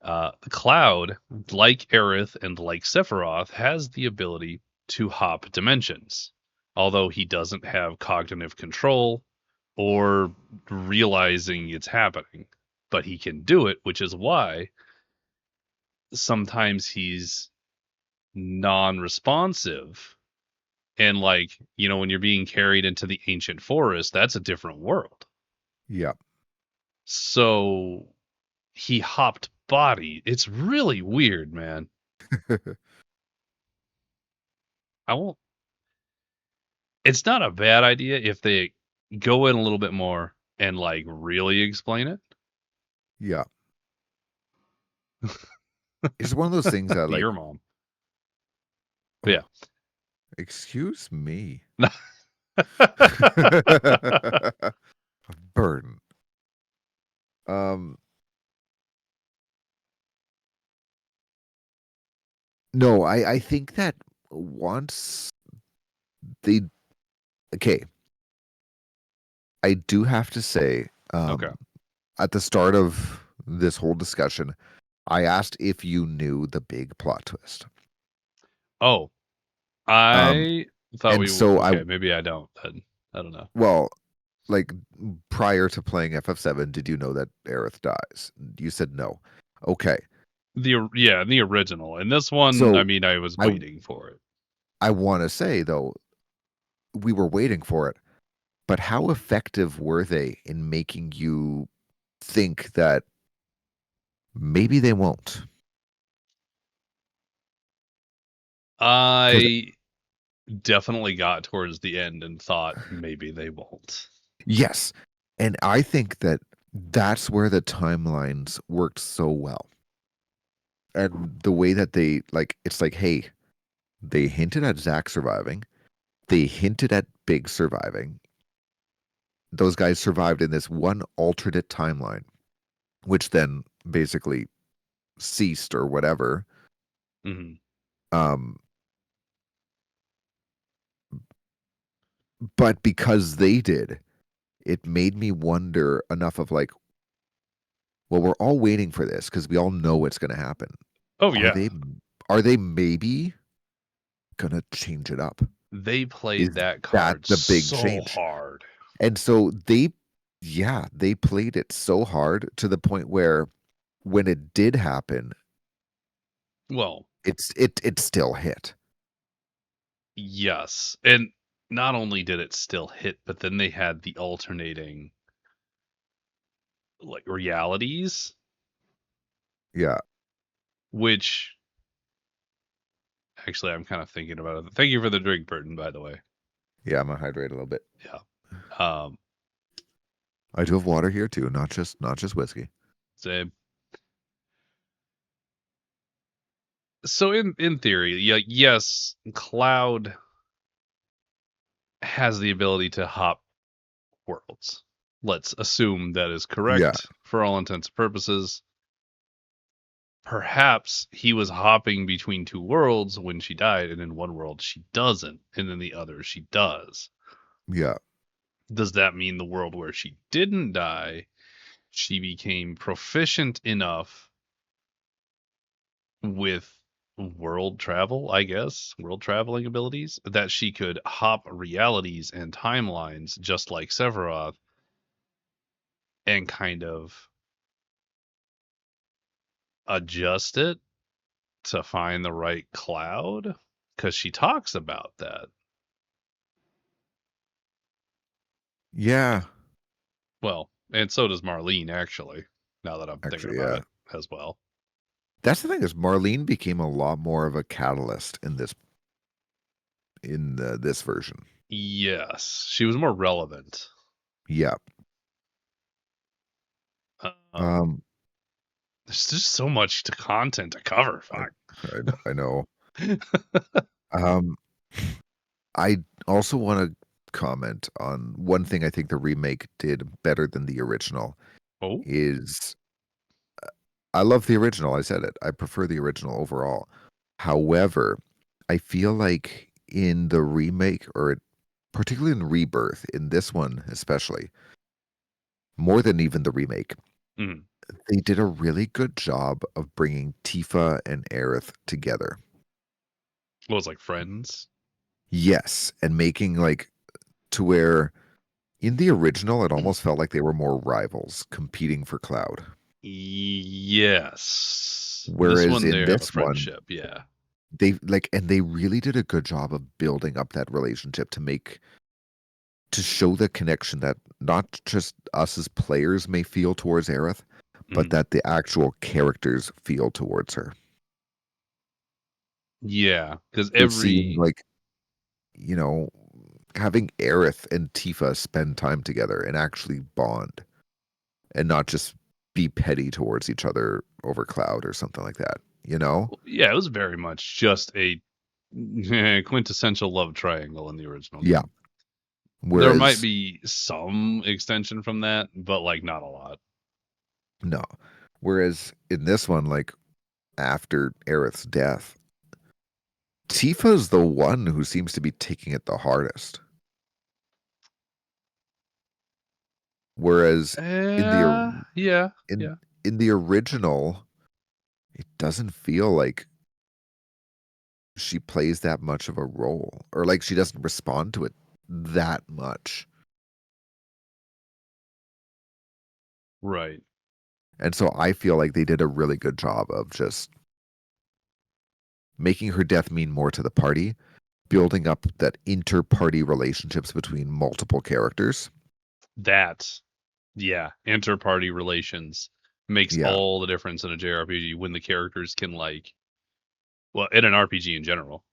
Speaker 1: the Cloud, like Aerith and like Sephiroth, has the ability to hop dimensions, although he doesn't have cognitive control or realizing it's happening. But he can do it, which is why sometimes he's non-responsive. And like, when you're being carried into the ancient forest, that's a different world.
Speaker 2: Yeah.
Speaker 1: So he hopped body. It's really weird, man. I won't It's not a bad idea if they go in a little bit more and like really explain it.
Speaker 2: Yeah. It's one of those things that like,
Speaker 1: Your mom. But
Speaker 2: oh,
Speaker 1: yeah.
Speaker 2: excuse me. Burden. Um, no, I think that once they, okay, I do have to say,
Speaker 1: Okay.
Speaker 2: at the start of this whole discussion, I asked if you knew the big plot twist.
Speaker 1: Oh,
Speaker 2: Um,
Speaker 1: I thought
Speaker 2: and
Speaker 1: we
Speaker 2: so
Speaker 1: okay, maybe I don't. I don't know.
Speaker 2: well, like prior to playing FF7, did you know that Aerith dies? You said no. Okay.
Speaker 1: The original. And this one, I
Speaker 2: So
Speaker 1: mean, I was
Speaker 2: I
Speaker 1: waiting for it.
Speaker 2: I want to say though, we were waiting for it, but how effective were they in making you think that maybe they won't? Because
Speaker 1: I definitely got towards the end and thought maybe they won't.
Speaker 2: yes, and I think that that's where the timelines worked so well. And the way that they like, it's like, hey, they hinted at Zack surviving. They hinted at Big surviving. Those guys survived in this one alternate timeline, which then basically ceased or whatever.
Speaker 1: Hmm.
Speaker 2: Um, but because they did, it made me wonder enough of like, well, we're all waiting for this because we all know it's going to happen.
Speaker 1: Oh
Speaker 2: Are
Speaker 1: yeah.
Speaker 2: they? Are they maybe gonna change it up?
Speaker 1: They played
Speaker 2: Is
Speaker 1: that
Speaker 2: that
Speaker 1: card
Speaker 2: the big
Speaker 1: so
Speaker 2: change?
Speaker 1: hard.
Speaker 2: And so yeah, they played it so hard to the point where when it did happen,
Speaker 1: Well,
Speaker 2: it still hit.
Speaker 1: yes. And not only did it still hit, but then they had the alternating like realities,
Speaker 2: Yeah,
Speaker 1: which actually I'm kind of thinking about it. Thank you for the drink, Burton, by the way.
Speaker 2: yeah, I'm gonna hydrate a little bit.
Speaker 1: Yeah. Um,
Speaker 2: I do have water here too, not just whiskey.
Speaker 1: same. So in theory, yeah, yes, Cloud has the ability to hop worlds. Let's assume that is
Speaker 2: Yeah,
Speaker 1: correct for all intents and purposes. Perhaps he was hopping between two worlds when she died, and in one world she doesn't, and in the other she does.
Speaker 2: yeah,
Speaker 1: Does that mean the world where she didn't die, she became proficient enough with world travel, I guess, world traveling abilities, that she could hop realities and timelines just like Sephiroth and kind of adjust it to find the right Cloud? Because she talks about that.
Speaker 2: yeah.
Speaker 1: Well, and so does Marlene, actually, now that I'm thinking
Speaker 2: Actually,
Speaker 1: about
Speaker 2: yeah.
Speaker 1: it as well.
Speaker 2: That's the thing is Marlene became a lot more of a catalyst in this version.
Speaker 1: Yes, she was more relevant.
Speaker 2: Yeah.
Speaker 1: Um,
Speaker 2: Um,
Speaker 1: there's just so much to content to cover.
Speaker 2: I
Speaker 1: Fuck.
Speaker 2: I know. Um, I also want to comment on one thing I think the remake did better than the original
Speaker 1: Oh,
Speaker 2: is I love the original. I said it. I prefer the original overall. However, I feel like in the remake, or particularly in Rebirth, in this one especially, more than even the remake,
Speaker 1: mm.
Speaker 2: they did a really good job of bringing Tifa and Aerith together.
Speaker 1: What was like Friends?
Speaker 2: Yes, and making like to where in the original it almost felt like they were more rivals competing for Cloud.
Speaker 1: Yes. This
Speaker 2: Whereas
Speaker 1: one they
Speaker 2: in
Speaker 1: have a
Speaker 2: this one,
Speaker 1: friendship. Yeah.
Speaker 2: they really did a good job of building up that relationship to show the connection that not just us as players may feel towards Aerith, but
Speaker 1: Mm.
Speaker 2: that the actual characters feel towards her.
Speaker 1: Yeah, because
Speaker 2: So seeing
Speaker 1: every
Speaker 2: like, you know, having Aerith and Tifa spend time together and actually bond and not just be petty towards each other over Cloud or something like that, you know?
Speaker 1: yeah, it was very much just a quintessential love triangle in the original
Speaker 2: Yeah.
Speaker 1: game. There might
Speaker 2: Whereas
Speaker 1: be some extension from that, but like not a lot.
Speaker 2: no. Whereas in this one, like after Aerith's death, Tifa's the one who seems to be taking it the hardest. Whereas in the or-
Speaker 1: Yeah,
Speaker 2: in
Speaker 1: yeah.
Speaker 2: in the original, it doesn't feel like she plays that much of a role, or like she doesn't respond to it that much.
Speaker 1: Right.
Speaker 2: And so I feel like they did a really good job of just making her death mean more to the party, building up that inter-party relationships between multiple characters.
Speaker 1: That, yeah, inter-party relations makes
Speaker 2: Yeah,
Speaker 1: all the difference in a JRPG when the characters can like, well, in an RPG in general,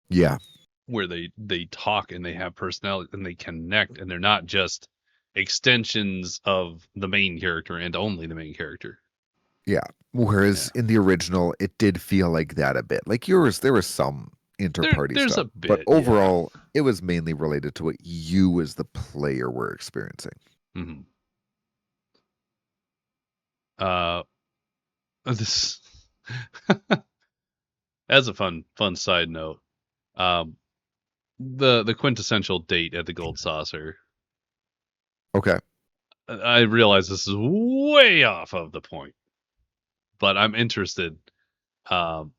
Speaker 2: yeah,
Speaker 1: where they talk and they have personality and they connect and they're not just extensions of the main character and only the main character.
Speaker 2: yeah.
Speaker 1: Yeah.
Speaker 2: Whereas in the original, it did feel like that a bit. Like yours, there was some inter-party
Speaker 1: There's
Speaker 2: stuff,
Speaker 1: a
Speaker 2: but
Speaker 1: bit, yeah.
Speaker 2: overall, it was mainly related to what you as the player were experiencing.
Speaker 1: Hmm. Uh, this as a fun side note, um, the quintessential date at the Gold Saucer.
Speaker 2: Okay,
Speaker 1: I realize this is way off of the point, but I'm interested. Um,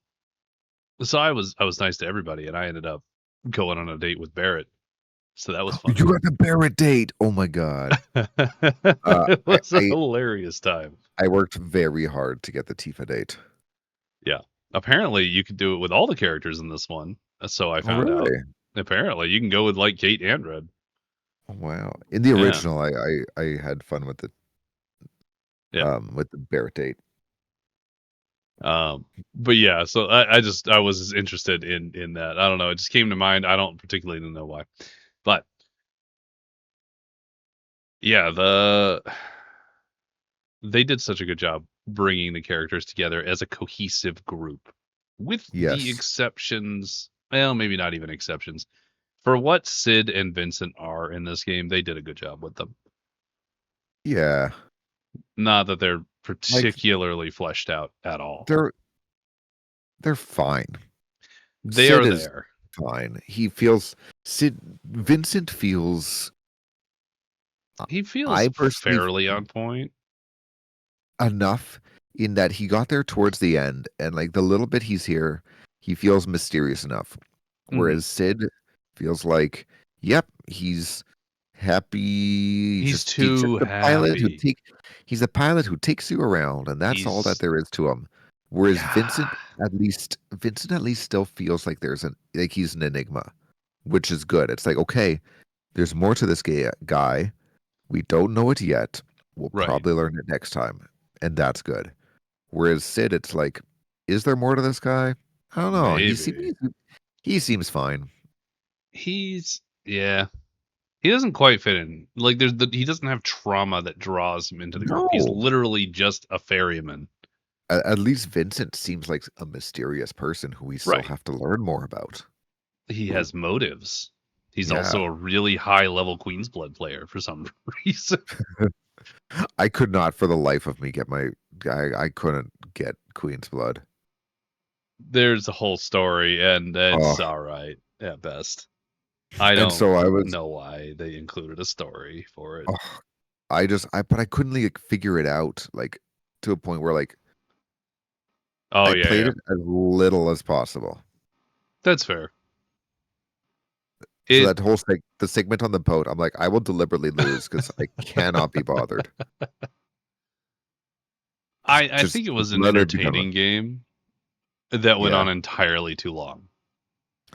Speaker 1: so I was nice to everybody, and I ended up going on a date with Barrett. So that was
Speaker 2: you
Speaker 1: funny.
Speaker 2: got the Barrett date. Oh my god.
Speaker 1: It
Speaker 2: I,
Speaker 1: was a
Speaker 2: I
Speaker 1: hilarious time.
Speaker 2: I worked very hard to get the Tifa date.
Speaker 1: Yeah. Apparently, you could do it with all the characters in this one. So I
Speaker 2: Oh
Speaker 1: found out.
Speaker 2: really?
Speaker 1: Apparently, you can go with like Kate and Red.
Speaker 2: Oh, wow. In the
Speaker 1: Yeah.
Speaker 2: original, I had fun
Speaker 1: Yeah.
Speaker 2: with the Barrett date.
Speaker 1: But yeah, so I was interested in that. I don't know. It just came to mind. I don't particularly know why, but yeah, they did such a good job bringing the characters together as a cohesive group with the
Speaker 2: Yes.
Speaker 1: exceptions, well, maybe not even exceptions. For what Sid and Vincent are in this game, they did a good job with them.
Speaker 2: Yeah.
Speaker 1: Not that they're
Speaker 2: Like
Speaker 1: particularly fleshed out at all.
Speaker 2: they're fine.
Speaker 1: They
Speaker 2: Sid
Speaker 1: are
Speaker 2: is
Speaker 1: there.
Speaker 2: fine. He feels Sid Vincent feels
Speaker 1: He feels
Speaker 2: I personally
Speaker 1: fairly on point.
Speaker 2: enough in that he got there towards the end and like the little bit he's here, he feels mysterious enough.
Speaker 1: Mm-hmm.
Speaker 2: Whereas Sid feels like, yep, he's happy.
Speaker 1: He's
Speaker 2: He's just
Speaker 1: too
Speaker 2: the pilot who
Speaker 1: happy.
Speaker 2: he's a pilot who takes you around, and that's all that
Speaker 1: He's
Speaker 2: there is to him. Whereas
Speaker 1: yeah,
Speaker 2: Vincent at least still feels like he's an enigma, which is good. It's like, okay, there's more to this guy. We don't know it yet. We'll
Speaker 1: right.
Speaker 2: probably learn it next time, and that's good. Whereas Sid, it's like, is there more to this guy? I don't know.
Speaker 1: Maybe.
Speaker 2: He seems fine.
Speaker 1: Yeah. He doesn't quite fit in. Like he doesn't have trauma that draws him into the group. He's
Speaker 2: No.
Speaker 1: literally just a ferryman.
Speaker 2: At least Vincent seems like a mysterious person who we still
Speaker 1: Right.
Speaker 2: have to learn more about.
Speaker 1: He has motives. He's also
Speaker 2: Yeah.
Speaker 1: a really high level Queen's Blood player for some reason.
Speaker 2: I could not for the life of me get I couldn't get Queen's Blood.
Speaker 1: There's a whole story, and
Speaker 2: Oh,
Speaker 1: it's all right at best. I
Speaker 2: and
Speaker 1: don't
Speaker 2: so I was
Speaker 1: know why they included a story for it.
Speaker 2: oh, but I couldn't like figure it out like to a point where like
Speaker 1: Oh
Speaker 2: I
Speaker 1: yeah,
Speaker 2: played
Speaker 1: yeah.
Speaker 2: it as little as possible.
Speaker 1: That's fair.
Speaker 2: So
Speaker 1: It
Speaker 2: that whole the segment on the boat, I'm like, I will deliberately lose because I cannot be bothered.
Speaker 1: I
Speaker 2: Just
Speaker 1: think it was an
Speaker 2: let it be done with.
Speaker 1: entertaining game that went
Speaker 2: Yeah,
Speaker 1: on entirely too long.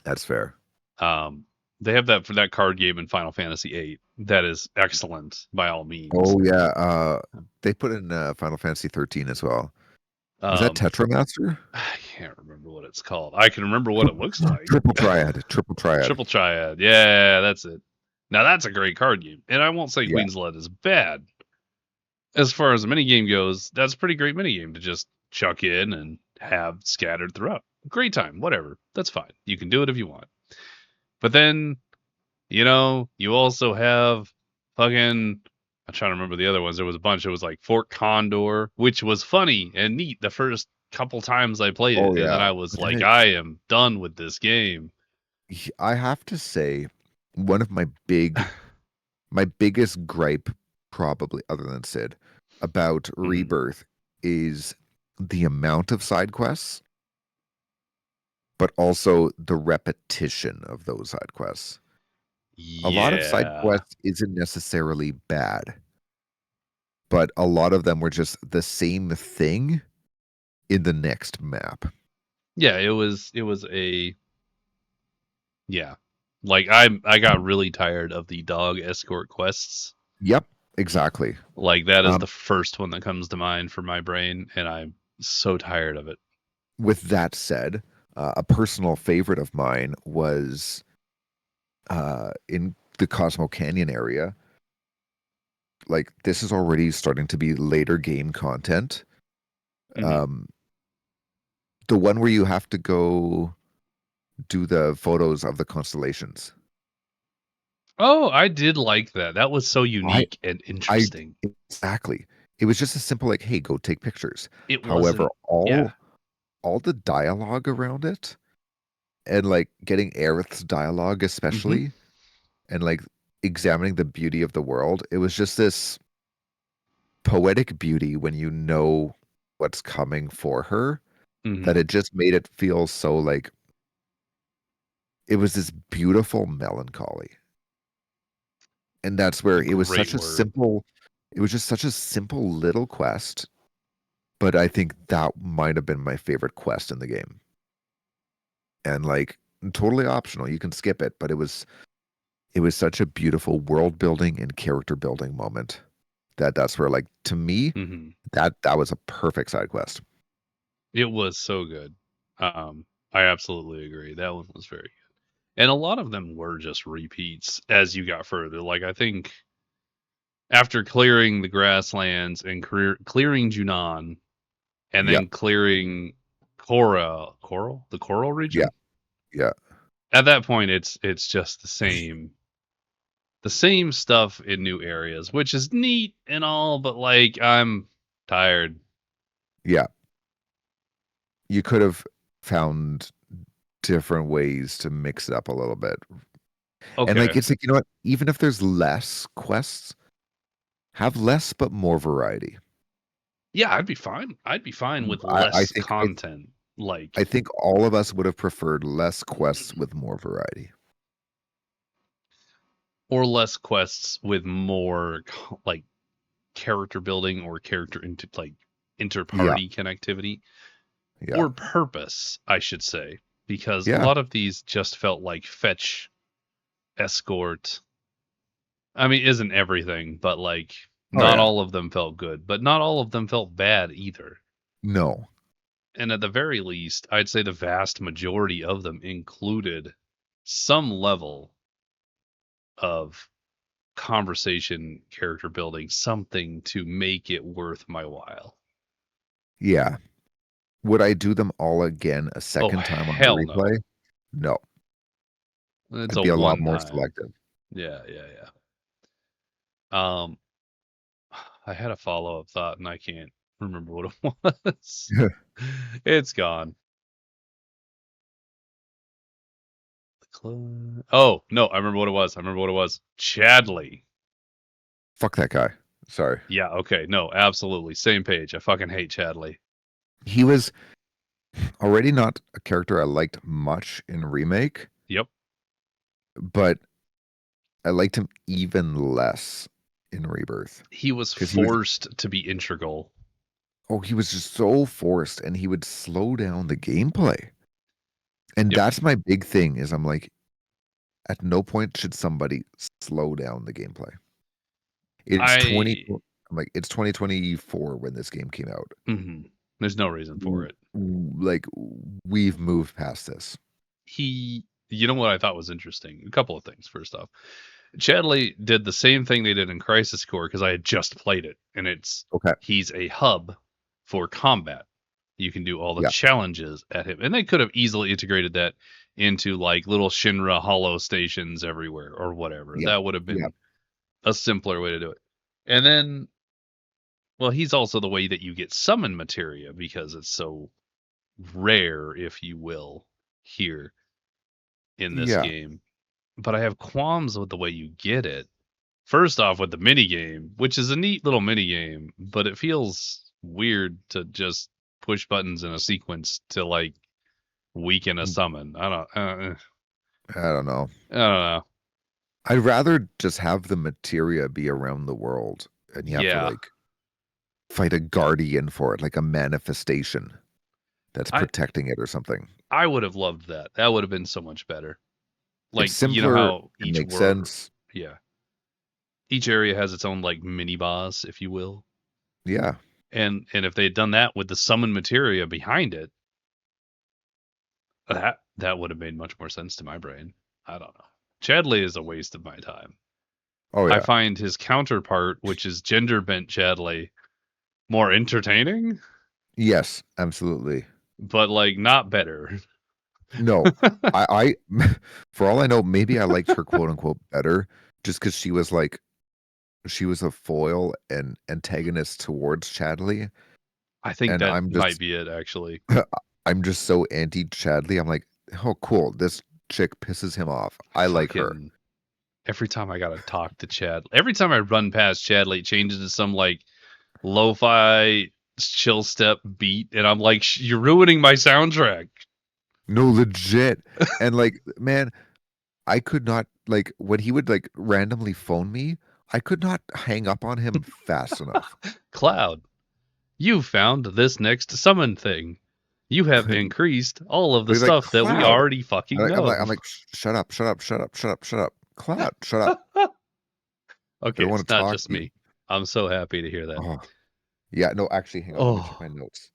Speaker 2: that's fair.
Speaker 1: Um, they have that for that card game in Final Fantasy VIII. That is excellent by all means.
Speaker 2: Oh yeah, they put in Final Fantasy 13 as well. Was that
Speaker 1: Um,
Speaker 2: Tetramaster?
Speaker 1: I can't remember what it's called. I can remember what it looks like.
Speaker 2: Triple Triad, Triple Triad.
Speaker 1: Triple Triad. Yeah, that's it. Now that's a great card game, and I won't say
Speaker 2: Yeah.
Speaker 1: Queen's Blood is bad. As far as the minigame goes, that's a pretty great minigame to just chuck in and have scattered throughout. Great time, whatever. That's fine. You can do it if you want. But then, you also have fucking. I'm trying to remember the other ones. There was a bunch. It was like Fort Condor, which was funny and neat the first couple times I played
Speaker 2: Oh
Speaker 1: it. And then
Speaker 2: yeah.
Speaker 1: I was
Speaker 2: But then
Speaker 1: like, I am done with this game.
Speaker 2: I have to say, one of my biggest gripe, probably other than Sid, about
Speaker 1: Mhm.
Speaker 2: Rebirth is the amount of side quests, but also the repetition of those side quests. A lot of side
Speaker 1: Yeah.
Speaker 2: quests isn't necessarily bad, but a lot of them were just the same thing in the next map.
Speaker 1: Yeah, it was a yeah. Like I got really tired of the dog escort quests.
Speaker 2: Yep, exactly.
Speaker 1: Like that is
Speaker 2: Um,
Speaker 1: the first one that comes to mind for my brain, and I'm so tired of it.
Speaker 2: with that said, a personal favorite of mine was in the Cosmo Canyon area. Like this is already starting to be later game content.
Speaker 1: Mhm.
Speaker 2: Um, the one where you have to go do the photos of the constellations.
Speaker 1: Oh, I did like that. That was so
Speaker 2: I
Speaker 1: unique and
Speaker 2: I
Speaker 1: interesting.
Speaker 2: exactly. It was just a simple like, hey, go take pictures.
Speaker 1: It
Speaker 2: However,
Speaker 1: wasn't yeah.
Speaker 2: all the dialogue around it and like getting Aerith's dialogue
Speaker 1: Mhm.
Speaker 2: especially and like examining the beauty of the world, it was just this poetic beauty when you know what's coming for her that
Speaker 1: Mhm.
Speaker 2: it just made it feel so like it was this beautiful melancholy. And that's where it was
Speaker 1: Great
Speaker 2: such a
Speaker 1: word.
Speaker 2: simple it was just such a simple little quest, but I think that might have been my favorite quest in the game. And like totally optional, you can skip it, but it was such a beautiful world building and character building moment that's where like to me
Speaker 1: Mhm.
Speaker 2: that was a perfect side quest.
Speaker 1: It was so good. I absolutely agree. That one was very good. And a lot of them were just repeats as you got further. Like I think after clearing the grasslands and clearing Junon and
Speaker 2: Yep.
Speaker 1: then clearing the Coral
Speaker 2: Yeah,
Speaker 1: region.
Speaker 2: yeah,
Speaker 1: At that point, it's just the same stuff in new areas, which is neat and all, but like I'm tired.
Speaker 2: yeah. You could have found different ways to mix it up a little bit. And like
Speaker 1: Okay,
Speaker 2: it's like, you know what? Even if there's less quests, have less but more variety.
Speaker 1: yeah, I'd be fine. I'd be fine with
Speaker 2: I
Speaker 1: less
Speaker 2: think
Speaker 1: content,
Speaker 2: I
Speaker 1: like
Speaker 2: think all of us would have preferred less quests with more variety.
Speaker 1: or less quests with more like character building or like
Speaker 2: Yeah,
Speaker 1: inter-party connectivity
Speaker 2: yeah,
Speaker 1: or purpose, I should say, because a
Speaker 2: yeah.
Speaker 1: lot of these just felt like fetch, escort. I mean, isn't everything, but like
Speaker 2: Oh
Speaker 1: not
Speaker 2: yeah.
Speaker 1: all of them felt good, but not all of them felt bad either.
Speaker 2: No.
Speaker 1: And at the very least, I'd say the vast majority of them included some level of conversation, character building, something to make it worth my while.
Speaker 2: Yeah. Would I do them all again a
Speaker 1: Oh,
Speaker 2: second time on the
Speaker 1: hell no.
Speaker 2: replay? No.
Speaker 1: It's
Speaker 2: I'd
Speaker 1: a
Speaker 2: be a lot
Speaker 1: one
Speaker 2: more
Speaker 1: time.
Speaker 2: selective.
Speaker 1: Yeah, yeah, yeah. I had a follow up thought and I can't remember what it was. It's gone. Oh, no, I remember what it was. I remember what it was. Chadley.
Speaker 2: Fuck that guy. Sorry.
Speaker 1: Yeah, okay. No, absolutely. Same page. I fucking hate Chadley.
Speaker 2: He was already not a character I liked much in Remake,
Speaker 1: Yep.
Speaker 2: but I liked him even less in Rebirth
Speaker 1: He was
Speaker 2: because he was
Speaker 1: forced to be integral.
Speaker 2: he was just so forced and he would slow down the gameplay. And
Speaker 1: Yep.
Speaker 2: that's my big thing is I'm like, at no point should somebody slow down the gameplay. It's 20
Speaker 1: I
Speaker 2: I'm like, it's 2024 when this game came out.
Speaker 1: There's no reason for it.
Speaker 2: Like we've moved past this.
Speaker 1: You know what I thought was interesting? A couple of things. First off, Chadley did the same thing they did in Crisis Core because I had just played it, and
Speaker 2: Okay.
Speaker 1: he's a hub for combat. You can do all the
Speaker 2: Yeah.
Speaker 1: challenges at him, and they could have easily integrated that into like little Shinra hollow stations everywhere or whatever.
Speaker 2: Yeah.
Speaker 1: That would have
Speaker 2: Yeah.
Speaker 1: been a simpler way to do it. And then, well, he's also the way that you get summon materia because it's so rare, if you will, here in this
Speaker 2: Yeah.
Speaker 1: game. But I have qualms with the way you get it. First off, with the mini game, which is a neat little mini game, but it feels weird to just push buttons in a sequence to like weaken a summon.
Speaker 2: I don't know.
Speaker 1: I don't know.
Speaker 2: I'd rather just have the materia be around the world and you have to
Speaker 1: Yeah,
Speaker 2: like fight a guardian for it, like a manifestation that's
Speaker 1: I
Speaker 2: protecting it or something.
Speaker 1: I would have loved that. That would have been so much better.
Speaker 2: It's
Speaker 1: Like you know
Speaker 2: simpler,
Speaker 1: how
Speaker 2: it
Speaker 1: each
Speaker 2: makes
Speaker 1: word,
Speaker 2: sense.
Speaker 1: yeah, each area has its own like mini boss, if you will.
Speaker 2: Yeah.
Speaker 1: And if they had done that with the summon materia behind it, that would have made much more sense to my brain. I don't know. Chadley is a waste of my time.
Speaker 2: Oh
Speaker 1: I
Speaker 2: yeah.
Speaker 1: find his counterpart, which is gender bent Chadley, more entertaining,
Speaker 2: Yes, absolutely.
Speaker 1: but like not better.
Speaker 2: No. I for all I know, maybe I liked her quote unquote better just because she was a foil and antagonist towards Chadley.
Speaker 1: I think
Speaker 2: And
Speaker 1: that might be it, actually.
Speaker 2: I'm just so anti Chadley. I'm like, oh cool, this chick pisses him off. I like her.
Speaker 1: Fucking every time I gotta talk to Chad, every time I run past Chadley, it changes to some like lo-fi chill step beat, and I'm like, you're ruining my soundtrack.
Speaker 2: No, legit. And like, man, I could not like when he would like randomly phone me, I could not hang up on him fast enough.
Speaker 1: Cloud, you found this next summon thing. You have increased all of the
Speaker 2: He's like,
Speaker 1: stuff that we
Speaker 2: Cloud.
Speaker 1: already fucking know.
Speaker 2: I'm like, shut up, shut up, shut up, shut up, shut up. Cloud, shut up. I
Speaker 1: Okay,
Speaker 2: don't
Speaker 1: it's
Speaker 2: want to
Speaker 1: not
Speaker 2: talk
Speaker 1: just
Speaker 2: to you.
Speaker 1: me. I'm so happy to hear that.
Speaker 2: Oh, yeah, no, actually, hang on. Let me check
Speaker 1: Oh,
Speaker 2: my notes.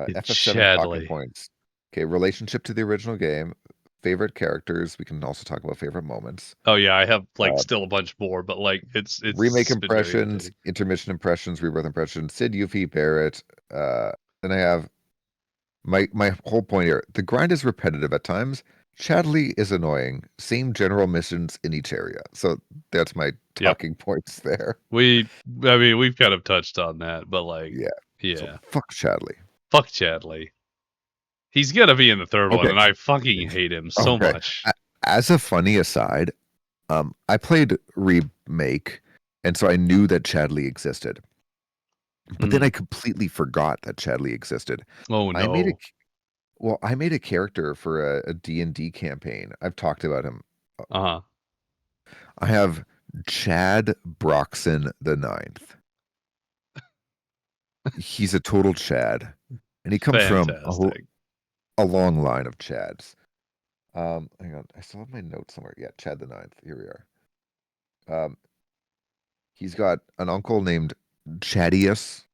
Speaker 1: it's
Speaker 2: FF7 talking
Speaker 1: Chadley.
Speaker 2: points. Okay, relationship to the original game, favorite characters. We can also talk about favorite moments.
Speaker 1: Oh yeah, I have like
Speaker 2: Uh,
Speaker 1: still a bunch more, but like
Speaker 2: remake
Speaker 1: it's been very
Speaker 2: impressions,
Speaker 1: entertaining.
Speaker 2: intermission impressions, rebirth impressions, Sid, Yuffie, Barrett. Then I have My whole point here, the grind is repetitive at times. Chadley is annoying. Same general missions in each area. So that's my
Speaker 1: Yep.
Speaker 2: talking points there.
Speaker 1: I mean, we've kind of touched on that, but like,
Speaker 2: Yeah. So
Speaker 1: yeah,
Speaker 2: fuck Chadley.
Speaker 1: fuck Chadley. He's gonna be in the third one,
Speaker 2: Okay.
Speaker 1: and I fucking hate him so
Speaker 2: Okay.
Speaker 1: much.
Speaker 2: As a funny aside, I played Remake, and so I knew that Chadley existed. But then I completely forgot that Chadley existed.
Speaker 1: Oh
Speaker 2: I made a
Speaker 1: no.
Speaker 2: I made a character for a D&D campaign. I've talked about him.
Speaker 1: Uh-huh.
Speaker 2: I have Chad Broxson the Ninth. He's a total Chad, and he comes from
Speaker 1: Fantastic.
Speaker 2: a long line of Chads. Hang on, I still have my notes somewhere. Yeah, Chad the Ninth. Here we are. He's got an uncle named Chadius,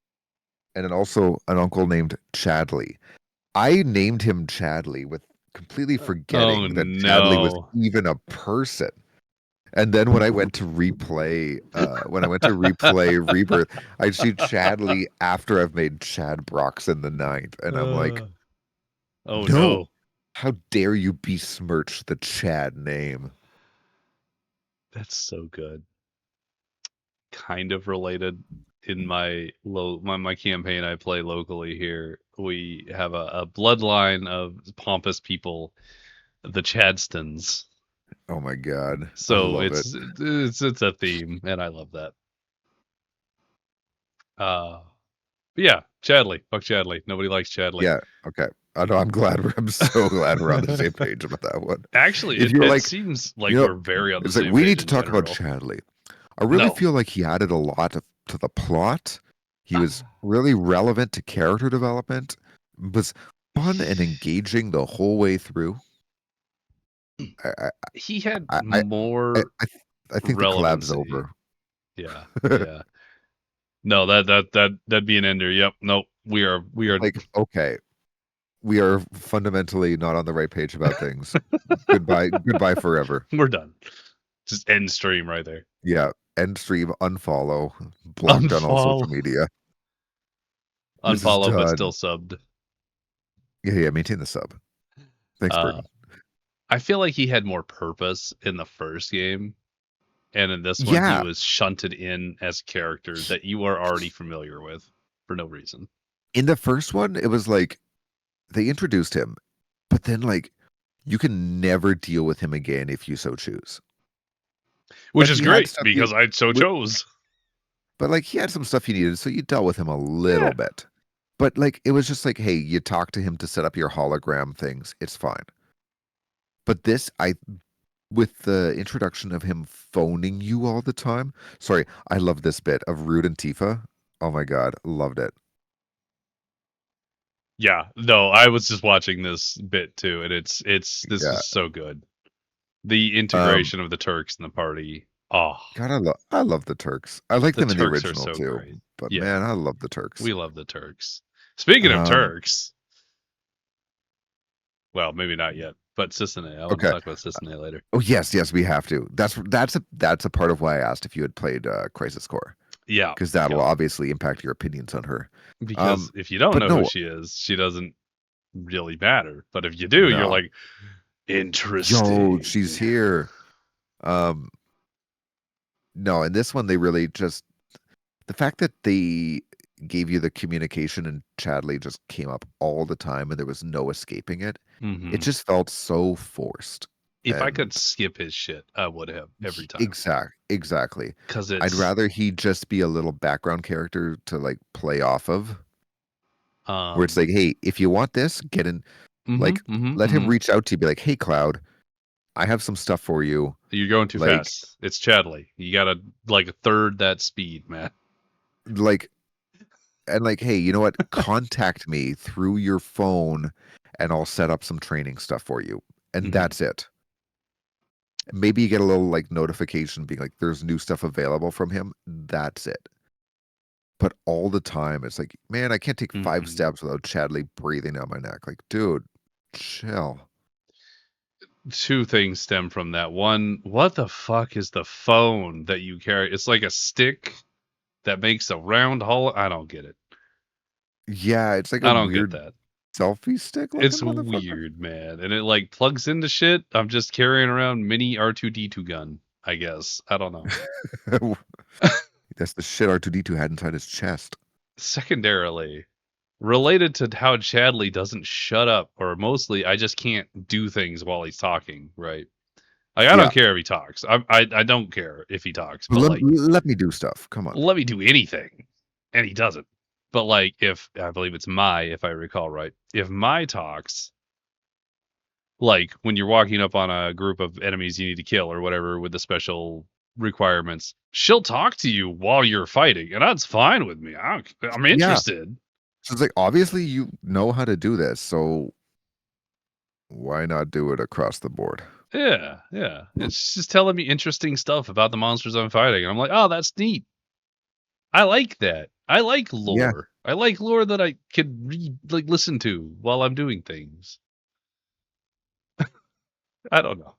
Speaker 2: and also an uncle named Chadley. I named him Chadley with completely
Speaker 1: Oh
Speaker 2: forgetting that Chadley was
Speaker 1: no.
Speaker 2: even a person. And then when I went to replay, Rebirth, I see Chadley after I've made Chad Broxson the Ninth, and I'm like,
Speaker 1: Oh
Speaker 2: no,
Speaker 1: no.
Speaker 2: how dare you besmirch the Chad name?
Speaker 1: That's so good. Kind of related in my campaign I play locally here. We have a bloodline of pompous people, the Chadstons.
Speaker 2: Oh my God, I
Speaker 1: So
Speaker 2: love it.
Speaker 1: it's a theme, and I love that. Uh, but yeah, Chadley, fuck Chadley. Nobody likes Chadley.
Speaker 2: Yeah, okay. I know. I'm so glad we're on the same page about that one.
Speaker 1: Actually,
Speaker 2: If you're
Speaker 1: it
Speaker 2: like,
Speaker 1: seems
Speaker 2: you
Speaker 1: like
Speaker 2: know,
Speaker 1: we're very on the
Speaker 2: it's like
Speaker 1: same
Speaker 2: we need
Speaker 1: page
Speaker 2: to
Speaker 1: in
Speaker 2: talk about
Speaker 1: general.
Speaker 2: Chadley. I really
Speaker 1: No.
Speaker 2: feel like he added a lot to the plot. He was really relevant to character development, was fun and engaging the whole way through. I
Speaker 1: He had
Speaker 2: I I I,
Speaker 1: more
Speaker 2: I, I think the collab's
Speaker 1: relevancy.
Speaker 2: over.
Speaker 1: Yeah, yeah. No, that'd be an ender. Yep. Nope. We are
Speaker 2: Like, okay, we are fundamentally not on the right page about things. Goodbye forever.
Speaker 1: we're done. Just end stream right there.
Speaker 2: Yeah, end stream, unfollow, blocked on all
Speaker 1: Unfollow,
Speaker 2: social media. This is
Speaker 1: unfollow, but
Speaker 2: done.
Speaker 1: still subbed.
Speaker 2: Yeah, maintain the sub. Thanks,
Speaker 1: Uh,
Speaker 2: Burton.
Speaker 1: I feel like he had more purpose in the first game, and in this one, he
Speaker 2: Yeah,
Speaker 1: was shunted in as a character that you are already familiar with for no reason.
Speaker 2: in the first one, it was like they introduced him, but then like you can never deal with him again if you so choose.
Speaker 1: Which
Speaker 2: Like
Speaker 1: is
Speaker 2: he had
Speaker 1: great
Speaker 2: stuff
Speaker 1: because I so
Speaker 2: wi-
Speaker 1: chose.
Speaker 2: but like he had some stuff you needed, so you dealt with him a little
Speaker 1: Yeah.
Speaker 2: bit. But like it was just like, hey, you talk to him to set up your hologram things. It's fine. But this, with the introduction of him phoning you all the time. Sorry, I love this bit of Rude and Tifa. Oh my God, loved it.
Speaker 1: Yeah. No, I was just watching this bit too, and this
Speaker 2: Yeah.
Speaker 1: is so good. The
Speaker 2: Um,
Speaker 1: integration of the Turks in the party. Oh,
Speaker 2: God, I love the Turks. I like
Speaker 1: the
Speaker 2: them in the
Speaker 1: Turks are
Speaker 2: original
Speaker 1: so
Speaker 2: too,
Speaker 1: great.
Speaker 2: but
Speaker 1: Yeah,
Speaker 2: man, I love the Turks.
Speaker 1: we love the Turks. Speaking of
Speaker 2: Um,
Speaker 1: Turks, well, maybe not yet, but Sisane. I want to
Speaker 2: okay.
Speaker 1: talk about Sisane later.
Speaker 2: Oh yes, we have to. That's a part of why I asked if you had played Crisis Core,
Speaker 1: Yeah,
Speaker 2: because that'll
Speaker 1: yeah.
Speaker 2: obviously impact your opinions on her.
Speaker 1: Because if you don't
Speaker 2: But
Speaker 1: know who
Speaker 2: no,
Speaker 1: she is, she doesn't really matter. But if you do, you're
Speaker 2: no.
Speaker 1: like,
Speaker 2: Yo,
Speaker 1: interesting.
Speaker 2: she's here. Um, no, in this one they really just the fact that they gave you the communication and Chadley just came up all the time and there was no escaping it. It
Speaker 1: Hmm.
Speaker 2: just felt so forced.
Speaker 1: If I could
Speaker 2: And
Speaker 1: skip his shit, I would have every time.
Speaker 2: exactly.
Speaker 1: Because
Speaker 2: I'd
Speaker 1: it's
Speaker 2: rather he just be a little background character to like play off of, where it's
Speaker 1: um
Speaker 2: like, hey, if you want this, get in, like, let him
Speaker 1: hmm.
Speaker 2: reach out to you, be like, hey, Cloud, I have some stuff for you.
Speaker 1: You're going too
Speaker 2: Like,
Speaker 1: fast. It's Chadley. You gotta like a third that speed, man.
Speaker 2: like, and like, hey, you know what? Contact me through your phone and I'll set up some training stuff for you. And
Speaker 1: Hmm.
Speaker 2: that's it. Maybe you get a little like notification being like, there's new stuff available from him. That's it. But all the time, it's like, man, I can't take 5
Speaker 1: Hmm.
Speaker 2: steps without Chadley breathing down my neck. Like, dude, chill.
Speaker 1: Two things stem from that. One, what the fuck is the phone that you carry? It's like a stick that makes a round hole. I don't get it.
Speaker 2: Yeah, it's like a
Speaker 1: I don't get
Speaker 2: weird
Speaker 1: that.
Speaker 2: selfie stick looking
Speaker 1: It's
Speaker 2: motherfucker?
Speaker 1: weird, man, and it like plugs into shit. I'm just carrying around mini R2D2 gun, I guess. I don't know.
Speaker 2: That's the shit R2D2 had inside his chest.
Speaker 1: Secondarily, related to how Chadley doesn't shut up, or mostly I just can't do things while he's talking, right? Like I don't
Speaker 2: Yeah.
Speaker 1: care if he talks. I don't care if he talks, but
Speaker 2: Let,
Speaker 1: like
Speaker 2: let me do stuff. Come on.
Speaker 1: let me do anything, and he doesn't. But like if I believe it's Mai, if I recall right, if Mai talks, like when you're walking up on a group of enemies you need to kill or whatever with the special requirements, she'll talk to you while you're fighting, and that's fine with me. I'm
Speaker 2: Yeah.
Speaker 1: interested.
Speaker 2: So it's like, obviously you know how to do this, so why not do it across the board?
Speaker 1: Yeah, yeah. And she's just telling me interesting stuff about the monsters I'm fighting, and I'm like, oh, that's neat. I like that. I like
Speaker 2: Yeah.
Speaker 1: lore. I like lore that I could read, like listen to while I'm doing things. I don't know.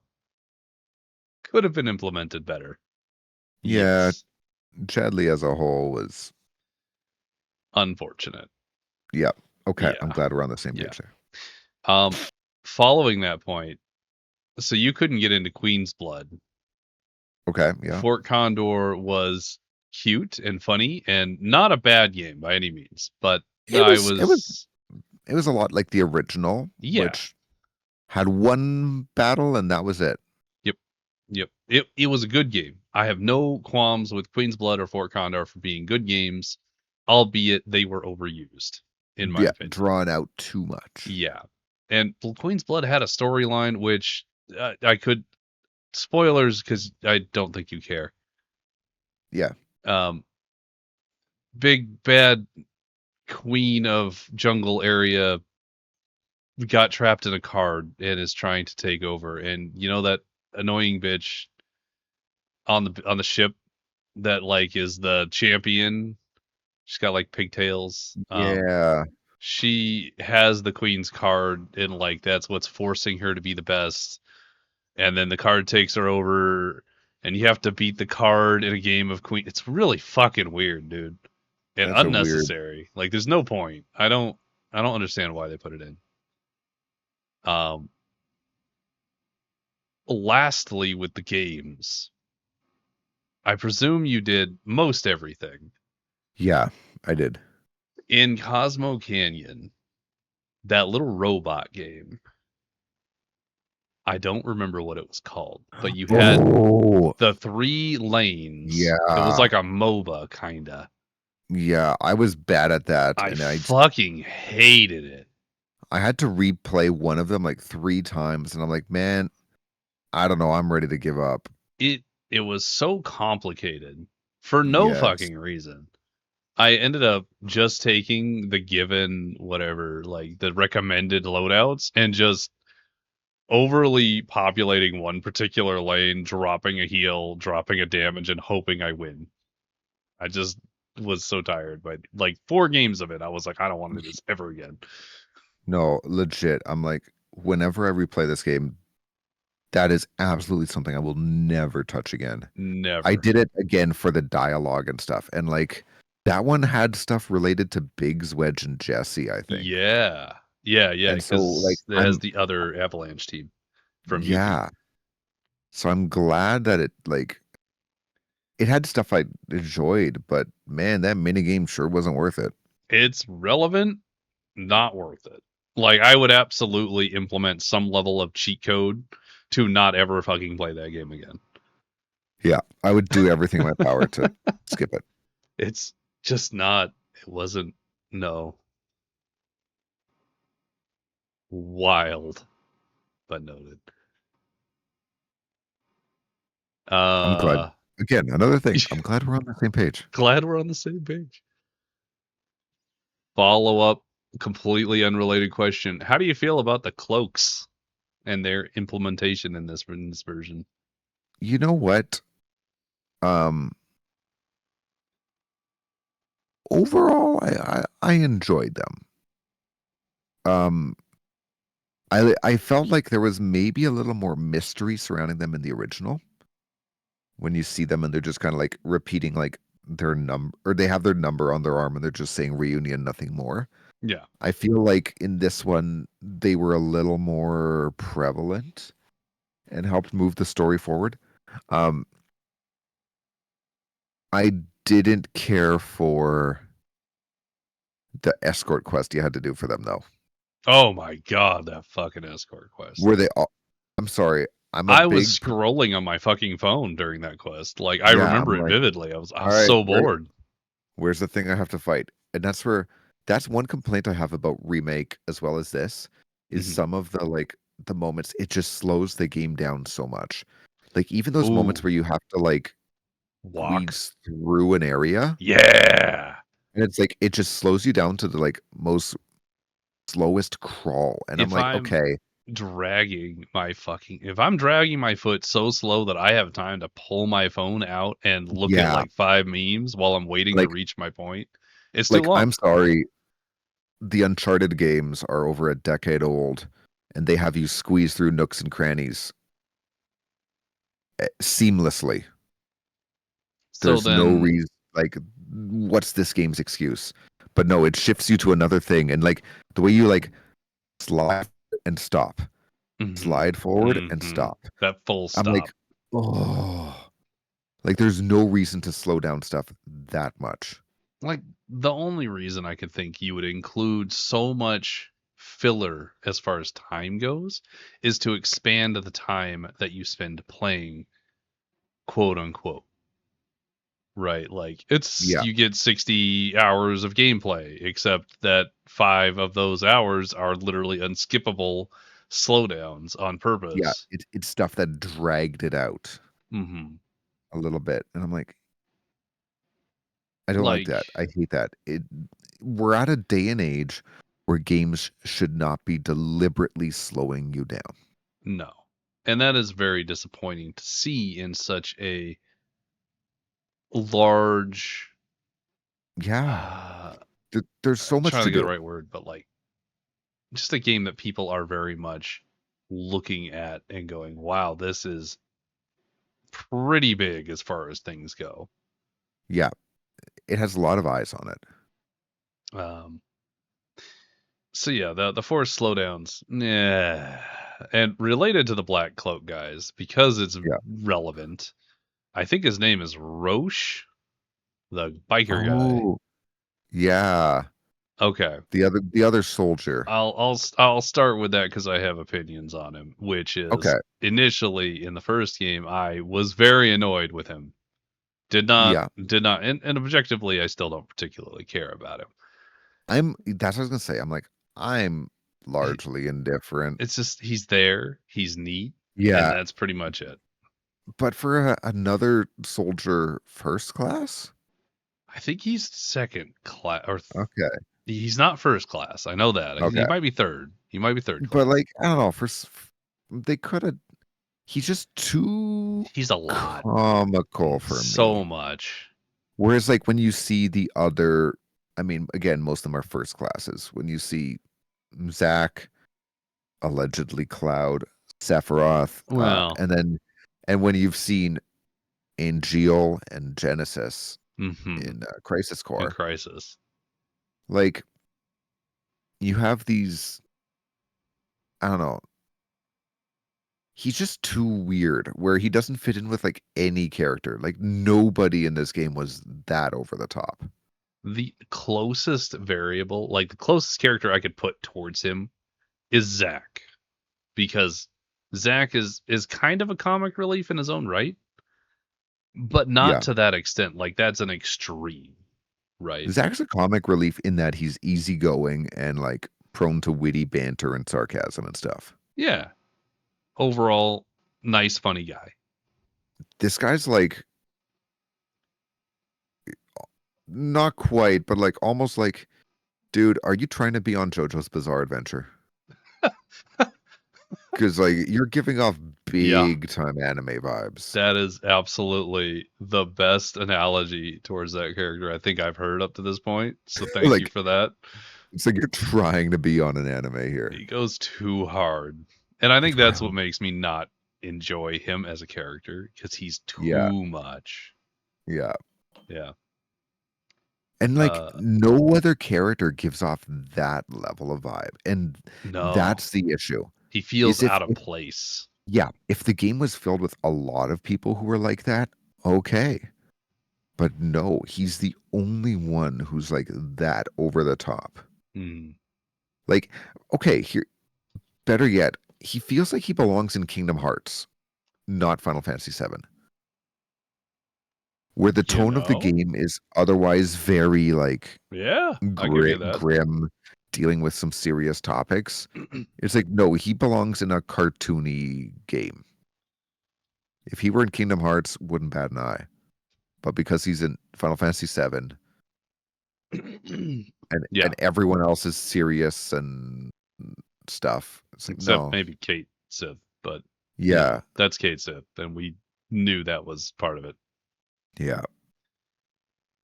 Speaker 1: Could have been implemented better.
Speaker 2: Yeah.
Speaker 1: Yes.
Speaker 2: Chadley as a whole was,
Speaker 1: Unfortunate.
Speaker 2: yeah. Okay. I'm
Speaker 1: Yeah.
Speaker 2: glad we're on the same
Speaker 1: Yeah.
Speaker 2: page there.
Speaker 1: Um, following that point, so you couldn't get into Queen's Blood.
Speaker 2: Okay. Yeah.
Speaker 1: Fort Condor was cute and funny and not a bad game by any means, but
Speaker 2: It
Speaker 1: I
Speaker 2: was, it was,
Speaker 1: was,
Speaker 2: it was a lot like the original,
Speaker 1: yeah.
Speaker 2: which had one battle and that was it.
Speaker 1: Yep. Yep. It was a good game. I have no qualms with Queen's Blood or Fort Condor for being good games, albeit they were overused, in my
Speaker 2: Yeah.
Speaker 1: opinion.
Speaker 2: Drawn out too much.
Speaker 1: Yeah. And Queen's Blood had a storyline which I could spoilers because I don't think you care.
Speaker 2: Yeah.
Speaker 1: Um, big bad queen of jungle area got trapped in a card and is trying to take over. And you know that annoying bitch on the ship that like is the champion. She's got like pigtails.
Speaker 2: Yeah.
Speaker 1: She has the queen's card, and like that's what's forcing her to be the best. And then the card takes her over, and you have to beat the card in a game of queen. It's really fucking weird, dude, and
Speaker 2: That's a weird.
Speaker 1: unnecessary. Like, there's no point. I don't understand why they put it in. Um, lastly, with the games, I presume you did most everything
Speaker 2: Yeah. I did.
Speaker 1: in Cosmo Canyon. That little robot game. I don't remember what it was called, but you had
Speaker 2: Oh.
Speaker 1: the 3 lanes. It was
Speaker 2: Yeah.
Speaker 1: like a MOBA kinda.
Speaker 2: Yeah. I was bad at that.
Speaker 1: I
Speaker 2: And
Speaker 1: fucking hated it.
Speaker 2: I had to replay one of them like 3 times. And I'm like, man, I don't know. I'm ready to give up.
Speaker 1: It was so complicated for no
Speaker 2: Yes.
Speaker 1: fucking reason. I ended up just taking the given whatever, like the recommended loadouts and just overly populating one particular lane, dropping a heal, dropping a damage, and hoping I win. I just was so tired by like 4 games of it. I was like, I don't want to do this ever again.
Speaker 2: No, legit. I'm like, whenever I replay this game, that is absolutely something I will never touch again. I
Speaker 1: Never.
Speaker 2: did it again for the dialogue and stuff. And like that one had stuff related to Biggs, Wedge, and Jesse, I think.
Speaker 1: Yeah. Yeah, yeah,
Speaker 2: And so like
Speaker 1: because it has the other Avalanche team from Yuki.
Speaker 2: yeah. So I'm glad that it had stuff I enjoyed, but man, that minigame sure wasn't worth it.
Speaker 1: It's relevant, not worth it. Like I would absolutely implement some level of cheat code to not ever fucking play that game again.
Speaker 2: Yeah. I would do everything in my power to skip it.
Speaker 1: It's just not. It wasn't. No. Wild, but noted.
Speaker 2: I'm glad.
Speaker 1: Uh,
Speaker 2: Again, another thing. I'm glad we're on the same page.
Speaker 1: glad we're on the same page. Follow up, completely unrelated question. How do you feel about the cloaks and their implementation in this version?
Speaker 2: You know what? Um, Overall, I enjoyed them. Um, I felt like there was maybe a little more mystery surrounding them in the original. When you see them and they're just kind of like repeating like their number, or they have their number on their arm and they're just saying reunion, nothing more.
Speaker 1: Yeah.
Speaker 2: I feel like in this one they were a little more prevalent and helped move the story forward. Um, I didn't care for the escort quest you had to do for them though.
Speaker 1: Oh my god, that fucking escort quest.
Speaker 2: Were they all? I'm sorry. I'm a
Speaker 1: I was
Speaker 2: big
Speaker 1: scrolling on my fucking phone during that quest. Like I
Speaker 2: yeah. I'm
Speaker 1: remember it
Speaker 2: like,
Speaker 1: vividly. I
Speaker 2: all
Speaker 1: was
Speaker 2: right,
Speaker 1: so bored.
Speaker 2: where's the thing I have to fight? And that's one complaint I have about remake as well as this is
Speaker 1: Mhm.
Speaker 2: some of the moments it just slows the game down so much. Like even those moments
Speaker 1: Ooh,
Speaker 2: where you have to like
Speaker 1: walk.
Speaker 2: squeeze through an area
Speaker 1: Yeah.
Speaker 2: and it's like it just slows you down to the like most slowest crawl. And I'm
Speaker 1: If
Speaker 2: like,
Speaker 1: I'm
Speaker 2: okay,
Speaker 1: if I'm dragging my foot so slow that I have time to pull my phone out and look at
Speaker 2: yeah,
Speaker 1: like 5 memes while I'm waiting to
Speaker 2: like
Speaker 1: reach my point, it's too
Speaker 2: like
Speaker 1: long.
Speaker 2: I'm sorry, the Uncharted games are over a decade old and they have you squeeze through nooks and crannies seamlessly.
Speaker 1: So
Speaker 2: There's no
Speaker 1: then,
Speaker 2: reason like what's this game's excuse? But no, it shifts you to another thing and like the way you like slide and stop,
Speaker 1: hmm
Speaker 2: slide forward and stop.
Speaker 1: that full
Speaker 2: I'm like,
Speaker 1: stop.
Speaker 2: oh, like there's no reason to slow down stuff that much.
Speaker 1: Like the only reason I could think you would include so much filler as far as time goes is to expand the time that you spend playing, quote unquote. Right, like it's
Speaker 2: Yeah,
Speaker 1: you get 60 hours of gameplay, except that 5 of those hours are literally unskippable slowdowns on
Speaker 2: yeah,
Speaker 1: purpose.
Speaker 2: it's stuff that dragged it out
Speaker 1: Mhm.
Speaker 2: a little bit, and I'm like, I don't like
Speaker 1: Like,
Speaker 2: that. I hate that. We're at a day and age where games should not be deliberately slowing you down.
Speaker 1: no. And that is very disappointing to see in such a large
Speaker 2: Yeah,
Speaker 1: uh,
Speaker 2: there's so
Speaker 1: I'm
Speaker 2: much
Speaker 1: trying to
Speaker 2: to
Speaker 1: get the
Speaker 2: do.
Speaker 1: right word, but like just a game that people are very much looking at and going, "Wow, this is pretty big as far as things go."
Speaker 2: Yeah, it has a lot of eyes on it.
Speaker 1: Um So yeah, the forced slowdowns, yeah. And related to the Black Cloak guys, because it's
Speaker 2: Yeah.
Speaker 1: relevant. I think his name is Roche, the biker guy.
Speaker 2: Oh, yeah.
Speaker 1: Okay,
Speaker 2: The other soldier.
Speaker 1: I'll start with that because I have opinions on him. Which is
Speaker 2: Okay.
Speaker 1: initially in the first game, I was very annoyed with him.
Speaker 2: Yeah.
Speaker 1: Did not, and objectively, I still don't particularly care about him.
Speaker 2: That's what I was gonna say. I'm like, I'm
Speaker 1: He-
Speaker 2: largely indifferent.
Speaker 1: It's just he's there, he's neat, and
Speaker 2: Yeah,
Speaker 1: that's pretty much it.
Speaker 2: but for another soldier first class?
Speaker 1: I think he's second class, or
Speaker 2: Okay.
Speaker 1: he's not first class. I know that. He
Speaker 2: Okay.
Speaker 1: might be third. He might be third
Speaker 2: But
Speaker 1: class.
Speaker 2: like, I don't know, they could have he's just too
Speaker 1: He's a lot.
Speaker 2: comical for
Speaker 1: So
Speaker 2: me.
Speaker 1: much.
Speaker 2: Whereas like when you see the other I mean, again, most of them are first classes. When you see Zach, allegedly Cloud, Sephiroth,
Speaker 1: Well,
Speaker 2: and when you've seen Angeal and Genesis
Speaker 1: mm-hmm.
Speaker 2: in Crisis
Speaker 1: In
Speaker 2: Core,
Speaker 1: Crisis.
Speaker 2: like you have these, I don't know, he's just too weird where he doesn't fit in with like any character. Like nobody in this game was that over the top.
Speaker 1: The closest variable, like the closest character I could put towards him is Zach. Because Zach is kind of a comic relief in his own right, but not
Speaker 2: Yeah.
Speaker 1: to that extent. Like that's an extreme, right?
Speaker 2: Zach's a comic relief in that he's easygoing and like prone to witty banter and sarcasm and stuff.
Speaker 1: Yeah. Overall, nice, funny guy.
Speaker 2: This guy's like not quite, but like almost like, dude, are you trying to be on JoJo's Bizarre Adventure? Because like you're giving off
Speaker 1: Yeah.
Speaker 2: big time anime vibes.
Speaker 1: That is absolutely the best analogy towards that character I think I've heard up to this point. So thank you
Speaker 2: Like
Speaker 1: for that.
Speaker 2: it's like you're trying to be on an anime here.
Speaker 1: He goes too hard. And I think that's what
Speaker 2: Well,
Speaker 1: makes me not enjoy him as a character because he's
Speaker 2: yeah,
Speaker 1: too much.
Speaker 2: yeah.
Speaker 1: Yeah.
Speaker 2: And like
Speaker 1: Uh,
Speaker 2: no other character gives off that level of vibe. And
Speaker 1: no,
Speaker 2: that's the issue.
Speaker 1: he feels
Speaker 2: Is
Speaker 1: out of place.
Speaker 2: yeah, if the game was filled with a lot of people who were like that, okay. But no, he's the only one who's like that over the top.
Speaker 1: Hmm.
Speaker 2: Like, okay, here, better yet, he feels like he belongs in Kingdom Hearts, not Final Fantasy VII, where the
Speaker 1: You
Speaker 2: tone of the
Speaker 1: know?
Speaker 2: game is otherwise very like
Speaker 1: Yeah, I'll give you that.
Speaker 2: grim, dealing with some serious topics. It's like, no, he belongs in a cartoony game. If he were in Kingdom Hearts, wouldn't bat an eye. But because he's in Final Fantasy VII,
Speaker 1: Yeah,
Speaker 2: and everyone else is serious and stuff. It's like,
Speaker 1: except
Speaker 2: no.
Speaker 1: maybe Kate Sith, but
Speaker 2: Yeah.
Speaker 1: that's Kate Sith, and we knew that was part of it.
Speaker 2: Yeah.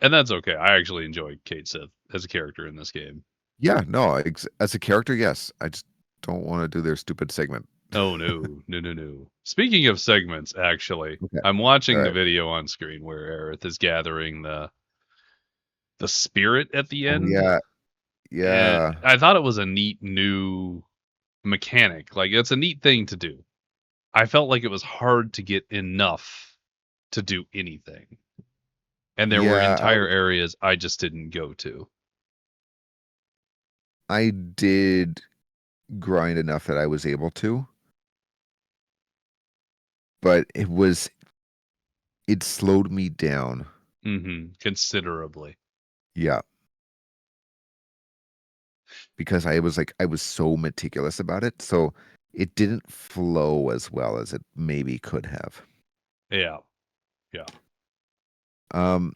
Speaker 1: And that's okay. I actually enjoy Kate Sith as a character in this game.
Speaker 2: Yeah. No, as a character, yes. I just don't want to do their stupid segment.
Speaker 1: Oh no, no, no, no. Speaking of segments, actually,
Speaker 2: Okay.
Speaker 1: I'm
Speaker 2: All
Speaker 1: watching the
Speaker 2: right.
Speaker 1: video on screen where Aerith is gathering the spirit at the
Speaker 2: Oh
Speaker 1: end,
Speaker 2: yeah.
Speaker 1: and
Speaker 2: Yeah.
Speaker 1: I thought it was a neat new mechanic. Like it's a neat thing to do. I felt like it was hard to get enough to do anything. And there were
Speaker 2: Yeah.
Speaker 1: entire areas I just didn't go to.
Speaker 2: I did grind enough that I was able to, but it slowed me down.
Speaker 1: Considerably.
Speaker 2: Yeah. Because I was so meticulous about it. So it didn't flow as well as it maybe could have.
Speaker 1: Yeah. Yeah.
Speaker 2: Um,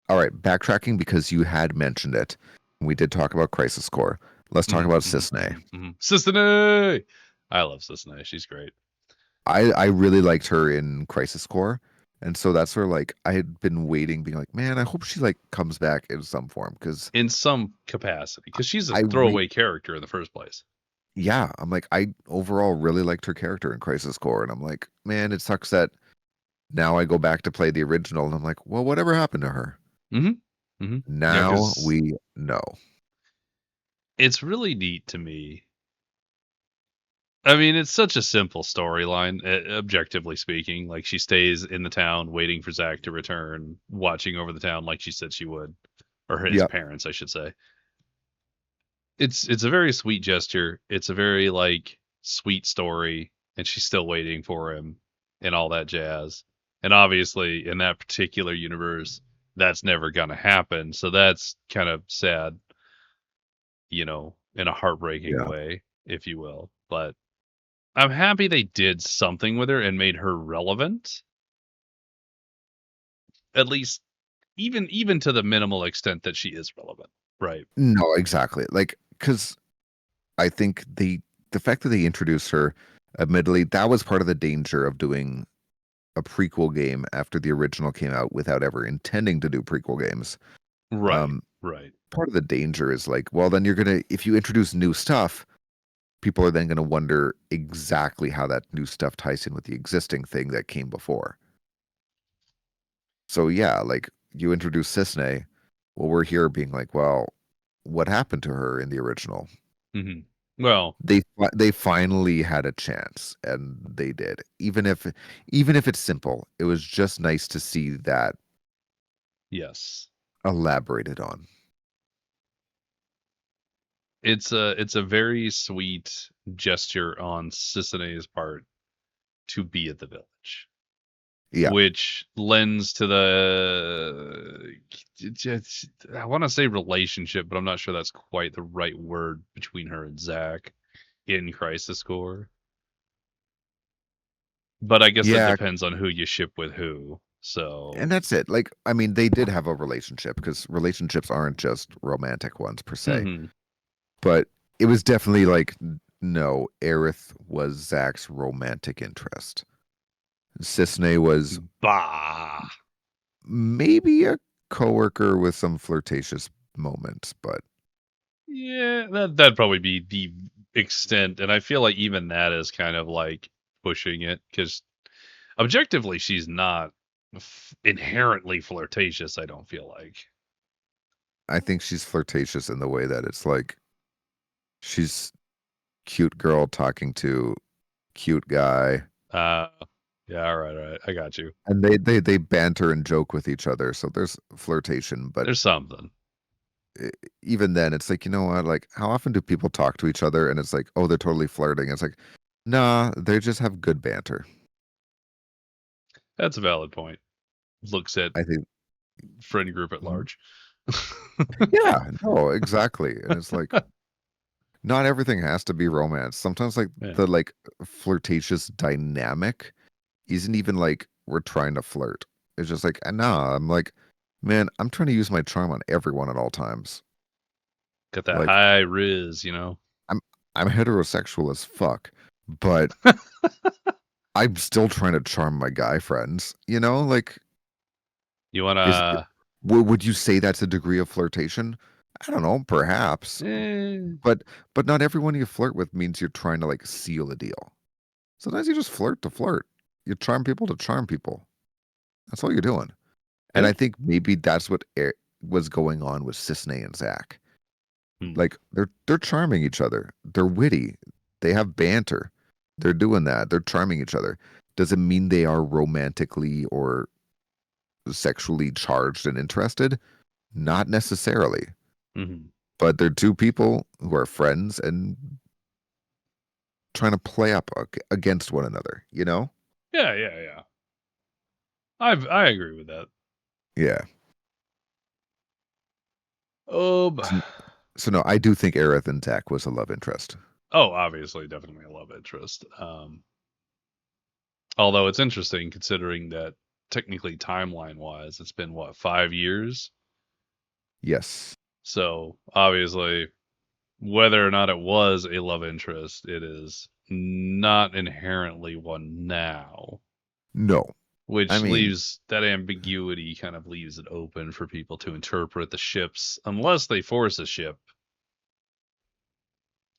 Speaker 2: all right, backtracking because you had mentioned it. We did talk about Crisis Core. Let's talk about Cissnei.
Speaker 1: Cissnei! I love Cissnei. She's great.
Speaker 2: I really liked her in Crisis Core, and so that's where like I had been waiting, being like, man, I hope she like comes back in some form because
Speaker 1: In some capacity, because she's a
Speaker 2: I re
Speaker 1: throwaway character in the first place.
Speaker 2: yeah, I'm like I overall really liked her character in Crisis Core, and I'm like, man, it sucks that now I go back to play the original, and I'm like, well, whatever happened to her?
Speaker 1: Yeah,
Speaker 2: Now
Speaker 1: because
Speaker 2: we know.
Speaker 1: it's really neat to me. I mean, it's such a simple storyline, objectively speaking. Like, she stays in the town waiting for Zack to return, watching over the town like she said she would. Or his
Speaker 2: Yep.
Speaker 1: parents, I should say. It's a very sweet gesture. It's a very, like, sweet story, and she's still waiting for him and all that jazz. And obviously, in that particular universe, that's never gonna happen. So that's kind of sad, in a heartbreaking
Speaker 2: Yeah.
Speaker 1: way, if you will. But I'm happy they did something with her and made her relevant. At least even to the minimal extent that she is relevant. Right.
Speaker 2: No, exactly. Like, because I think the fact that they introduced her, admittedly, that was part of the danger of doing a prequel game after the original came out without ever intending to do prequel games.
Speaker 1: Right.
Speaker 2: Um,
Speaker 1: Right.
Speaker 2: Part of the danger is like, well, then you're gonna if you introduce new stuff, people are then gonna wonder exactly how that new stuff ties in with the existing thing that came before. So yeah, like you introduce Cissnei, well, we're here being like, well, what happened to her in the original?
Speaker 1: hmm Well,
Speaker 2: They finally had a chance, and they did. Even if it's simple, it was just nice to see that
Speaker 1: yes.
Speaker 2: elaborated on.
Speaker 1: It's a very sweet gesture on Cicinae's part to be at the village,
Speaker 2: Yeah,
Speaker 1: which lends to the I want to say relationship, but I'm not sure that's quite the right word between her and Zack in Crisis Core. But I guess that
Speaker 2: yeah,
Speaker 1: depends on who you ship with who. So,
Speaker 2: and that's it. Like, I mean, they did have a relationship because relationships aren't just romantic ones per se,
Speaker 1: hmm
Speaker 2: but it was definitely like, no, Aerith was Zack's romantic interest. Cissnei was
Speaker 1: bah.
Speaker 2: maybe a coworker with some flirtatious moments, but
Speaker 1: Yeah, that'd probably be the extent, and I feel like even that is kind of like pushing it because objectively she's not inherently flirtatious. I don't feel like.
Speaker 2: I think she's flirtatious in the way that it's like she's cute girl talking to cute guy,
Speaker 1: Uh, yeah, all right, I got you.
Speaker 2: and they banter and joke with each other. So there's flirtation, but
Speaker 1: There's something.
Speaker 2: e- even then, it's like, you know what? Like, how often do people talk to each other and it's like, oh, they're totally flirting? It's like, nah, they just have good banter.
Speaker 1: That's a valid point. Looks at
Speaker 2: I think.
Speaker 1: friend group at
Speaker 2: Mhm.
Speaker 1: large.
Speaker 2: Yeah, no, exactly. And it's like, not everything has to be romance. Sometimes, like,
Speaker 1: Yeah.
Speaker 2: the like flirtatious dynamic isn't even like we're trying to flirt. It's just like, nah, I'm like, man, I'm trying to use my charm on everyone at all times.
Speaker 1: Got that
Speaker 2: Like,
Speaker 1: high riz, you know.
Speaker 2: I'm I'm heterosexual as fuck, but I'm still trying to charm my guy friends. You know, like,
Speaker 1: You
Speaker 2: is
Speaker 1: wanna
Speaker 2: would you say that's a degree of flirtation? I don't know, perhaps,
Speaker 1: eh,
Speaker 2: but not everyone you flirt with means you're trying to like seal a deal. Sometimes you just flirt to flirt. You charm people to charm people. That's all you're doing. And
Speaker 1: yeah.
Speaker 2: I think maybe that's what was going on with Cisne and Zach.
Speaker 1: Hmm.
Speaker 2: Like they're charming each other. They're witty. They have banter. They're doing that. They're charming each other. Does it mean they are romantically or sexually charged and interested? Not necessarily.
Speaker 1: Mhm.
Speaker 2: But they're two people who are friends and trying to play up against one another, you know?
Speaker 1: Yeah. I agree with that.
Speaker 2: Yeah.
Speaker 1: Um,
Speaker 2: So, so no, I do think Aerith and Zach was a love interest.
Speaker 1: oh, obviously, definitely a love interest. Although it's interesting considering that technically timeline wise, it's been what, 5 years?
Speaker 2: Yes.
Speaker 1: So obviously, whether or not it was a love interest, it is not inherently one now,
Speaker 2: No. I
Speaker 1: which
Speaker 2: mean,
Speaker 1: leaves that ambiguity kind of leaves it open for people to interpret the ships unless they force a ship.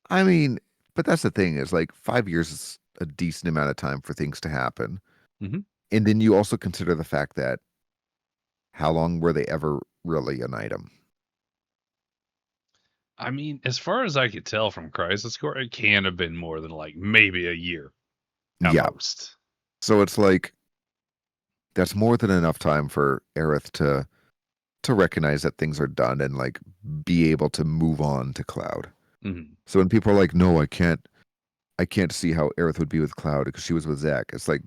Speaker 2: I mean, but that's the thing is like 5 years is a decent amount of time for things to happen.
Speaker 1: Hmm.
Speaker 2: And then you also consider the fact that how long were they ever really an item?
Speaker 1: I mean, as far as I could tell from Crisis Core, it can have been more than like maybe a year at
Speaker 2: Yeah.
Speaker 1: most.
Speaker 2: So it's like that's more than enough time for Aerith to recognize that things are done and like be able to move on to Cloud.
Speaker 1: Hmm.
Speaker 2: So when people are like, "No, I can't see how Aerith would be with Cloud because she was with Zack," it's like,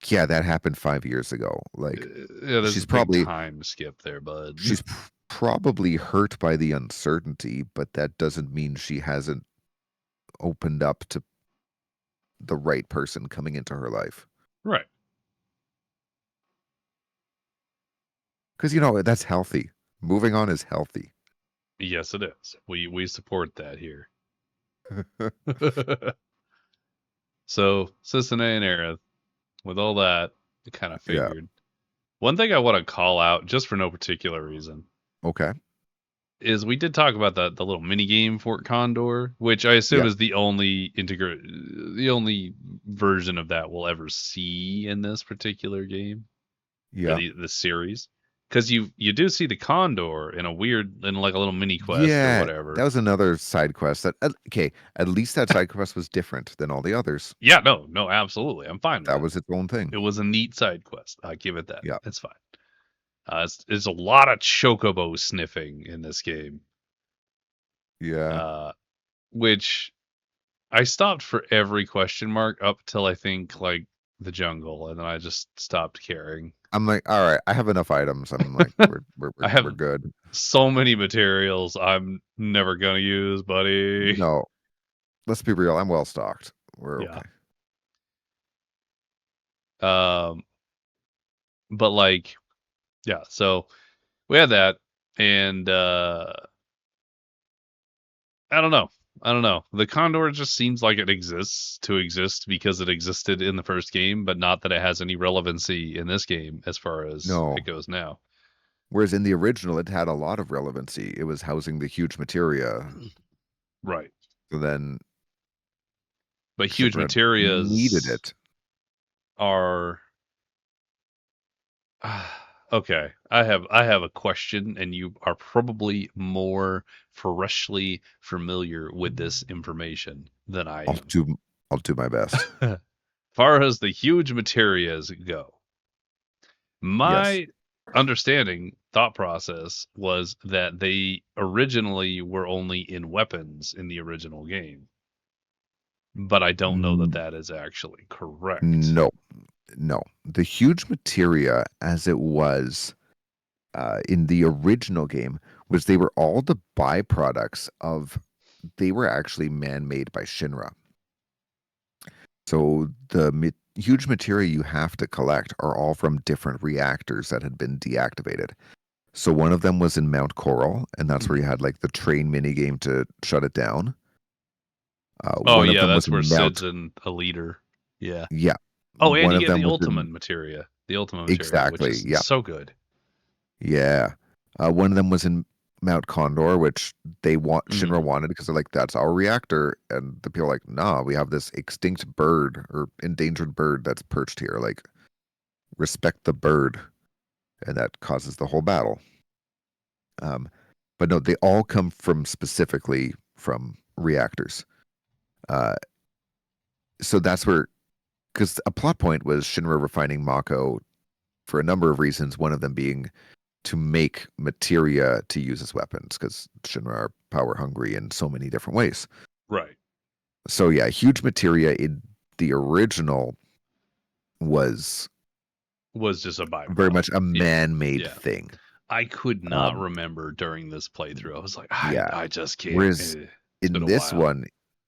Speaker 2: yeah, that happened 5 years ago. Like
Speaker 1: Yeah, there's
Speaker 2: she's
Speaker 1: a big
Speaker 2: probably
Speaker 1: time skip there, bud.
Speaker 2: she's probably hurt by the uncertainty, but that doesn't mean she hasn't opened up to the right person coming into her life.
Speaker 1: Right.
Speaker 2: Because that's healthy. Moving on is healthy.
Speaker 1: Yes, it is. We support that here. So, Sisane and Aerith, with all that, I kind of
Speaker 2: Yeah.
Speaker 1: figured. One thing I want to call out, just for no particular reason,
Speaker 2: Okay.
Speaker 1: is we did talk about the little mini game Fort Condor, which I assume
Speaker 2: Yeah.
Speaker 1: is the only version of that we'll ever see in this particular game or
Speaker 2: Yeah.
Speaker 1: the series. Because you do see the Condor in like a little mini quest or
Speaker 2: Yeah. That
Speaker 1: whatever.
Speaker 2: was another side quest that okay, at least that side quest was different than all the others.
Speaker 1: Yeah, no, absolutely, I'm fine with
Speaker 2: That
Speaker 1: that.
Speaker 2: was its own thing.
Speaker 1: It was a neat side quest. I give it that.
Speaker 2: Yeah.
Speaker 1: It's fine. It's a lot of chocobo sniffing in this game,
Speaker 2: Yeah.
Speaker 1: uh, which I stopped for every question mark up till I think like the jungle, and then I just stopped caring.
Speaker 2: I'm like, all right, I have enough items. I'm like, we're we're
Speaker 1: I
Speaker 2: we're,
Speaker 1: have
Speaker 2: we're good.
Speaker 1: so many materials I'm never gonna use, buddy.
Speaker 2: No, let's be real. I'm well stocked. We're
Speaker 1: Yeah.
Speaker 2: okay.
Speaker 1: Um, but like, yeah. So we had that, and I don't know. I don't know. The Condor just seems like it exists to exist because it existed in the first game, but not that it has any relevancy in this game as far as
Speaker 2: No.
Speaker 1: it goes now.
Speaker 2: Whereas in the original, it had a lot of relevancy. It was housing the huge materia.
Speaker 1: Right.
Speaker 2: So then
Speaker 1: But huge
Speaker 2: Shipwreck needed
Speaker 1: materias
Speaker 2: it.
Speaker 1: are Okay, I have a question, and you are probably more freshly familiar with this information than I
Speaker 2: I'll
Speaker 1: am.
Speaker 2: do I'll do my best.
Speaker 1: Far as the huge materias go,
Speaker 2: Yes.
Speaker 1: my understanding thought process was that they originally were only in weapons in the original game, but I don't know that
Speaker 2: Mm,
Speaker 1: that is actually correct.
Speaker 2: no, no. The huge materia as it was in the original game was they were all the byproducts of they were actually man-made by Shinra. So the huge materia you have to collect are all from different reactors that had been deactivated. So one of them was in Mount Coral, and that's where you
Speaker 1: Mhm.
Speaker 2: had like the train mini game to shut it down.
Speaker 1: Oh
Speaker 2: One of
Speaker 1: yeah,
Speaker 2: them was
Speaker 1: that's where
Speaker 2: in
Speaker 1: Sid's
Speaker 2: Mount,
Speaker 1: in a leader. Yeah.
Speaker 2: yeah,
Speaker 1: Oh, and
Speaker 2: one
Speaker 1: you
Speaker 2: of
Speaker 1: get
Speaker 2: them
Speaker 1: the
Speaker 2: was
Speaker 1: ultimate
Speaker 2: in
Speaker 1: materia. The ultimate materia, which
Speaker 2: exactly,
Speaker 1: is
Speaker 2: yeah,
Speaker 1: so good.
Speaker 2: yeah. One of them was in Mount Condor, which they want
Speaker 1: Hmm.
Speaker 2: Shinra wanted because they're like, that's our reactor, and the people are like, nah, we have this extinct bird or endangered bird that's perched here. Like, respect the bird, and that causes the whole battle. Um, but no, they all come from specifically from reactors. Uh, so that's where, because a plot point was Shinra refining Mako for a number of reasons. One of them being to make materia to use as weapons, because Shinra are power hungry in so many different ways.
Speaker 1: Right.
Speaker 2: So yeah, huge materia in the original was
Speaker 1: Was just a
Speaker 2: very
Speaker 1: byproduct.
Speaker 2: much a
Speaker 1: Yeah.
Speaker 2: man-made
Speaker 1: Yeah.
Speaker 2: thing.
Speaker 1: I could not
Speaker 2: Um,
Speaker 1: remember during this playthrough. I was like, I,
Speaker 2: yeah.
Speaker 1: I just can't.
Speaker 2: Whereas
Speaker 1: It's been
Speaker 2: in
Speaker 1: a
Speaker 2: this
Speaker 1: while.
Speaker 2: one,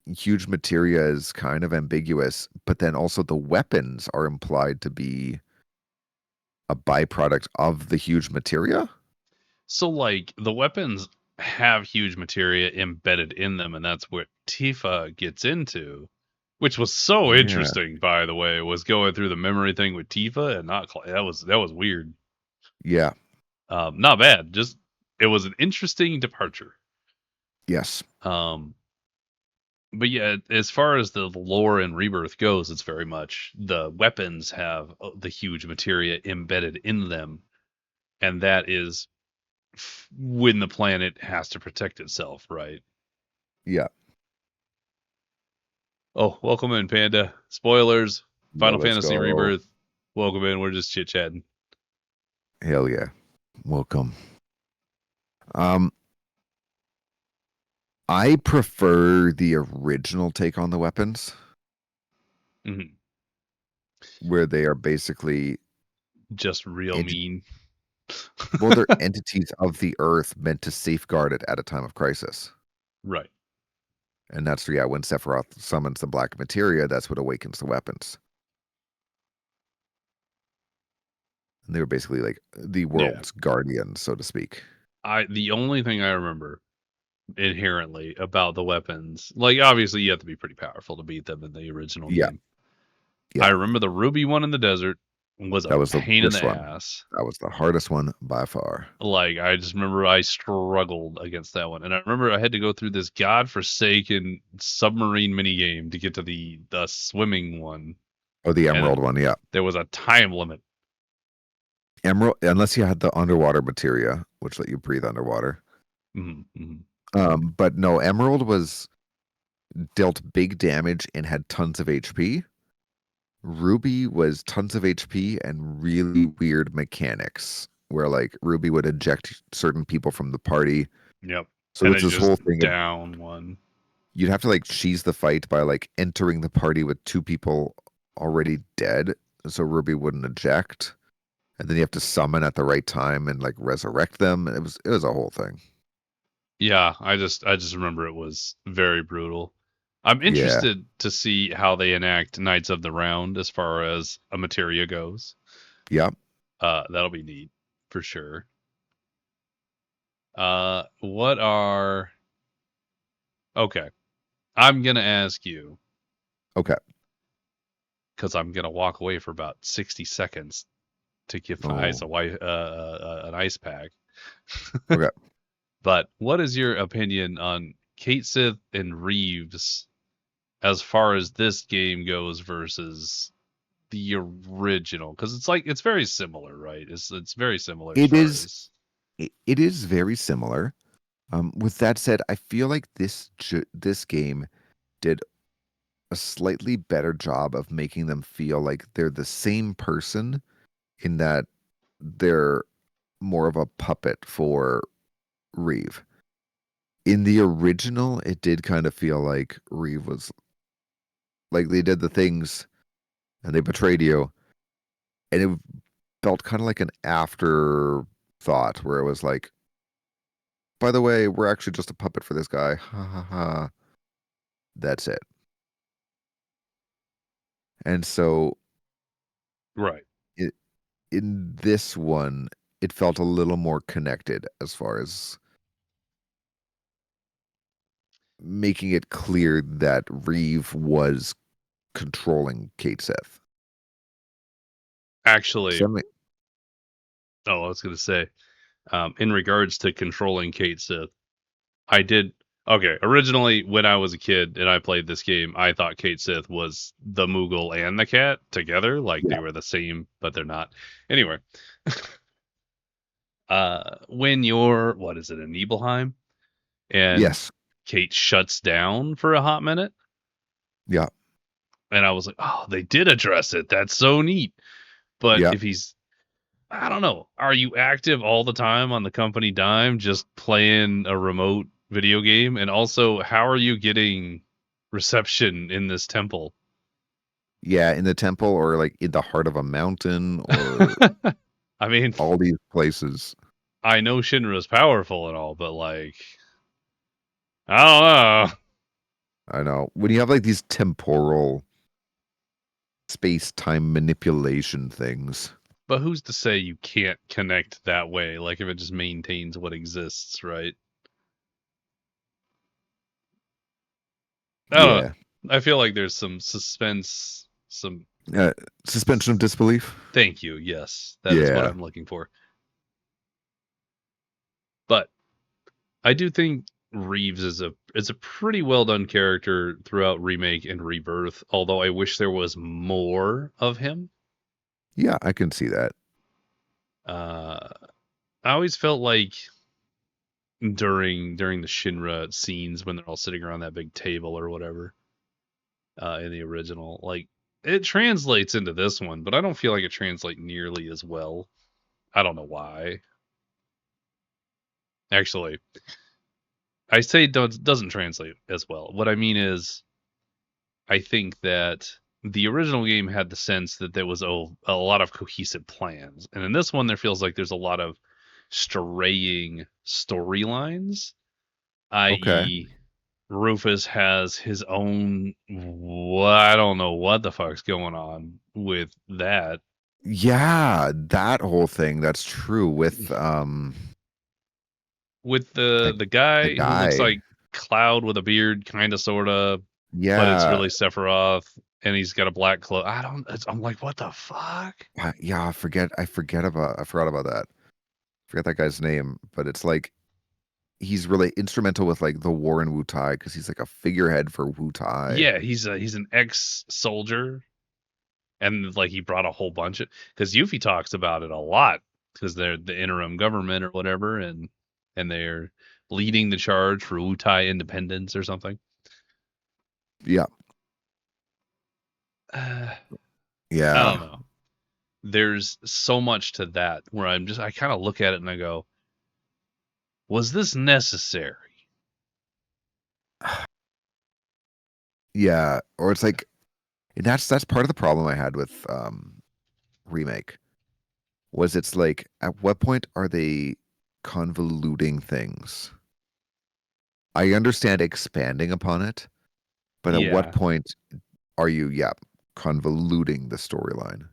Speaker 2: huge materia is kind of ambiguous, but then also the weapons are implied to be a byproduct of the huge materia.
Speaker 1: So, like, the weapons have huge materia embedded in them, and that's what Tifa gets into, which was so
Speaker 2: Yeah.
Speaker 1: interesting, by the way, was going through the memory thing with Tifa and not that was weird.
Speaker 2: Yeah.
Speaker 1: Not bad, just it was an interesting departure.
Speaker 2: Yes.
Speaker 1: Um, but yeah, as far as the lore and rebirth goes, it's very much the weapons have the huge materia embedded in them, and that is when the planet has to protect itself, right?
Speaker 2: Yeah.
Speaker 1: Oh, welcome in, Panda. Spoilers.
Speaker 2: No,
Speaker 1: Final
Speaker 2: let's
Speaker 1: Fantasy
Speaker 2: go.
Speaker 1: Rebirth. Welcome in. We're just chit chatting.
Speaker 2: Hell yeah. Welcome. Um, I prefer the original take on the weapons,
Speaker 1: Hmm.
Speaker 2: where they are basically
Speaker 1: Just real
Speaker 2: ent-
Speaker 1: mean.
Speaker 2: well, they're entities of the earth meant to safeguard it at a time of crisis.
Speaker 1: Right.
Speaker 2: And that's yeah, when Sephiroth summons the black materia, that's what awakens the weapons. And they were basically like the
Speaker 1: Yeah.
Speaker 2: world's guardians, so to speak.
Speaker 1: The only thing I remember inherently about the weapons, like obviously you have to be pretty powerful to beat them in the original
Speaker 2: Yeah,
Speaker 1: game. I
Speaker 2: yeah.
Speaker 1: remember the ruby one in the desert was a
Speaker 2: That was the
Speaker 1: pain in the
Speaker 2: worst one.
Speaker 1: ass.
Speaker 2: That was the hardest one by far.
Speaker 1: Like I just remember I struggled against that one, and I remember I had to go through this godforsaken submarine mini game to get to the swimming one,
Speaker 2: Oh, the
Speaker 1: and
Speaker 2: emerald one, yeah.
Speaker 1: there was a time limit.
Speaker 2: Emerald, unless you had the underwater materia, which let you breathe underwater.
Speaker 1: Mm-hmm.
Speaker 2: But no, emerald was dealt big damage and had tons of HP. Ruby was tons of HP and really weird mechanics, where like Ruby would eject certain people from the party.
Speaker 1: Yep,
Speaker 2: So
Speaker 1: and
Speaker 2: it's
Speaker 1: then
Speaker 2: this
Speaker 1: just
Speaker 2: whole thing of
Speaker 1: down one.
Speaker 2: you'd have to like cheese the fight by like entering the party with two people already dead, so Ruby wouldn't eject, and then you have to summon at the right time and like resurrect them. It was a whole thing.
Speaker 1: Yeah, I just remember it was very brutal. I'm
Speaker 2: Yeah,
Speaker 1: interested to see how they enact Knights of the Round as far as a materia goes.
Speaker 2: yeah,
Speaker 1: That'll be neat for sure. What are okay? I'm gonna ask you
Speaker 2: okay.
Speaker 1: because I'm gonna walk away for about 60 seconds to give my eyes
Speaker 2: Oh,
Speaker 1: an ice pack.
Speaker 2: okay.
Speaker 1: But what is your opinion on Kate Sith and Reeves as far as this game goes versus the original? Because it's very similar, right? It's very similar as
Speaker 2: It
Speaker 1: far
Speaker 2: is
Speaker 1: as
Speaker 2: it is very similar. With that said, I feel like this game did a slightly better job of making them feel like they're the same person in that they're more of a puppet for Reeve. In the original, it did kind of feel like Reeve was like they did the things and they betrayed you, and it felt kind of like an afterthought where it was like, by the way, we're actually just a puppet for this guy. Ha ha ha. That's it. And so
Speaker 1: right.
Speaker 2: it, in this one, it felt a little more connected as far as making it clear that Reeve was controlling Kate Sith.
Speaker 1: Actually,
Speaker 2: Some,
Speaker 1: oh, I was gonna say, in regards to controlling Kate Sith, I did. Okay, originally when I was a kid and I played this game, I thought Kate Sith was the Moogle and the cat together, like
Speaker 2: yeah,
Speaker 1: they were the same, but they're not. Anyway, when you're what is it, in Nibelheim, and
Speaker 2: yes,
Speaker 1: Kate shuts down for a hot minute,
Speaker 2: yeah,
Speaker 1: and I was like, oh, they did address it. That's so neat. But
Speaker 2: yeah,
Speaker 1: if he's I don't know. Are you active all the time on the company dime, just playing a remote video game? And also, how are you getting reception in this temple?
Speaker 2: yeah, in the temple or like in the heart of a mountain or
Speaker 1: I mean,
Speaker 2: all these places.
Speaker 1: I know Shinra's powerful and all, but like, I don't know.
Speaker 2: I know. When you have like these temporal space-time manipulation things.
Speaker 1: But who's to say you can't connect that way? Like, if it just maintains what exists, right? I don't know.
Speaker 2: Yeah.
Speaker 1: I feel like there's some suspense, some.
Speaker 2: Uh, Suspension of disbelief.
Speaker 1: Thank you. Yes, that is what
Speaker 2: Yeah.
Speaker 1: I'm looking for. But I do think Reeves is a pretty well done character throughout remake and rebirth. Although I wish there was more of him.
Speaker 2: Yeah, I can see that.
Speaker 1: Uh, I always felt like during the Shinra scenes when they're all sitting around that big table or whatever in the original, like it translates into this one, but I don't feel like it translates nearly as well. I don't know why. Actually, I say doesn't translate as well. What I mean is I think that the original game had the sense that there was a lot of cohesive plans. And in this one, there feels like there's a lot of straying storylines,
Speaker 2: Okay.
Speaker 1: i.e., Rufus has his own. I don't know what the fuck's going on with that.
Speaker 2: Yeah, that whole thing, that's true
Speaker 1: With
Speaker 2: that
Speaker 1: the
Speaker 2: the
Speaker 1: guy who looks
Speaker 2: guy.
Speaker 1: like Cloud with a beard, kind of, sort of, but it's
Speaker 2: Yeah.
Speaker 1: really Sephiroth, and he's got a black cloak. I don't. I'm like, what the fuck?
Speaker 2: Yeah, I forgot about that. Forget that guy's name, but it's like he's really instrumental with like the war in Wu Tai because he's like a figurehead for Wu Tai.
Speaker 1: Yeah, he's an ex-soldier, and like he brought a whole bunch of because Yuffie talks about it a lot because they're the interim government or whatever, and they're leading the charge for Wutai independence or something.
Speaker 2: Yeah.
Speaker 1: I
Speaker 2: Yeah.
Speaker 1: don't know. There's so much to that where I kind of look at it and I go, was this necessary?
Speaker 2: Yeah. Or it's like and that's part of the problem I had with remake was it's like at what point are they convoluting things? I understand expanding upon it, but at what
Speaker 1: Yeah,
Speaker 2: point are you, yeah, convoluting the storyline?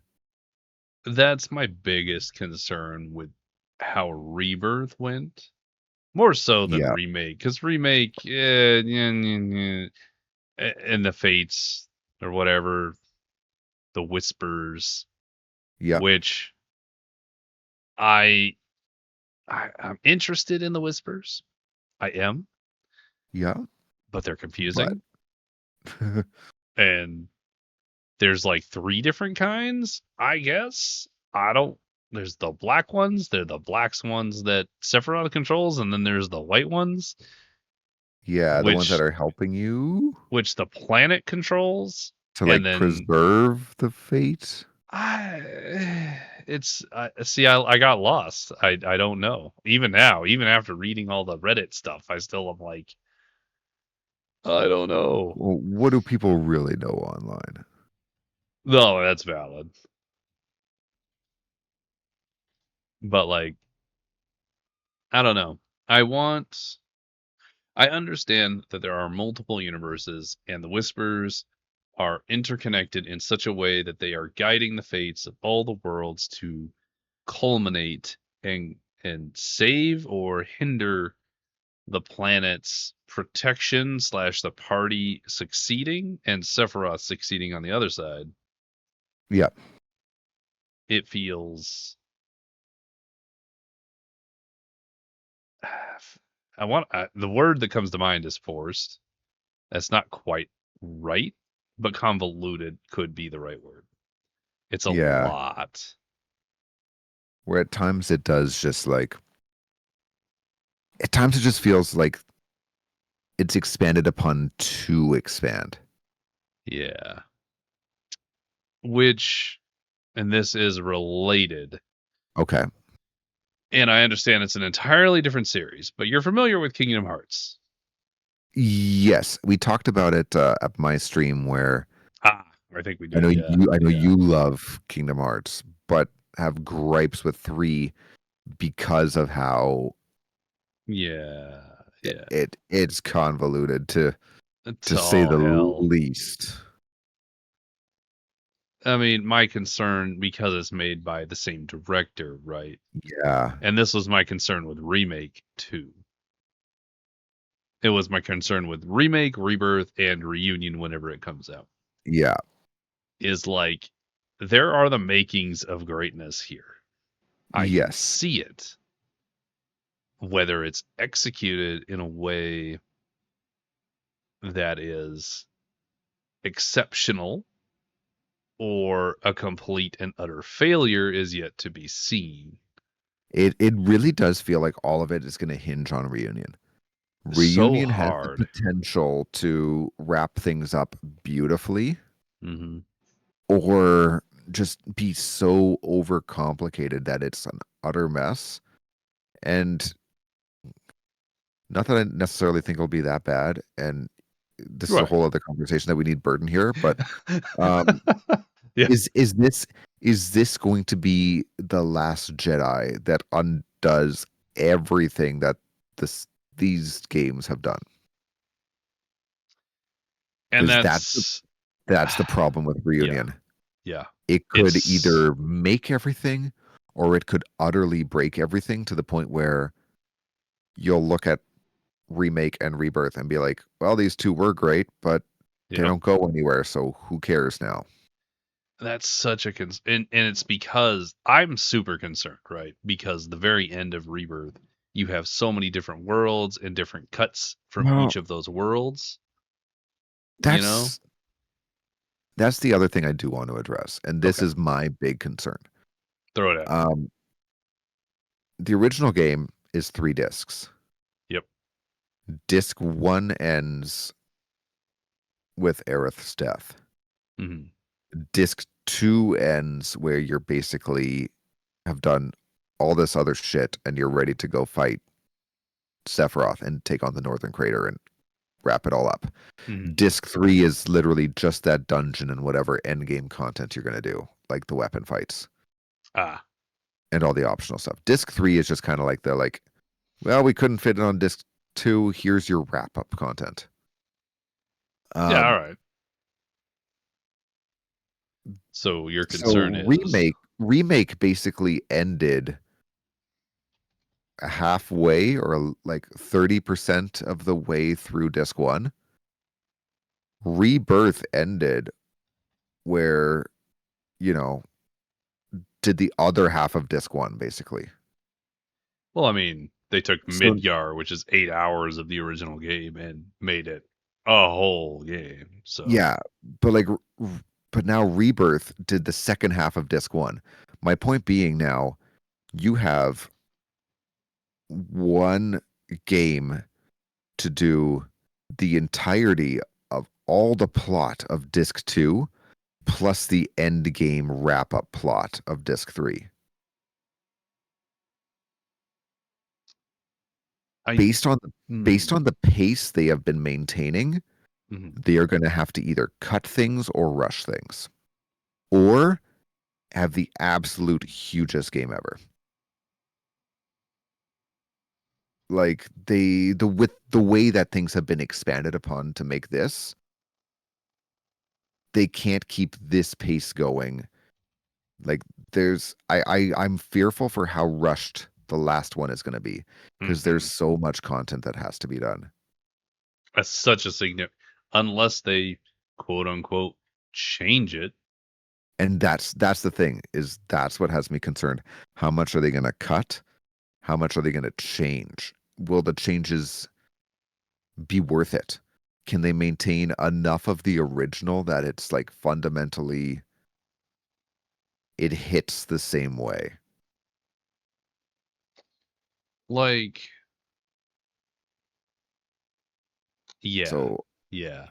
Speaker 1: that's my biggest concern with how Rebirth went. More so than
Speaker 2: Yeah,
Speaker 1: remake, because remake, and the Fates or whatever, the Whispers,
Speaker 2: yeah,
Speaker 1: which I, I'm interested in the Whispers. I am,
Speaker 2: yeah,
Speaker 1: but they're
Speaker 2: but
Speaker 1: confusing and there's like 3 different kinds, I guess. I don't. There's the black ones. They're the blacks ones that Sephiroth controls, and then there's the white ones,
Speaker 2: Yeah, the ones that
Speaker 1: which
Speaker 2: are helping you
Speaker 1: the planet controls,
Speaker 2: to
Speaker 1: and
Speaker 2: like
Speaker 1: then
Speaker 2: preserve the fate.
Speaker 1: it's see, I got lost. I don't know. Even now, even after reading all the Reddit stuff, I still am like, I don't know.
Speaker 2: Well, what do people really know online?
Speaker 1: No, that's valid. But like, I don't know. I understand that there are multiple universes, and the Whispers are interconnected in such a way that they are guiding the fates of all the worlds to culminate and save or hinder the planet's protection slash the party succeeding and Sephiroth succeeding on the other side.
Speaker 2: Yeah,
Speaker 1: It feels the word that comes to mind is forced. That's not quite right, but convoluted could be the right word. It's a
Speaker 2: yeah.
Speaker 1: lot.
Speaker 2: Where at times it does just like, at times it just feels like it's expanded upon to expand.
Speaker 1: Yeah. Which, and this is related,
Speaker 2: Okay.
Speaker 1: and I understand it's an entirely different series, but you're familiar with Kingdom Hearts.
Speaker 2: Yes, we talked about it at my stream where
Speaker 1: Ah, I think we
Speaker 2: I know
Speaker 1: did. Yeah.
Speaker 2: I know
Speaker 1: Yeah.
Speaker 2: you love Kingdom Hearts, but have gripes with 3 because of how
Speaker 1: Yeah. Yeah.
Speaker 2: it's convoluted to
Speaker 1: To
Speaker 2: say
Speaker 1: all
Speaker 2: the
Speaker 1: hell.
Speaker 2: least.
Speaker 1: I mean, my concern, because it's made by the same director, right?
Speaker 2: Yeah.
Speaker 1: And this was my concern with Remake too. It was my concern with Remake, Rebirth, and Reunion whenever it comes out.
Speaker 2: Yeah.
Speaker 1: Is like, there are the makings of greatness here. I can
Speaker 2: Yes.
Speaker 1: see it. Whether it's executed in a way that is exceptional or a complete and utter failure is yet to be seen.
Speaker 2: It really does feel like all of it is going to hinge on Reunion.
Speaker 1: So
Speaker 2: Reunion has the
Speaker 1: hard.
Speaker 2: potential to wrap things up beautifully
Speaker 1: Hmm.
Speaker 2: or just be so overcomplicated that it's an utter mess. And not that I necessarily think it'll be that bad. And this is a
Speaker 1: Right.
Speaker 2: whole other conversation that we need Burden here. But um,
Speaker 1: Yeah.
Speaker 2: is this going to be the last Jedi that undoes everything that these games have done?
Speaker 1: And
Speaker 2: Because
Speaker 1: that's
Speaker 2: that's the problem with
Speaker 1: yeah.
Speaker 2: Reunion.
Speaker 1: Yeah.
Speaker 2: It could
Speaker 1: It's
Speaker 2: either make everything or it could utterly break everything to the point where you'll look at Remake and Rebirth and be like, well, these 2 were great, but they
Speaker 1: yep.
Speaker 2: don't go anywhere, so who cares now?
Speaker 1: That's such a and it's because I'm super concerned, right? Because the very end of Rebirth, you have so many different worlds and different cuts from
Speaker 2: Well,
Speaker 1: each of those worlds, you know?
Speaker 2: that's that's the other thing I do want to address, and this
Speaker 1: Okay.
Speaker 2: is my big concern.
Speaker 1: Throw it at me.
Speaker 2: Um, the original game is 3 discs.
Speaker 1: Yep.
Speaker 2: Disc 1 ends with Aerith's death.
Speaker 1: Hmm.
Speaker 2: Disc 2 ends where you're basically have done all this other shit and you're ready to go fight Sephiroth and take on the Northern Crater and wrap it all up.
Speaker 1: Hmm.
Speaker 2: Disc 3 is literally just that dungeon and whatever endgame content you're going to do, like the weapon fights
Speaker 1: Ah.
Speaker 2: and all the optional stuff. Disc 3 is just kind of like well, we couldn't fit it on disc 2. Here's your wrap up content.
Speaker 1: Yeah, all
Speaker 2: Um,
Speaker 1: right. So your concern
Speaker 2: so
Speaker 1: is
Speaker 2: remake basically ended halfway or like 30% of the way through disc 1. Rebirth ended where, you know, did the other half of disc 1 basically.
Speaker 1: well, I mean, they took
Speaker 2: So
Speaker 1: Midgar, which is 8 hours of the original game, and made it a whole game. So
Speaker 2: yeah, but like But now Rebirth did the second half of disc 1. My point being now, you have one game to do the entirety of all the plot of disc 2 plus the end game wrap up plot of disc 3. Based on the pace they have been maintaining, they are going to have to either cut things or rush things, or have the absolute hugest game ever. Like with the way that things have been expanded upon to make this, they can't keep this pace going. Like I'm fearful for how rushed the last one is going to be, because there's so much content that has to be done.
Speaker 1: That's such a significant, unless they quote unquote change it.
Speaker 2: And that's the thing, is that's what has me concerned. How much are they going to cut? How much are they going to change? Will the changes be worth it? Can they maintain enough of the original that it's like fundamentally it hits the same way?
Speaker 1: Like, yeah.
Speaker 2: So
Speaker 1: yeah.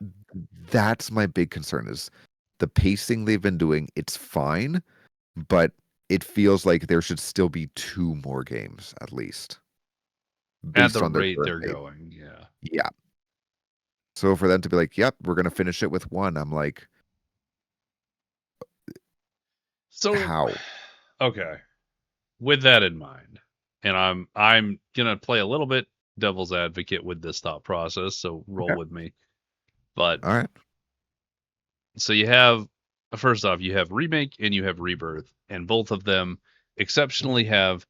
Speaker 2: That's my big concern, is the pacing they've been doing. It's fine, but it feels like there should still be 2 more games at least.
Speaker 1: At
Speaker 2: Based
Speaker 1: the
Speaker 2: on their
Speaker 1: rate
Speaker 2: current
Speaker 1: they're
Speaker 2: pace.
Speaker 1: going, yeah.
Speaker 2: Yeah. So for them to be like, "Yep, we're going to finish it with 1." I'm like,
Speaker 1: so
Speaker 2: how?
Speaker 1: Okay. With that in mind, and I'm gonna play a little bit devil's advocate with this thought process, so roll
Speaker 2: Okay.
Speaker 1: with me. But
Speaker 2: All right.
Speaker 1: so you have, first off, you have remake and you have rebirth, and both of them exceptionally have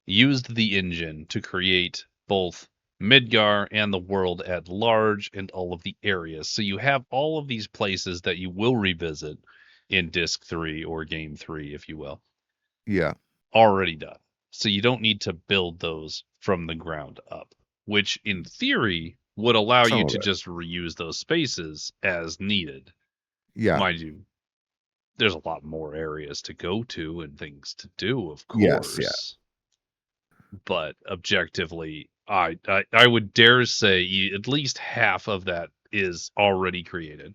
Speaker 1: used the engine to create both Midgar and the world at large and all of the areas. So you have all of these places that you will revisit in disc 3 or game 3, if you will,
Speaker 2: Yeah.
Speaker 1: already done. So you don't need to build those from the ground up, which in theory would allow
Speaker 2: Some
Speaker 1: you
Speaker 2: of
Speaker 1: to
Speaker 2: it.
Speaker 1: just reuse those spaces as needed.
Speaker 2: Yeah.
Speaker 1: Mind you, there's a lot more areas to go to and things to do, of
Speaker 2: Yes, yeah.
Speaker 1: course. But objectively, I would dare say at least half of that is already created.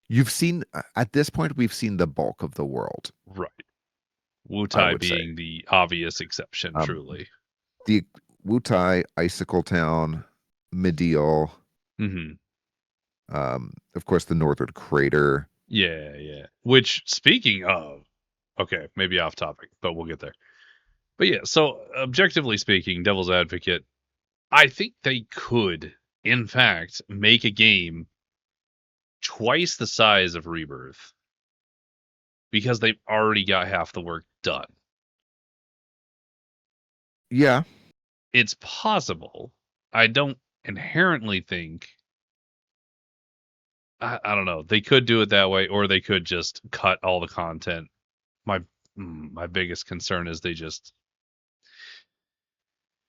Speaker 2: You've seen, at this point, we've seen the bulk of the world.
Speaker 1: Right.
Speaker 2: I
Speaker 1: Wutai
Speaker 2: would say.
Speaker 1: being the obvious exception, truly.
Speaker 2: The Wutai, Icicle Town, Medial, of course, the Northern Crater.
Speaker 1: Yeah. Which, speaking of, okay, maybe off topic, but we'll get there. But yeah, so objectively speaking, Devil's Advocate, I think they could, in fact, make a game twice the size of Rebirth because they've already got half the work done.
Speaker 2: Yeah.
Speaker 1: It's possible. I don't inherently think, I don't know. They could do it that way, or they could just cut all the content. My biggest concern is they just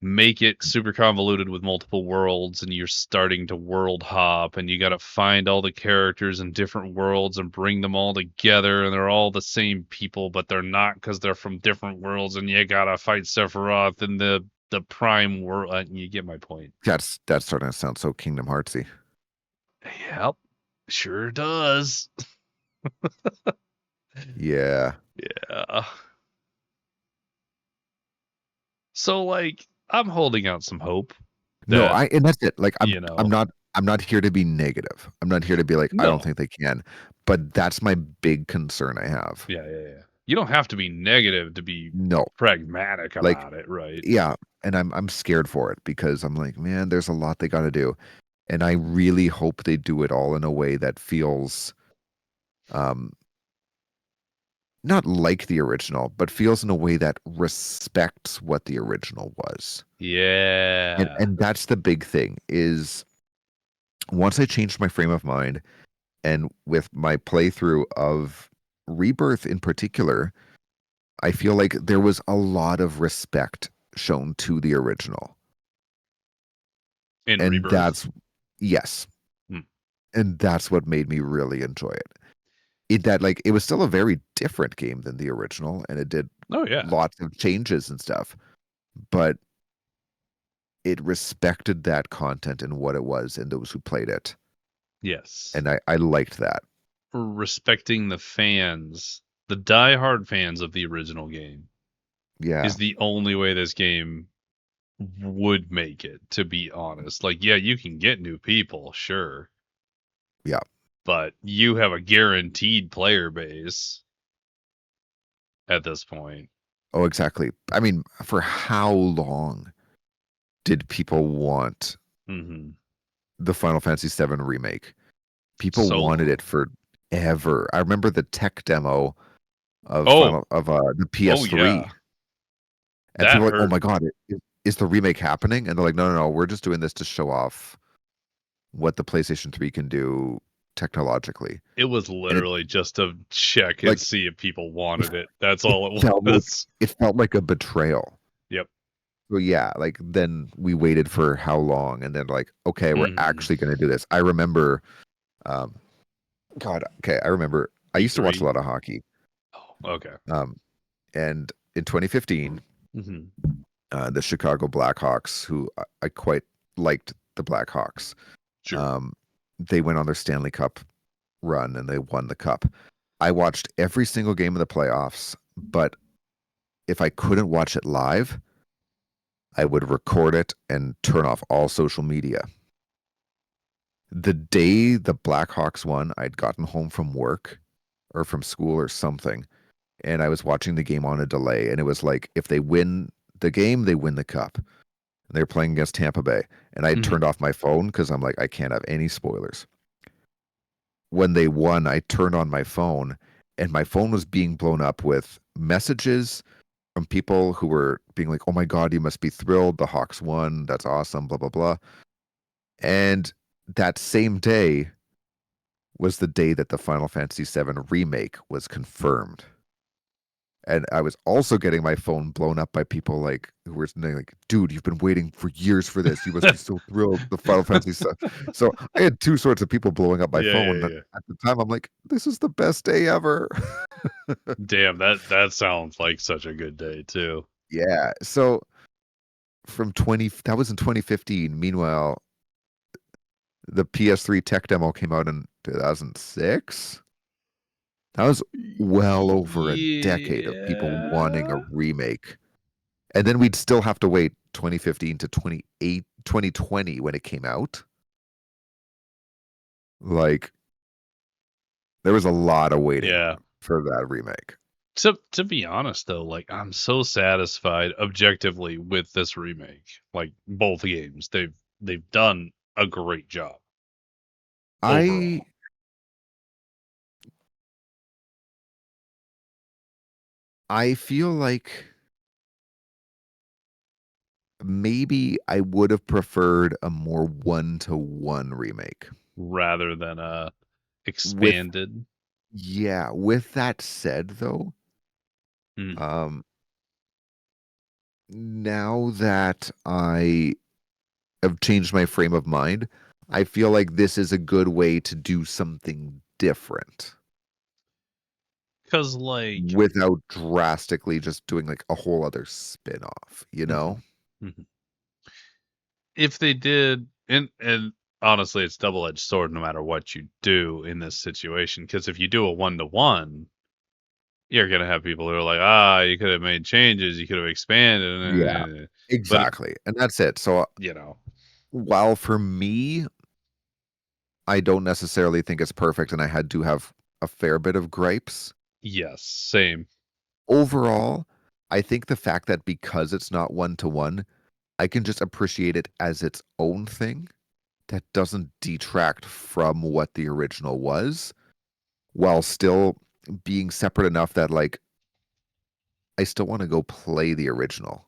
Speaker 1: make it super convoluted with multiple worlds, and you're starting to world hop, and you got to find all the characters in different worlds and bring them all together, and they're all the same people, but they're not because they're from different worlds, and you gotta fight Sephiroth in the prime world. You get my point.
Speaker 2: That's starting to sound so Kingdom Heartsy.
Speaker 1: Yep, sure does.
Speaker 2: Yeah.
Speaker 1: Yeah. So like, I'm holding out some hope
Speaker 2: No,
Speaker 1: that,
Speaker 2: and that's it. Like
Speaker 1: you know,
Speaker 2: I'm not here to be negative. I'm not here to be like, I don't
Speaker 1: no.
Speaker 2: think they can. But that's my big concern I have.
Speaker 1: Yeah. You don't have to be negative to be
Speaker 2: No.
Speaker 1: pragmatic
Speaker 2: Like,
Speaker 1: about it, right?
Speaker 2: yeah, and I'm scared for it, because I'm like, man, there's a lot they got to do. And I really hope they do it all in a way that feels not like the original, but feels in a way that respects what the original was.
Speaker 1: Yeah.
Speaker 2: And that's the big thing, is once I changed my frame of mind, and with my playthrough of Rebirth in particular, I feel like there was a lot of respect shown to the original.
Speaker 1: In
Speaker 2: And
Speaker 1: Rebirth.
Speaker 2: that's, yes.
Speaker 1: Hmm.
Speaker 2: And that's what made me really enjoy it. it was still a very different game than the original, and it did
Speaker 1: Oh yeah.
Speaker 2: lots of changes and stuff, but it respected that content and what it was and those who played it.
Speaker 1: Yes.
Speaker 2: And I liked that.
Speaker 1: Respecting the fans, the diehard fans of the original game,
Speaker 2: Yeah.
Speaker 1: is the only way this game would make it, to be honest. Like, yeah, you can get new people, sure.
Speaker 2: Yeah.
Speaker 1: But you have a guaranteed player base at this point.
Speaker 2: Oh, exactly. I mean, for how long did people want
Speaker 1: Mm-hmm.
Speaker 2: the Final Fantasy VII remake? People
Speaker 1: So
Speaker 2: wanted
Speaker 1: long.
Speaker 2: it forever. I remember the tech demo of
Speaker 1: Oh,
Speaker 2: the
Speaker 1: oh
Speaker 2: PS3,
Speaker 1: yeah.
Speaker 2: and
Speaker 1: That
Speaker 2: people were like, "Oh
Speaker 1: hurt.
Speaker 2: my god, is the remake happening?" And they're like, "No, no, no, we're just doing this to show off what the PlayStation 3 can do technologically."
Speaker 1: It was
Speaker 2: And it
Speaker 1: literally just to check and
Speaker 2: like
Speaker 1: see if people
Speaker 2: it,
Speaker 1: wanted it. That's
Speaker 2: it
Speaker 1: all it
Speaker 2: felt like
Speaker 1: was.
Speaker 2: it felt like a betrayal.
Speaker 1: Yep.
Speaker 2: So yeah, like then we waited for how long, and then like, okay, we're
Speaker 1: Mm-hmm.
Speaker 2: actually going to do this. I remember, um, God, okay, I remember I used to watch a
Speaker 1: E3.
Speaker 2: lot of hockey,
Speaker 1: Oh, okay.
Speaker 2: um, and in 2015,
Speaker 1: Mm-hmm.
Speaker 2: the Chicago Blackhawks, who I quite liked the Blackhawks,
Speaker 1: Sure.
Speaker 2: um, they went on their Stanley Cup run and they won the cup. I watched every single game of the playoffs, but if I couldn't watch it live, I would record it and turn off all social media. The day the Blackhawks won, I'd gotten home from work or from school or something, and I was watching the game on a delay. And it was like, if they win the game, they win the cup. And they were playing against Tampa Bay, and I had
Speaker 1: Mm-hmm.
Speaker 2: turned off my phone because I'm like, I can't have any spoilers. When they won, I turned on my phone, and my phone was being blown up with messages from people who were being like, "Oh my God, you must be thrilled. The Hawks won. That's awesome." Blah blah blah. And that same day was the day that the Final Fantasy VII remake was confirmed. And I was also getting my phone blown up by people like who were saying like, "Dude, you've been waiting for years for this. You must be so thrilled." The Final Fantasy VII. So I had two sorts of people blowing up my
Speaker 1: Yeah, yeah,
Speaker 2: phone. And
Speaker 1: yeah.
Speaker 2: at the time, I'm like, "This is the best day ever."
Speaker 1: Damn, that sounds like such a good day too.
Speaker 2: Yeah. So from 20, that was in 2015. Meanwhile, the PS3 tech demo came out in 2006. That was well over a decade of people wanting a
Speaker 1: Yeah.
Speaker 2: remake. And then we'd still have to wait 2015 to 2020 when it came out. Like there was a lot of waiting
Speaker 1: Yeah.
Speaker 2: for that remake.
Speaker 1: To be honest though, like I'm so satisfied objectively with this remake. Like both games. They've done a great job
Speaker 2: I
Speaker 1: overall.
Speaker 2: I feel like maybe I would have preferred a more one-to-one remake.
Speaker 1: Rather than
Speaker 2: With
Speaker 1: expanded.
Speaker 2: Yeah, with that said though,
Speaker 1: Mm,
Speaker 2: um now that I have changed my frame of mind, I feel like this is a good way to do something different
Speaker 1: 'cause like
Speaker 2: without drastically just doing like a whole other spin-off, you know?
Speaker 1: mhm, mhm. If they did, and honestly it's double-edged sword no matter what you do in this situation, because if you do a one-to-one, you're gonna have people who are like, ah, you could have made changes, you could have
Speaker 2: Yeah,
Speaker 1: expanded, but
Speaker 2: exactly. And that's it. So
Speaker 1: you know,
Speaker 2: while for me, I don't necessarily think it's perfect and I had to have a fair bit of gripes,
Speaker 1: yes, same.
Speaker 2: overall, I think the fact that because it's not one to one, I can just appreciate it as its own thing that doesn't detract from what the original was, while still being separate enough that like I still want to go play the original.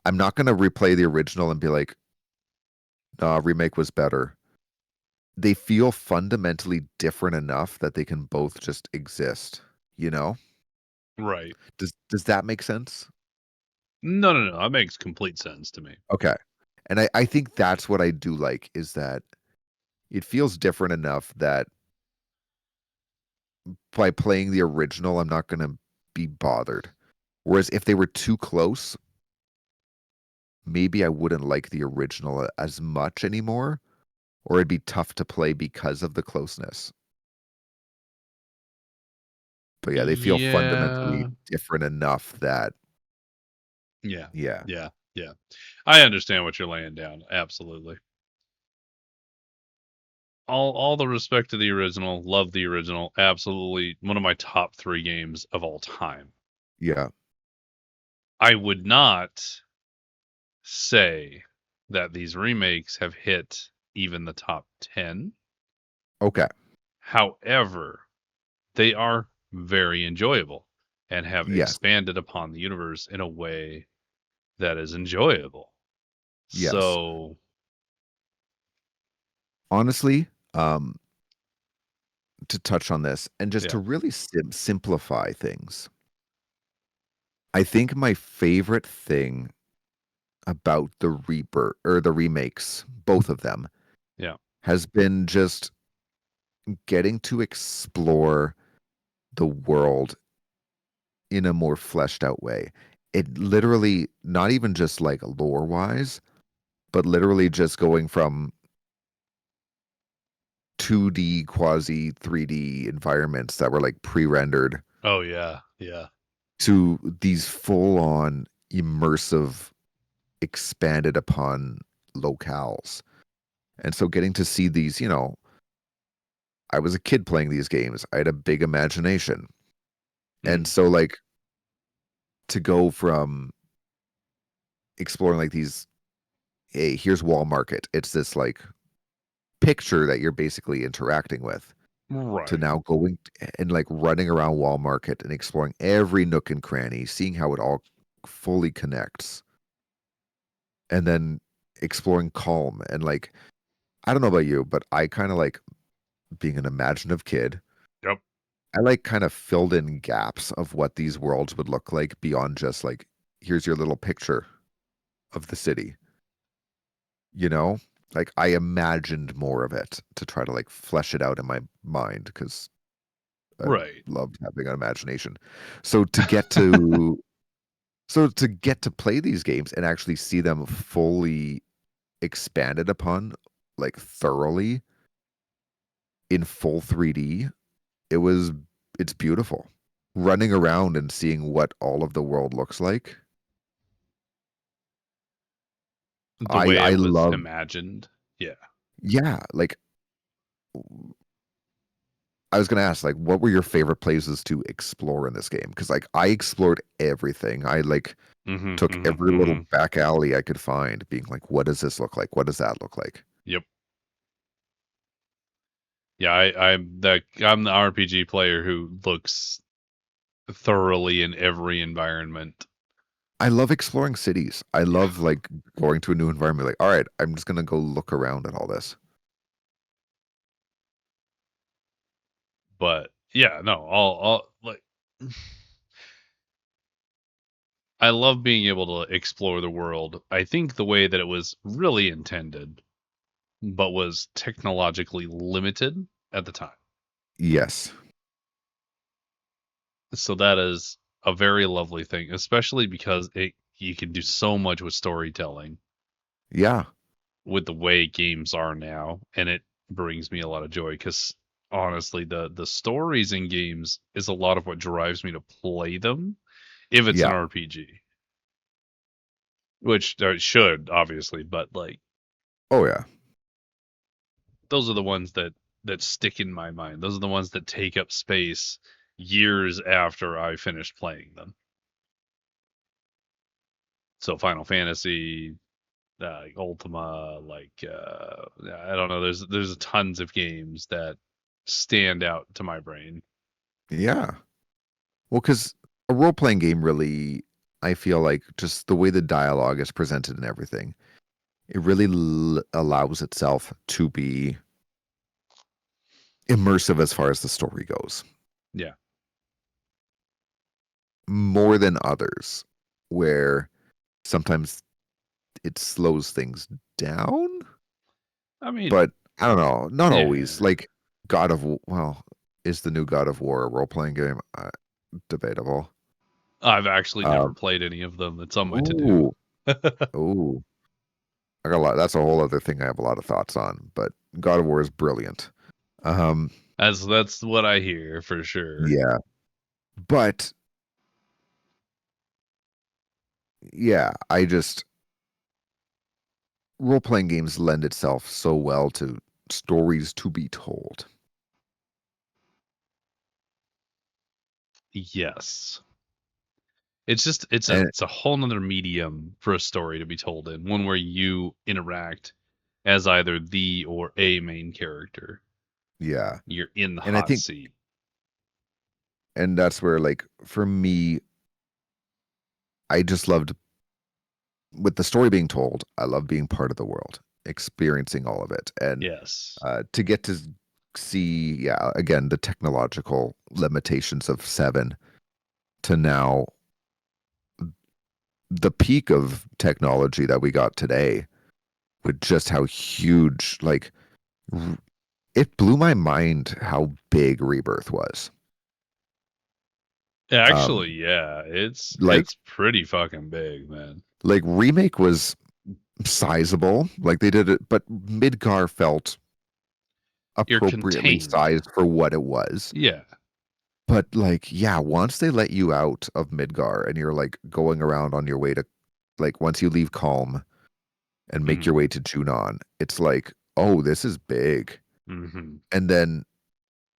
Speaker 2: I'm not going to replay the original and be like, "Nah, remake was better." They feel fundamentally different enough that they can both just exist, you know?
Speaker 1: Right.
Speaker 2: Does that make sense?
Speaker 1: No, no, no, that makes complete sense to me.
Speaker 2: Okay. And I think that's what I do like is that it feels different enough that by playing the original, I'm not gonna be bothered. Whereas if they were too close, maybe I wouldn't like the original as much anymore, or it'd be tough to play because of the closeness. But yeah, they feel fundamentally
Speaker 1: Yeah.
Speaker 2: different enough that
Speaker 1: Yeah.
Speaker 2: yeah,
Speaker 1: Yeah. Yeah. I understand what you're laying down. Absolutely. All the respect to the original, love the original. Absolutely one of my top 3 games of all time.
Speaker 2: yeah,
Speaker 1: I would not say that these remakes have hit even the top 10.
Speaker 2: okay,
Speaker 1: However, they are very enjoyable and have
Speaker 2: yes,
Speaker 1: expanded upon the universe in a way that is enjoyable.
Speaker 2: yes.
Speaker 1: So,
Speaker 2: Honestly, to touch on this and just to
Speaker 1: yeah,
Speaker 2: really simplify things, I think my favorite thing about the Reaper or the remakes, both of them,
Speaker 1: yeah.
Speaker 2: has been just getting to explore the world in a more fleshed out way. It literally, not even just like lore wise, but literally just going from 2D quasi 3D environments that were like pre-rendered
Speaker 1: Oh, yeah, yeah.
Speaker 2: to these full-on immersive expanded upon locales. And so getting to see these, I was a kid playing these games. I had a big imagination. And
Speaker 1: Mm.
Speaker 2: so like to go from exploring like these, hey, here's Wall Market. It's this like picture that you're basically interacting with to
Speaker 1: Right.
Speaker 2: now going and like running around Wall Market and exploring every nook and cranny, seeing how it all fully connects, and then exploring Calm. And like, I don't know about you, but I kind of like being an imaginative kid.
Speaker 1: Yep.
Speaker 2: I like kind of filled in gaps of what these worlds would look like beyond just like, here's your little picture of the city, you know? Like I imagined more of it to try to like flesh it out in my mind because I
Speaker 1: Right.
Speaker 2: loved having an imagination. So to get to play these games and actually see them fully expanded upon, like thoroughly in full 3D, it was it's beautiful. Running around and seeing what all of the world looks like.
Speaker 1: The
Speaker 2: I
Speaker 1: way
Speaker 2: I
Speaker 1: it was
Speaker 2: love
Speaker 1: imagined. Yeah.
Speaker 2: yeah, like I was gonna ask, like, what were your favorite places to explore in this game? Because like I explored everything. I like
Speaker 1: Mhm,
Speaker 2: took
Speaker 1: mhm,
Speaker 2: every little
Speaker 1: mhm.
Speaker 2: back alley I could find, being like, what does this look like? What does that look like?
Speaker 1: Yep. Yeah, I'm the RPG player who looks thoroughly in every environment.
Speaker 2: I love exploring cities. I
Speaker 1: Yeah.
Speaker 2: love like going to a new environment. Like, all right, I'm just gonna go look around at all this.
Speaker 1: But yeah, no, all like I love being able to explore the world. I think the way that it was really intended, but was technologically limited at the time.
Speaker 2: Yes.
Speaker 1: So that is a very lovely thing, especially because it you can do so much with storytelling
Speaker 2: Yeah.
Speaker 1: with the way games are now, and it brings me a lot of joy because honestly, the stories in games is a lot of what drives me to play them if it's an
Speaker 2: Yeah.
Speaker 1: RPG, which it should obviously, but like
Speaker 2: Oh yeah.
Speaker 1: those are the ones that stick in my mind. Those are the ones that take up space years after I finished playing them. So Final Fantasy, like Ultima, like I don't know. There's tons of games that stand out to my brain.
Speaker 2: Yeah. Well, because a role playing game really, I feel like just the way the dialogue is presented and everything, it really allows itself to be immersive as far as the story goes,
Speaker 1: Yeah,
Speaker 2: more than others, where sometimes it slows things down.
Speaker 1: I mean,
Speaker 2: But I don't know, not always.
Speaker 1: yeah,
Speaker 2: Like God of well, Is the new God of War a role-playing game? Debatable.
Speaker 1: I've actually never
Speaker 2: Um,
Speaker 1: played any of them. It's on my to-do.
Speaker 2: ooh, ooh. I got a lot. That's a whole other thing I have a lot of thoughts on. But God of War is brilliant. Um,
Speaker 1: That's what I hear for sure.
Speaker 2: yeah, but yeah, I just role-playing games lend itself so well to stories to be told.
Speaker 1: Yes. It's just it's a
Speaker 2: And
Speaker 1: it's a whole nother medium for a story to be told in, one where you interact as either the or a main character.
Speaker 2: yeah,
Speaker 1: You're in the
Speaker 2: and I
Speaker 1: hot
Speaker 2: think,
Speaker 1: seat.
Speaker 2: and that's where, like, for me, I just loved, with the story being told, I love being part of the world, experiencing all of it, and
Speaker 1: Yes.
Speaker 2: to get to see, yeah, again, the technological limitations of Seven to now the peak of technology that we got today, with just how huge, like, it blew my mind how big Rebirth was. Um,
Speaker 1: Actually, yeah, it's
Speaker 2: like,
Speaker 1: it's pretty fucking big, man.
Speaker 2: Remake was sizable, like they did it, but Midgar felt
Speaker 1: You're
Speaker 2: appropriately
Speaker 1: contained.
Speaker 2: sized for what it was.
Speaker 1: Yeah.
Speaker 2: But like, yeah, once they let you out of Midgar and you're like going around on your way to, like, once you leave Calm and make
Speaker 1: Mhm.
Speaker 2: your way to Junon, it's like, oh, this is big.
Speaker 1: Mhm.
Speaker 2: And then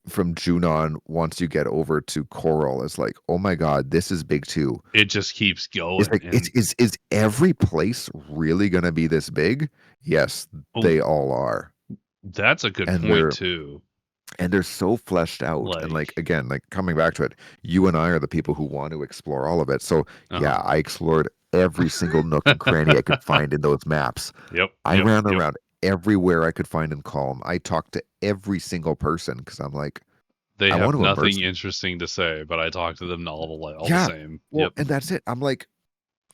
Speaker 2: from Junon, once you get over to Coral, it's like, oh my God, this is big too.
Speaker 1: It just keeps
Speaker 2: It's
Speaker 1: going
Speaker 2: like,
Speaker 1: and
Speaker 2: is every place really gonna be this big? Yes,
Speaker 1: oh,
Speaker 2: they all are.
Speaker 1: that's a good
Speaker 2: And
Speaker 1: point too.
Speaker 2: they're so fleshed out. And like,
Speaker 1: Like,
Speaker 2: again, like, coming back to it, you and I are the people who want to explore all of it. So yeah,
Speaker 1: uh-huh.
Speaker 2: I explored every single nook and cranny I could find in those maps.
Speaker 1: Yep,
Speaker 2: I
Speaker 1: yep,
Speaker 2: ran
Speaker 1: yep.
Speaker 2: around everywhere I could find in Calm. I talked to every single person because I'm like,
Speaker 1: They
Speaker 2: I
Speaker 1: have
Speaker 2: want to immerse
Speaker 1: nothing
Speaker 2: them.
Speaker 1: interesting to say, but I talk to them all the
Speaker 2: Yeah.
Speaker 1: same.
Speaker 2: Well,
Speaker 1: Yep.
Speaker 2: and that's it. I'm like,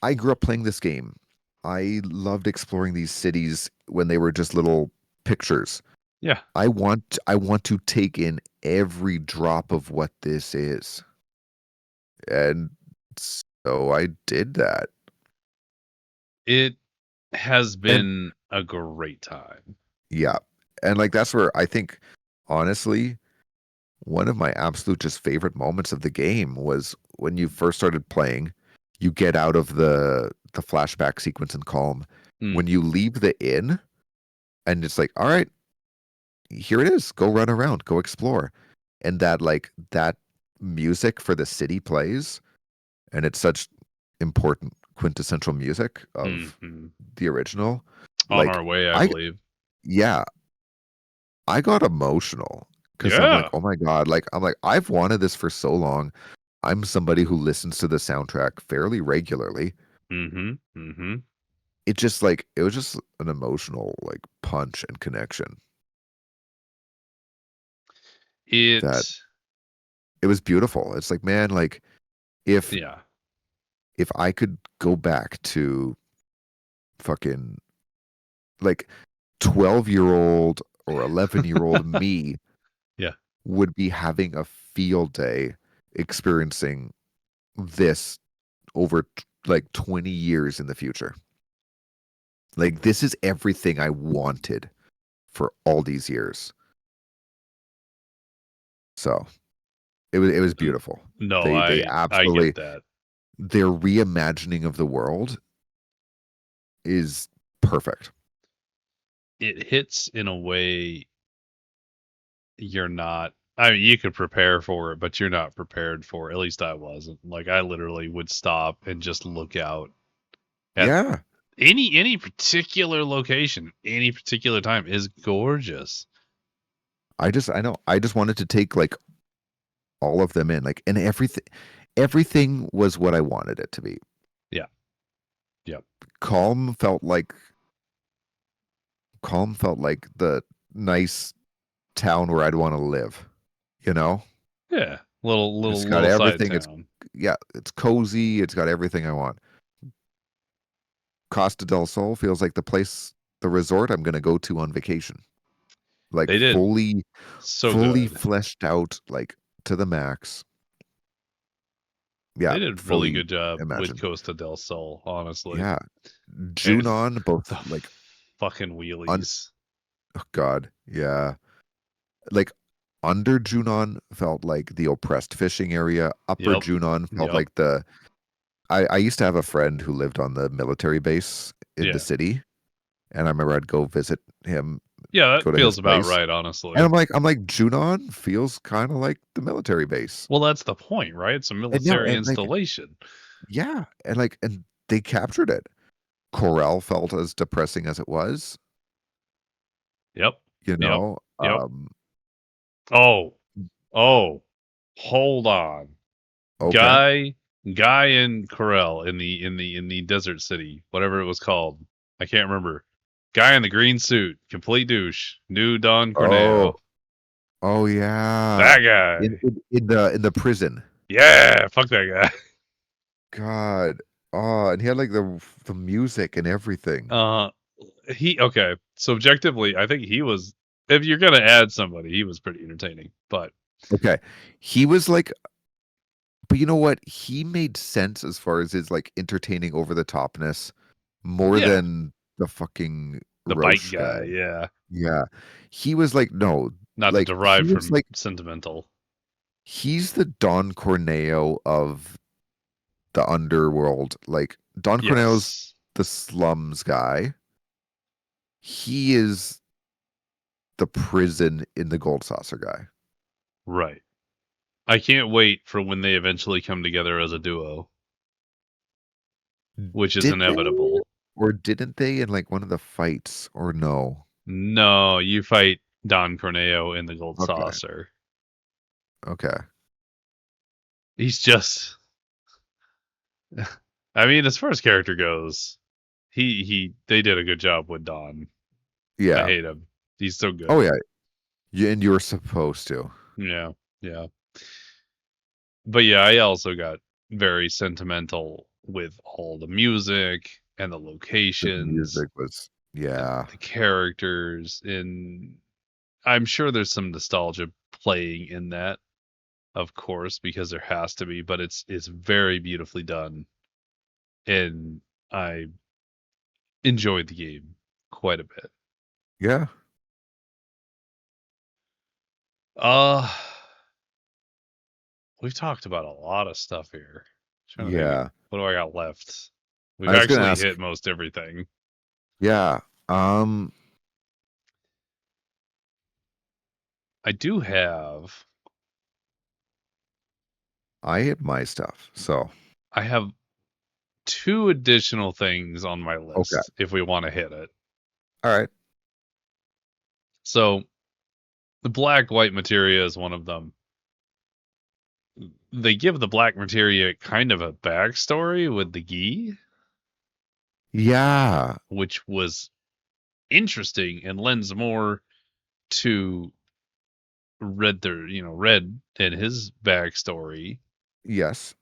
Speaker 2: I grew up playing this game. I loved exploring these cities when they were just little pictures.
Speaker 1: Yeah.
Speaker 2: I want to take in every drop of what this is. And so I did that.
Speaker 1: It has
Speaker 2: And
Speaker 1: been a great time.
Speaker 2: yeah. And like, that's where I think, honestly, one of my absolute just favorite moments of the game was when you first started playing. You get out of the flashback sequence in Calm.
Speaker 1: Mm,
Speaker 2: When you leave the inn and it's like, all right, here it is. Go run around, go explore. And that, like, that music for the city plays, and it's such important quintessential music of
Speaker 1: mhm.
Speaker 2: the original.
Speaker 1: On
Speaker 2: Like,
Speaker 1: our way, I
Speaker 2: I
Speaker 1: believe.
Speaker 2: yeah, I got emotional because I'm like,
Speaker 1: Yeah.
Speaker 2: oh my God, like, I'm like, I've wanted this for so long. I'm somebody who listens to the soundtrack fairly regularly.
Speaker 1: Mhm, mhm.
Speaker 2: It just, like, it was just an emotional, like, punch and connection that
Speaker 1: It
Speaker 2: it was beautiful. It's like, man, like, if
Speaker 1: yeah.
Speaker 2: if I could go back to fucking, like, 12-year-old or 11-year-old me
Speaker 1: Yeah.
Speaker 2: would be having a field day experiencing this over like 20 years in the future. Like, this is everything I wanted for all these years. So it was
Speaker 1: N
Speaker 2: beautiful.
Speaker 1: no,
Speaker 2: They
Speaker 1: I get
Speaker 2: absolutely,
Speaker 1: that.
Speaker 2: their reimagining of the world is perfect.
Speaker 1: It hits in a way you're not I mean, you could prepare for it, but you're not prepared for it. At least I wasn't. Like, I literally would stop and just look out at
Speaker 2: Yeah.
Speaker 1: any particular location, any particular time is gorgeous.
Speaker 2: I just wanted to take, like, all of them in, like, and everything was what I wanted it to be.
Speaker 1: Yeah. Yep.
Speaker 2: Calm felt like Calm felt like the nice town where I'd want to live, you know?
Speaker 1: Yeah. Little
Speaker 2: It's
Speaker 1: little
Speaker 2: got
Speaker 1: little side
Speaker 2: everything.
Speaker 1: town.
Speaker 2: Yeah, it's cozy. It's got everything I want. Costa del Sol feels like the resort I'm going to go to on vacation. Like
Speaker 1: They did
Speaker 2: fully
Speaker 1: so
Speaker 2: fully
Speaker 1: good.
Speaker 2: fleshed out, like to the max. Yeah,
Speaker 1: They did a really
Speaker 2: fully
Speaker 1: good job with
Speaker 2: imagine.
Speaker 1: Costa del Sol, honestly.
Speaker 2: Yeah.
Speaker 1: And
Speaker 2: Junon, both
Speaker 1: the
Speaker 2: like
Speaker 1: fucking wheelies.
Speaker 2: oh God, yeah. Like under Junon felt like the oppressed fishing area. Upper
Speaker 1: Yep.
Speaker 2: Junon felt
Speaker 1: Yep.
Speaker 2: like the I used to have a friend who lived on the military base in the
Speaker 1: Yeah.
Speaker 2: city, and I remember I'd go visit him,
Speaker 1: Yeah,
Speaker 2: go
Speaker 1: that
Speaker 2: to his
Speaker 1: feels about
Speaker 2: place.
Speaker 1: right,
Speaker 2: And
Speaker 1: honestly.
Speaker 2: I'm like, Junon feels kind of like the military base.
Speaker 1: Well, that's the point, right? It's a
Speaker 2: And no,
Speaker 1: military
Speaker 2: and like,
Speaker 1: installation.
Speaker 2: yeah, and they captured it. Corel felt as depressing as it was,
Speaker 1: Yep.
Speaker 2: you
Speaker 1: Yep.
Speaker 2: know.
Speaker 1: Yep. Oh. Oh. Hold on.
Speaker 2: Okay.
Speaker 1: Guy Guy and Corel in the desert city, whatever it was called. I can't remember. Guy in the green suit, complete douche. New Don
Speaker 2: Oh,
Speaker 1: Corneo.
Speaker 2: oh yeah.
Speaker 1: That guy.
Speaker 2: In the prison.
Speaker 1: Yeah, fuck that guy.
Speaker 2: God. Oh, and he had like the music and everything.
Speaker 1: Uh he okay. So objectively, I think he was if you're gonna add somebody, he was pretty entertaining. But
Speaker 2: Okay. He was like, but you know what? He made sense as far as his like entertaining over the topness more
Speaker 1: yeah,
Speaker 2: than the fucking
Speaker 1: the bike
Speaker 2: Roche
Speaker 1: guy,
Speaker 2: guy.
Speaker 1: yeah.
Speaker 2: Yeah. He was like, no,
Speaker 1: Not to
Speaker 2: like he
Speaker 1: derive
Speaker 2: was
Speaker 1: from
Speaker 2: like,
Speaker 1: sentimental.
Speaker 2: he's the Don Corneo of the underworld. Like Don Corneo's
Speaker 1: Yes.
Speaker 2: the slums guy. He is the prison in the Gold Saucer guy.
Speaker 1: Right. I can't wait for when they eventually come together as a duo, which is
Speaker 2: Did they
Speaker 1: inevitable.
Speaker 2: or didn't they in like one of the fights or no?
Speaker 1: No, you fight Don Corneo in the Gold
Speaker 2: Okay.
Speaker 1: Saucer.
Speaker 2: Okay.
Speaker 1: He's just I mean, as far as character goes, they did a good job with Don. I
Speaker 2: Yeah.
Speaker 1: hate him. He's so
Speaker 2: Oh
Speaker 1: good.
Speaker 2: yeah. And you were supposed to.
Speaker 1: Yeah. Yeah. But yeah, I also got very sentimental with all the music and the
Speaker 2: The
Speaker 1: locations
Speaker 2: music was
Speaker 1: and
Speaker 2: yeah.
Speaker 1: the characters, and I'm sure there's some nostalgia playing in that, of course, because there has to be, but it's very beautifully done, and I enjoyed the game quite a bit.
Speaker 2: Yeah.
Speaker 1: Uh we've talked about a lot of stuff here. Trying to think,
Speaker 2: Yeah.
Speaker 1: what do I got left? We've
Speaker 2: I was gonna
Speaker 1: actually
Speaker 2: ask,
Speaker 1: hit most everything.
Speaker 2: yeah. Um
Speaker 1: I do have
Speaker 2: I hit my stuff. So
Speaker 1: I have two additional things on my
Speaker 2: okay.
Speaker 1: list if we want to hit it.
Speaker 2: All right.
Speaker 1: So the black white materia is one of them. They give the black materia kind of a backstory with the Gi,
Speaker 2: Yeah.
Speaker 1: which was interesting and lends more to Red and his backstory,
Speaker 2: Yes.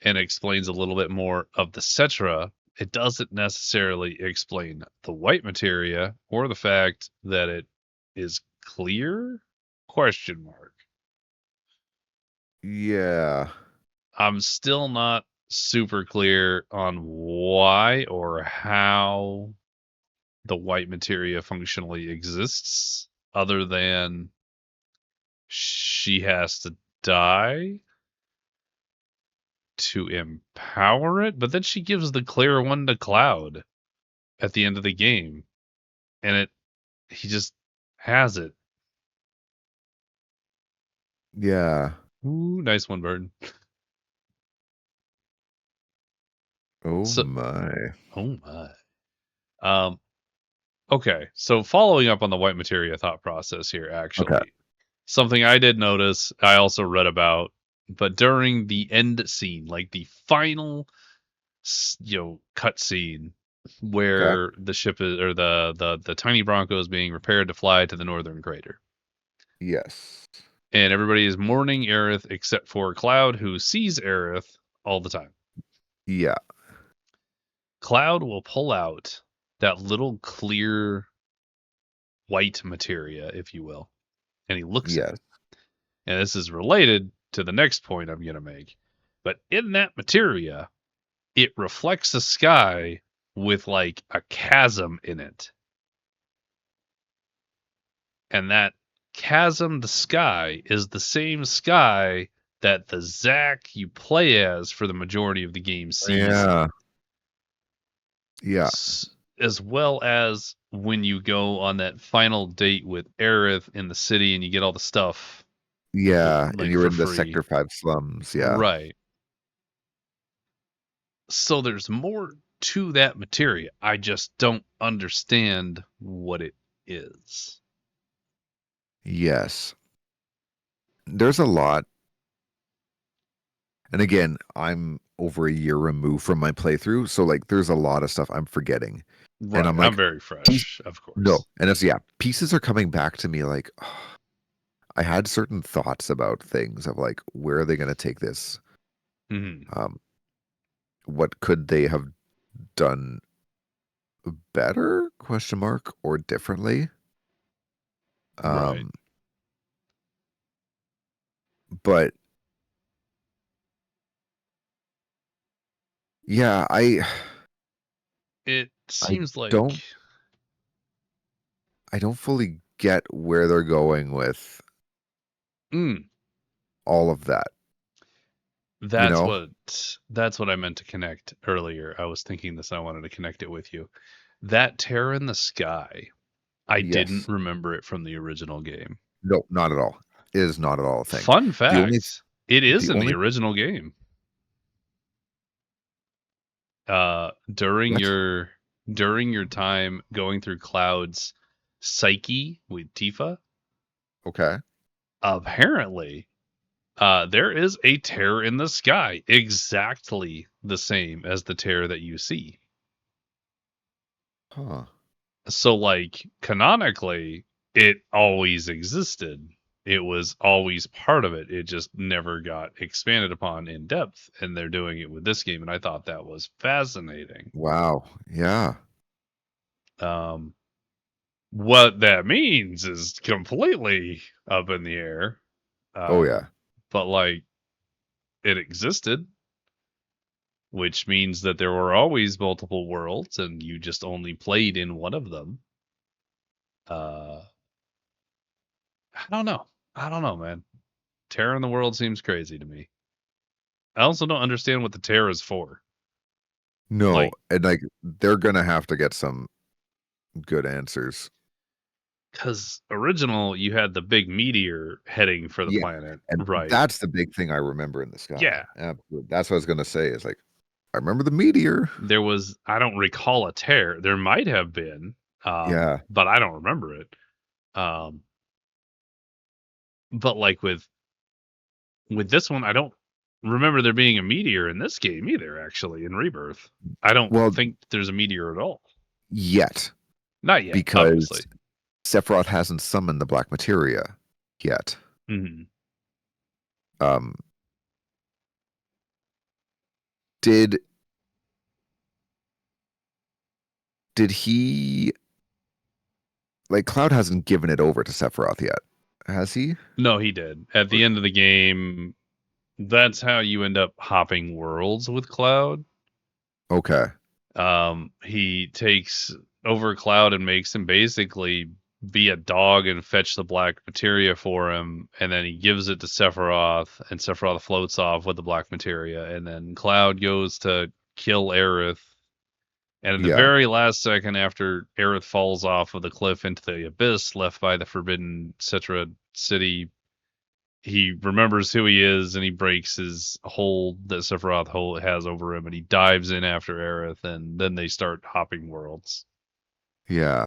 Speaker 1: and explains a little bit more of the Cetra. It doesn't necessarily explain the white materia or the fact that it is clear? Question mark.
Speaker 2: Yeah.
Speaker 1: I'm still not super clear on why or how the white materia functionally exists, other than she has to die to empower it. But then she gives the clear one to Cloud at the end of the game, and he just has it.
Speaker 2: Yeah.
Speaker 1: Ooh, nice one, Bird.
Speaker 2: Oh
Speaker 1: So,
Speaker 2: my.
Speaker 1: oh my. Um, okay, so following up on the white materia thought process here,
Speaker 2: Okay.
Speaker 1: actually, something I did notice, I also read about, but during the end scene, like the final, cut scene
Speaker 2: Okay.
Speaker 1: where the ship is, or the tiny Bronco is being repaired to fly to the northern crater,
Speaker 2: Yes.
Speaker 1: and everybody is mourning Aerith except for Cloud, who sees Aerith all the time.
Speaker 2: Yeah.
Speaker 1: Cloud will pull out that little clear white materia, if you will, and he looks at
Speaker 2: Yes.
Speaker 1: it. And this is related to the next point I'm going to make. But in that materia, it reflects the sky with like a chasm in it. And that chasm, the sky, is the same sky that the Zack you play as for the majority of the game sees.
Speaker 2: Yeah. Yeah.
Speaker 1: As well as when you go on that final date with Aerith in the city and you get all the stuff.
Speaker 2: Yeah. And
Speaker 1: Like
Speaker 2: you're
Speaker 1: for
Speaker 2: in the
Speaker 1: free.
Speaker 2: Sector 5 slums. Yeah.
Speaker 1: Right. So there's more to that materia. I just don't understand what it is.
Speaker 2: Yes. There's a lot. And again, I'm over a year removed from my playthrough. So, like, there's a lot of stuff I'm forgetting.
Speaker 1: Right.
Speaker 2: And I'm like,
Speaker 1: very fresh, of course.
Speaker 2: No. And it's, pieces are coming back to me like, I had certain thoughts about things of like, where are they going to take this?
Speaker 1: Mm-hmm.
Speaker 2: What could they have done better? Question mark, or differently?
Speaker 1: Right.
Speaker 2: But yeah,
Speaker 1: It seems like
Speaker 2: I don't fully get where they're going with all of that.
Speaker 1: That's what I meant to connect earlier. I was thinking this, I wanted to connect it with you. That tear in the sky, I didn't remember it from the original game.
Speaker 2: No, not at all. It is not at all a thing.
Speaker 1: Fun fact, it is in the original game. During your time going through Cloud's psyche with Tifa.
Speaker 2: Okay.
Speaker 1: Apparently, there is a tear in the sky, exactly the same as the tear that you see.
Speaker 2: Huh.
Speaker 1: So, like, canonically, it always existed. It was always part of it. It just never got expanded upon in depth, and they're doing it with this game, and I thought that was fascinating.
Speaker 2: Wow. Yeah.
Speaker 1: What that means is completely up in the air.
Speaker 2: Oh yeah.
Speaker 1: But like, it existed, which means that there were always multiple worlds, and you just only played in one of them. I don't know, man. Terror in the world seems crazy to me. I also don't understand what the terror is for.
Speaker 2: No, and like they're gonna have to get some good answers.
Speaker 1: Because original, you had the big meteor heading for the planet,
Speaker 2: and
Speaker 1: right?
Speaker 2: That's the big thing I remember in the sky.
Speaker 1: Yeah,
Speaker 2: absolutely. That's what I was gonna say. Is like, I remember the meteor.
Speaker 1: There was, I don't recall a tear. There might have been, but I don't remember it. But like with this one, I don't remember there being a meteor in this game either. Actually, in Rebirth, I don't think there's a meteor at all. Not yet,
Speaker 2: because
Speaker 1: obviously.
Speaker 2: Sephiroth hasn't summoned the black materia yet.
Speaker 1: Mm-hmm.
Speaker 2: Did he, like, Cloud hasn't given it over to Sephiroth yet, has he?
Speaker 1: No, he did. At the end of the game, that's how you end up hopping worlds with Cloud.
Speaker 2: Okay.
Speaker 1: He takes over Cloud and makes him basically be a dog and fetch the black materia for him, and then he gives it to Sephiroth, and Sephiroth floats off with the black materia, and then Cloud goes to kill Aerith, and in the very last second after Aerith falls off of the cliff into the abyss left by the Forbidden Citra city, he remembers who he is, and he breaks his hold that Sephiroth has over him, and he dives in after Aerith, and then they start hopping worlds.
Speaker 2: Yeah.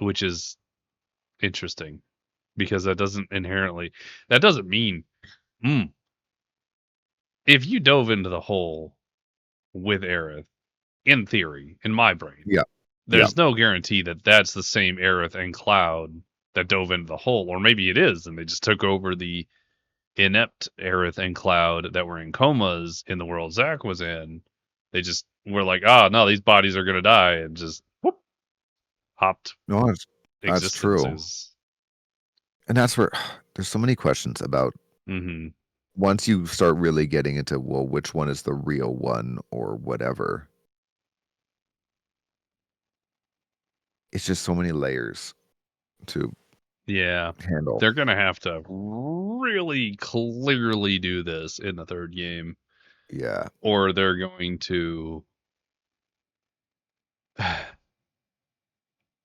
Speaker 1: Which is interesting, because that doesn't mean if you dove into the hole with Aerith, in theory, in my brain, there's no guarantee that that's the same Aerith and Cloud that dove into the hole, or maybe it is, and they just took over the inept Aerith and Cloud that were in comas in the world Zack was in. They just were like, no, these bodies are gonna die, and just whoop. opt
Speaker 2: No, that's
Speaker 1: existence
Speaker 2: true.
Speaker 1: is.
Speaker 2: And that's where there's so many questions about
Speaker 1: Mm-hmm.
Speaker 2: once you start really getting into, well, which one is the real one or whatever. It's just so many layers to
Speaker 1: Yeah,
Speaker 2: handle.
Speaker 1: they're gonna have to really clearly do this in the third game,
Speaker 2: Yeah.
Speaker 1: or they're going to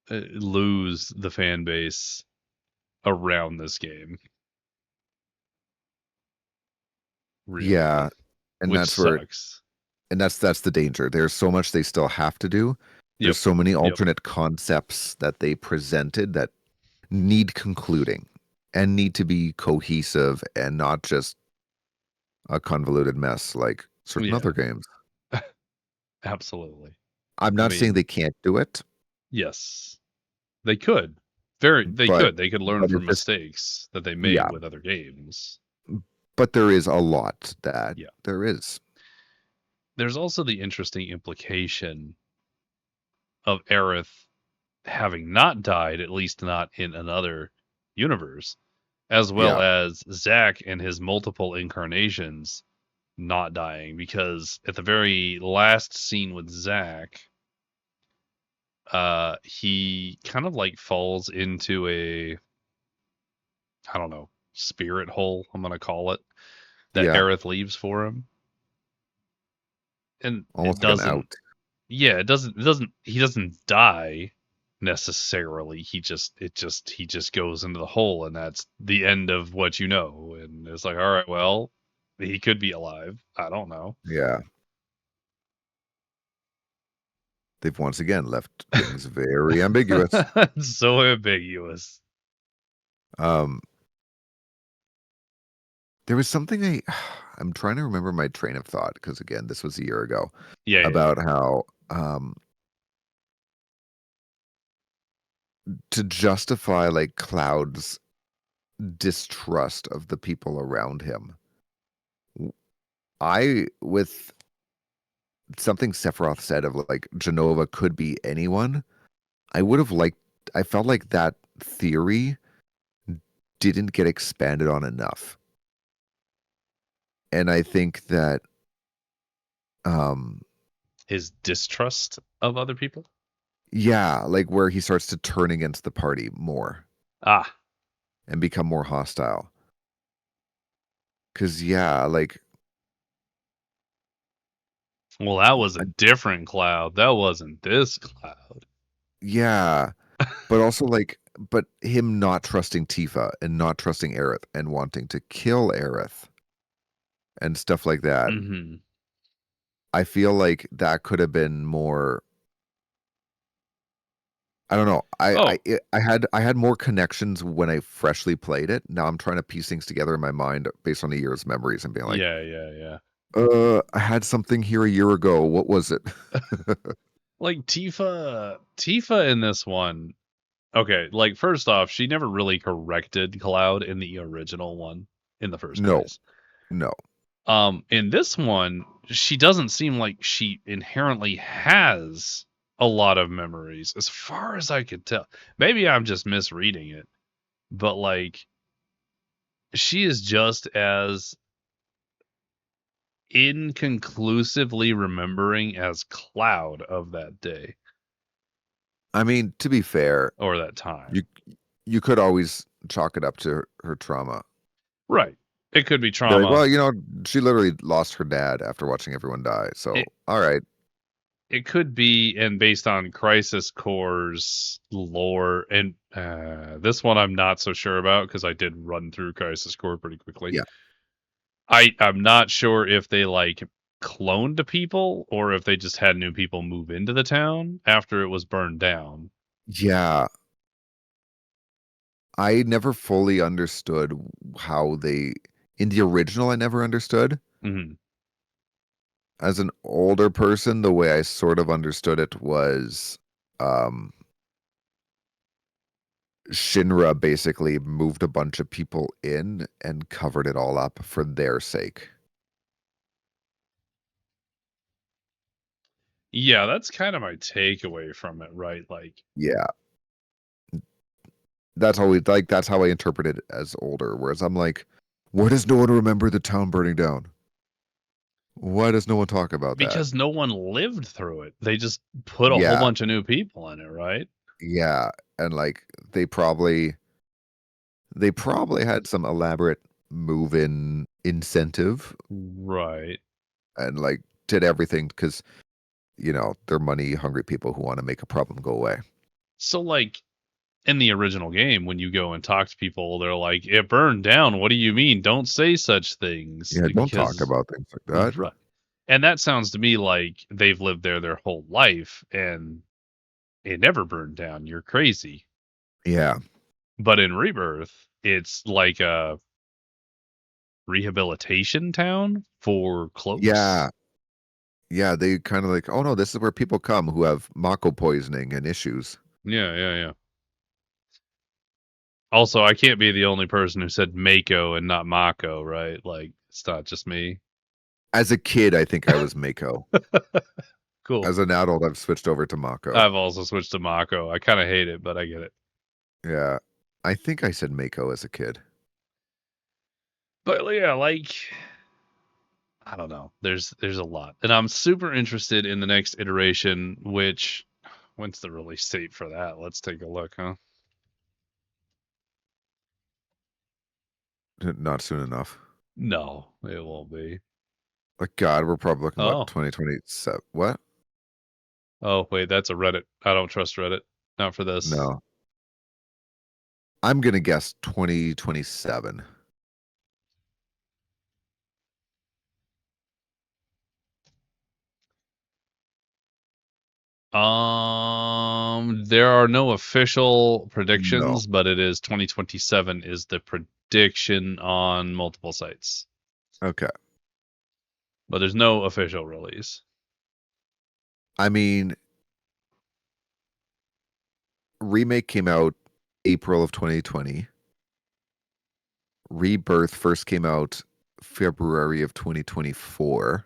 Speaker 1: lose the fan base around this game, really,
Speaker 2: Yeah. And
Speaker 1: which
Speaker 2: that's where
Speaker 1: sucks.
Speaker 2: and that's the danger. There's so much they still have to do. There's
Speaker 1: Yep.
Speaker 2: so many
Speaker 1: Yep.
Speaker 2: alternate concepts that they presented that need concluding and need to be cohesive and not just a convoluted mess like certain other
Speaker 1: Yeah.
Speaker 2: games.
Speaker 1: Absolutely.
Speaker 2: I'm
Speaker 1: I
Speaker 2: not saying
Speaker 1: mean,
Speaker 2: they can't do it,
Speaker 1: yes, they could. They
Speaker 2: but
Speaker 1: could. They could learn
Speaker 2: but it
Speaker 1: from
Speaker 2: just
Speaker 1: mistakes that they made
Speaker 2: yeah,
Speaker 1: with other games.
Speaker 2: but there is a lot that
Speaker 1: Yeah.
Speaker 2: there is.
Speaker 1: There's also the interesting implication of Aerith having not died, at least not in another universe, as well
Speaker 2: Yeah.
Speaker 1: as Zack and his multiple incarnations not dying, because at the very last scene with Zack, he kind of like falls into a, I don't know, spirit hole, I'm gonna call it, that
Speaker 2: Yeah.
Speaker 1: Aerith leaves for him. And it
Speaker 2: Almost like an
Speaker 1: doesn't,
Speaker 2: out.
Speaker 1: yeah, he doesn't die necessarily. He just goes into the hole, and that's the end of what you know. And it's like, all right, well, he could be alive. I don't know.
Speaker 2: Yeah. They've once again left things very ambiguous.
Speaker 1: It's so ambiguous.
Speaker 2: Um, there was something I'm trying to remember my train of thought because again, this was a year ago
Speaker 1: Yeah, yeah,
Speaker 2: about
Speaker 1: yeah.
Speaker 2: how to justify like Cloud's distrust of the people around him. I with something Sephiroth said of like Genova could be anyone. I would have liked. I felt like that theory didn't get expanded on enough, and I think that um
Speaker 1: His distrust of other people.
Speaker 2: yeah, like where he starts to turn against the party more
Speaker 1: Ah,
Speaker 2: and become more hostile. Cause yeah, like
Speaker 1: well, that was a different Cloud. That wasn't this Cloud.
Speaker 2: yeah, but also like but him not trusting Tifa and not trusting Aerith and wanting to kill Aerith and stuff like that.
Speaker 1: Mm-hmm.
Speaker 2: I feel like that could have been more. I don't know.
Speaker 1: Oh,
Speaker 2: I had more connections when I freshly played it. Now I'm trying to piece things together in my mind based on a year's memories and being like,
Speaker 1: yeah, yeah, yeah.
Speaker 2: I had something here a year ago. What was it?
Speaker 1: Like Tifa in this one. Okay, like first off, she never really corrected Cloud in the original one in the first
Speaker 2: No,
Speaker 1: place.
Speaker 2: no.
Speaker 1: In this one, she doesn't seem like she inherently has a lot of memories, as far as I could tell. Maybe I'm just misreading it, but like she is just as inconclusively remembering as Cloud of that day
Speaker 2: I mean, to be fair,
Speaker 1: or that time.
Speaker 2: you you could always chalk it up to her trauma.
Speaker 1: Right. It could be
Speaker 2: Be like,
Speaker 1: trauma.
Speaker 2: well, she literally lost her dad after watching everyone die. So,
Speaker 1: It
Speaker 2: all right.
Speaker 1: it could be, and based on Crisis Core's lore, and this one I'm not so sure about because I did run through Crisis Core pretty quickly.
Speaker 2: Yeah.
Speaker 1: I'm not sure if they like cloned people or if they just had new people move into the town after it was burned down.
Speaker 2: Yeah. I never fully understood how they in the original I never understood.
Speaker 1: Hmm.
Speaker 2: As an older person, the way I sort of understood it was um Shinra basically moved a bunch of people in and covered it all up for their sake.
Speaker 1: Yeah, that's kind of my takeaway from it, right? Like
Speaker 2: Yeah. that's always like that's how I interpret it as older. Whereas I'm like, why does no one remember the town burning down? Why does no one talk about that?
Speaker 1: Because no one lived through it. They just put a whole
Speaker 2: Yeah,
Speaker 1: bunch of new people in it, right?
Speaker 2: yeah, and like they probably had some elaborate move-in incentive
Speaker 1: Right.
Speaker 2: and like did everything because they're money hungry people who want to make a problem go away.
Speaker 1: So like in the original game, when you go and talk to people, they're like, "It burned down. What do you mean? Don't say such things."
Speaker 2: Yeah, don't talk
Speaker 1: Because
Speaker 2: about things like that.
Speaker 1: right. And that sounds to me like they've lived there their whole life and it never burned down. You're crazy.
Speaker 2: Yeah,
Speaker 1: But in Rebirth, it's like a rehabilitation town for cloaks.
Speaker 2: yeah, yeah. They kind of like, oh no, this is where people come who have Mako poisoning and issues.
Speaker 1: Yeah, yeah, yeah. Also, I can't be the only person who said Mako and not Mako, right? Like, it's not just me.
Speaker 2: As a kid, I think I was Mako.
Speaker 1: Cool.
Speaker 2: As an adult, I've switched over to Mako.
Speaker 1: I've also switched to Mako. I kind of hate it, but I get it.
Speaker 2: Yeah, I think I said Mako as a kid.
Speaker 1: But yeah, like I don't know. There's a lot. And I'm super interested in the next iteration, which when's the release date for that? Let's take a look, huh?
Speaker 2: Not soon enough.
Speaker 1: No, it won't be.
Speaker 2: Like God, we're probably looking what
Speaker 1: Oh.
Speaker 2: 2027? What?
Speaker 1: Oh, wait, that's a Reddit. I don't trust Reddit. Not for this.
Speaker 2: No, I'm gonna guess 2027.
Speaker 1: There are no official
Speaker 2: No.
Speaker 1: predictions, but it is 2027 is the prediction on multiple sites.
Speaker 2: Okay.
Speaker 1: But there's no official release.
Speaker 2: I mean, remake came out April of 2020. Rebirth first came out February of 2024.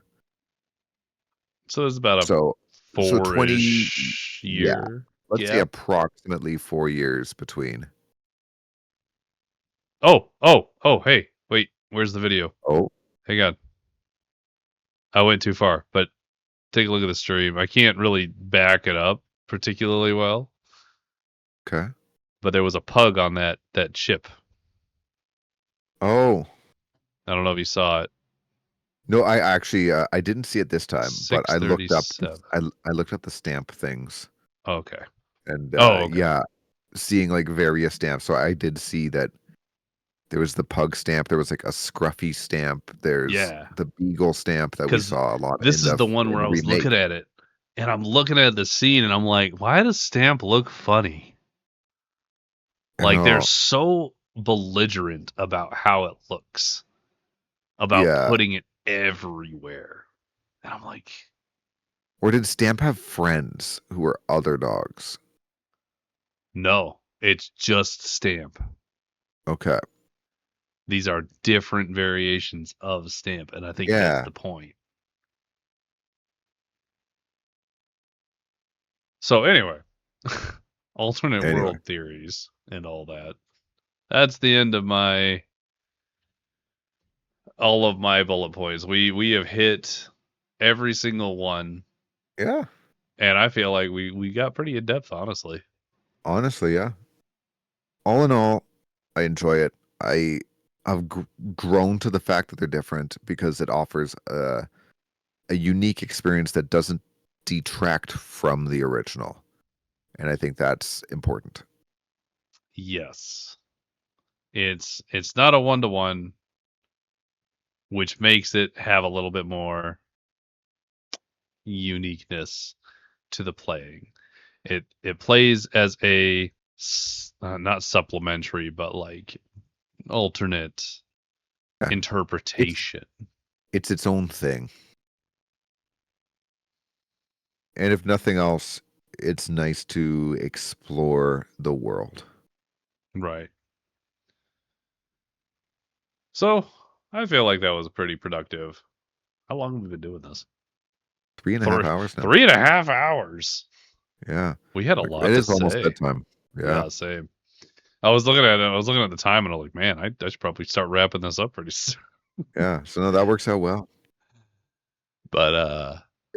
Speaker 1: So there's about a
Speaker 2: So 20,
Speaker 1: four-ish
Speaker 2: yeah,
Speaker 1: year
Speaker 2: let's say
Speaker 1: gap.
Speaker 2: approximately 4 years between.
Speaker 1: Oh, hey, wait, where's the video?
Speaker 2: Oh,
Speaker 1: Hang on. I went too far, but take a look at the stream. I can't really back it up particularly well,
Speaker 2: okay.
Speaker 1: but there was a pug on that ship.
Speaker 2: Oh,
Speaker 1: I don't know if you saw it.
Speaker 2: no, I actually I didn't see it this time, but I looked up
Speaker 1: 637.
Speaker 2: I looked up the stamp things
Speaker 1: Okay.
Speaker 2: and
Speaker 1: Oh, okay.
Speaker 2: yeah, seeing like various stamps. So I did see that there was the pug stamp, there was like a scruffy stamp, there's
Speaker 1: Yeah.
Speaker 2: the beagle stamp that we
Speaker 1: Because
Speaker 2: saw a lot
Speaker 1: this is the one
Speaker 2: in
Speaker 1: where
Speaker 2: the
Speaker 1: I was looking
Speaker 2: remake.
Speaker 1: at it and I'm looking at the scene and I'm like, why does Stamp look funny? Like they're
Speaker 2: Oh,
Speaker 1: so belligerent about how it looks, about
Speaker 2: yeah.
Speaker 1: putting it everywhere. And I'm like,
Speaker 2: Or did Stamp have friends who were other dogs?
Speaker 1: no, it's just Stamp.
Speaker 2: Okay.
Speaker 1: These are different variations of Stamp, and I think that's
Speaker 2: Yeah.
Speaker 1: the point. So anyway, alternate
Speaker 2: Anyway.
Speaker 1: world theories and all that. That's the end of my all of my bullet points. We have hit every single one,
Speaker 2: Yeah.
Speaker 1: and I feel like we got pretty in depth, honestly.
Speaker 2: Honestly, yeah. All in all, I enjoy it. I've grown to the fact that they're different because it offers a unique experience that doesn't detract from the original. And I think that's important.
Speaker 1: Yes, it's not a 1-to-1, which makes it have a little bit more uniqueness to the playing. It plays as a not supplementary, but like alternate
Speaker 2: Yeah. It's
Speaker 1: interpretation.
Speaker 2: it's its own thing. And if nothing else, it's nice to explore the world.
Speaker 1: Right. So I feel like that was pretty productive. How long have we been doing this?
Speaker 2: 3.5 hours now.
Speaker 1: 3.5 hours.
Speaker 2: Yeah.
Speaker 1: We had a
Speaker 2: It
Speaker 1: lot to
Speaker 2: is almost
Speaker 1: say.
Speaker 2: bedtime. Yeah.
Speaker 1: Yeah, same. I was looking at it. I was looking at the time, and I was like, man, I should probably start wrapping this up pretty soon.
Speaker 2: Yeah, so no, that works out well.
Speaker 1: But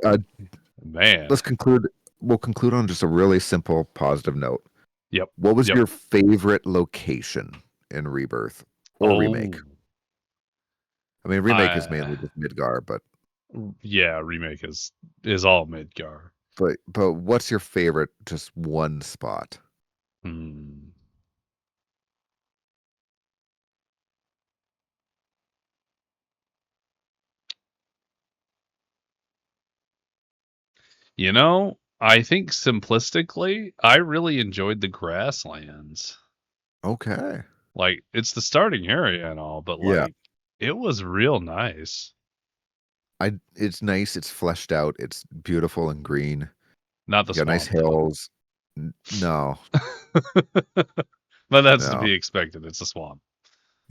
Speaker 2: Uh,
Speaker 1: man,
Speaker 2: let's conclude. We'll conclude on just a really simple, positive note.
Speaker 1: yep,
Speaker 2: What was
Speaker 1: yep.
Speaker 2: your favorite location in Rebirth or Remake?
Speaker 1: Oh,
Speaker 2: I mean, Remake is
Speaker 1: I
Speaker 2: mainly just Midgar,
Speaker 1: yeah, remake is all Midgar.
Speaker 2: but what's your favorite? Just one spot.
Speaker 1: Hmm. You know, I think simplistically, I really enjoyed the grasslands.
Speaker 2: Okay.
Speaker 1: Like, it's the starting area and all, but
Speaker 2: Yeah.
Speaker 1: like, it was real nice.
Speaker 2: It's nice, it's fleshed out, it's beautiful and green.
Speaker 1: Not the
Speaker 2: You got nice
Speaker 1: swamp though.
Speaker 2: hills. No,
Speaker 1: But that's to
Speaker 2: no.
Speaker 1: be expected. It's a swamp.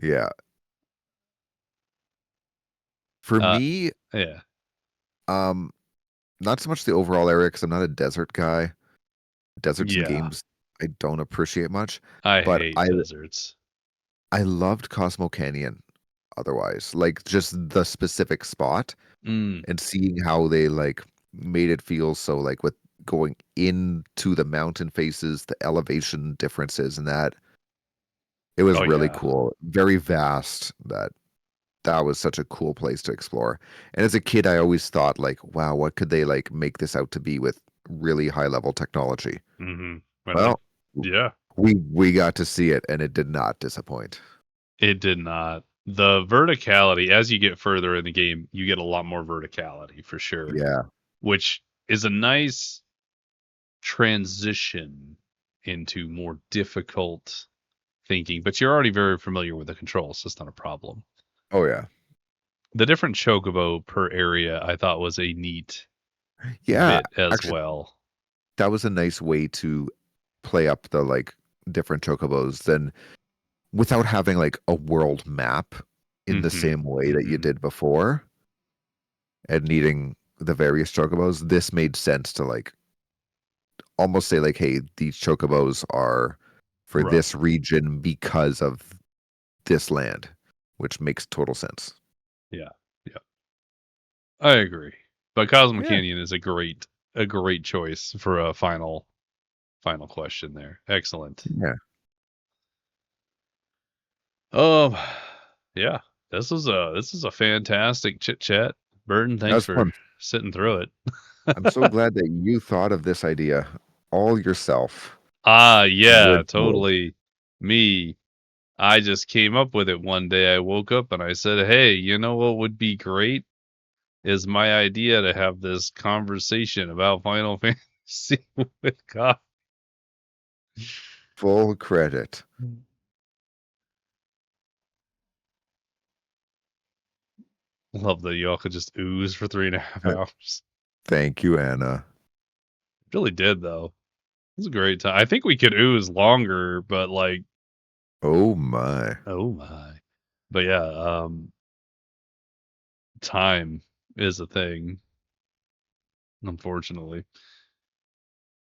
Speaker 2: Yeah. For
Speaker 1: Uh,
Speaker 2: me,
Speaker 1: yeah,
Speaker 2: um, not so much the overall area because I'm not a desert guy. Deserts and
Speaker 1: yeah.
Speaker 2: games I don't appreciate much,
Speaker 1: I
Speaker 2: but
Speaker 1: hate
Speaker 2: I
Speaker 1: deserts.
Speaker 2: I loved Cosmo Canyon otherwise. Like just the specific spot
Speaker 1: Mm.
Speaker 2: and seeing how they like made it feel so like with going into the mountain faces, the elevation differences and that it was
Speaker 1: Oh
Speaker 2: really
Speaker 1: yeah.
Speaker 2: cool. Very vast that was such a cool place to explore. And as a kid I always thought like, wow, what could they like make this out to be with really high level technology?
Speaker 1: Mm-hmm. And
Speaker 2: Well,
Speaker 1: yeah,
Speaker 2: we got to see it and it did not disappoint.
Speaker 1: it did not. The verticality, as you get further in the game, you get a lot more verticality for sure,
Speaker 2: Yeah.
Speaker 1: which is a nice transition into more difficult thinking, but you're already very familiar with the controls, so it's not a problem.
Speaker 2: Oh yeah.
Speaker 1: The different chocobo per area I thought was a neat
Speaker 2: Yeah.
Speaker 1: bit as
Speaker 2: Actually,
Speaker 1: well.
Speaker 2: that was a nice way to play up the like different chocobos than without having like a world map in the
Speaker 1: Mm-hmm.
Speaker 2: same way that you
Speaker 1: Mm-hmm.
Speaker 2: did before and needing the various chocobos. This made sense to like almost say like, hey, these chocobos are for
Speaker 1: Right.
Speaker 2: this region because of this land, which makes total sense.
Speaker 1: Yeah. Yeah. I agree. But Cosmo
Speaker 2: Yeah.
Speaker 1: Canyon is a great choice for a final question there. Excellent.
Speaker 2: Yeah.
Speaker 1: Um yeah. This is a fantastic chit chat. Burton,
Speaker 2: That
Speaker 1: thanks
Speaker 2: was
Speaker 1: for
Speaker 2: fun.
Speaker 1: sitting through it.
Speaker 2: I'm so glad that you thought of this idea all yourself.
Speaker 1: Ah, yeah,
Speaker 2: Originally.
Speaker 1: totally me. I just came up with it one day. I woke up and I said, "Hey, you know what would be great is my idea to have this conversation about Final Fantasy with God."
Speaker 2: Full credit.
Speaker 1: Love that y'all could just ooze for 3.5
Speaker 2: Uh,
Speaker 1: hours.
Speaker 2: Thank you, Anna.
Speaker 1: Really did though. It was a great time. I think we could ooze longer, but like,
Speaker 2: Oh my.
Speaker 1: oh my. But yeah, time is a thing, unfortunately.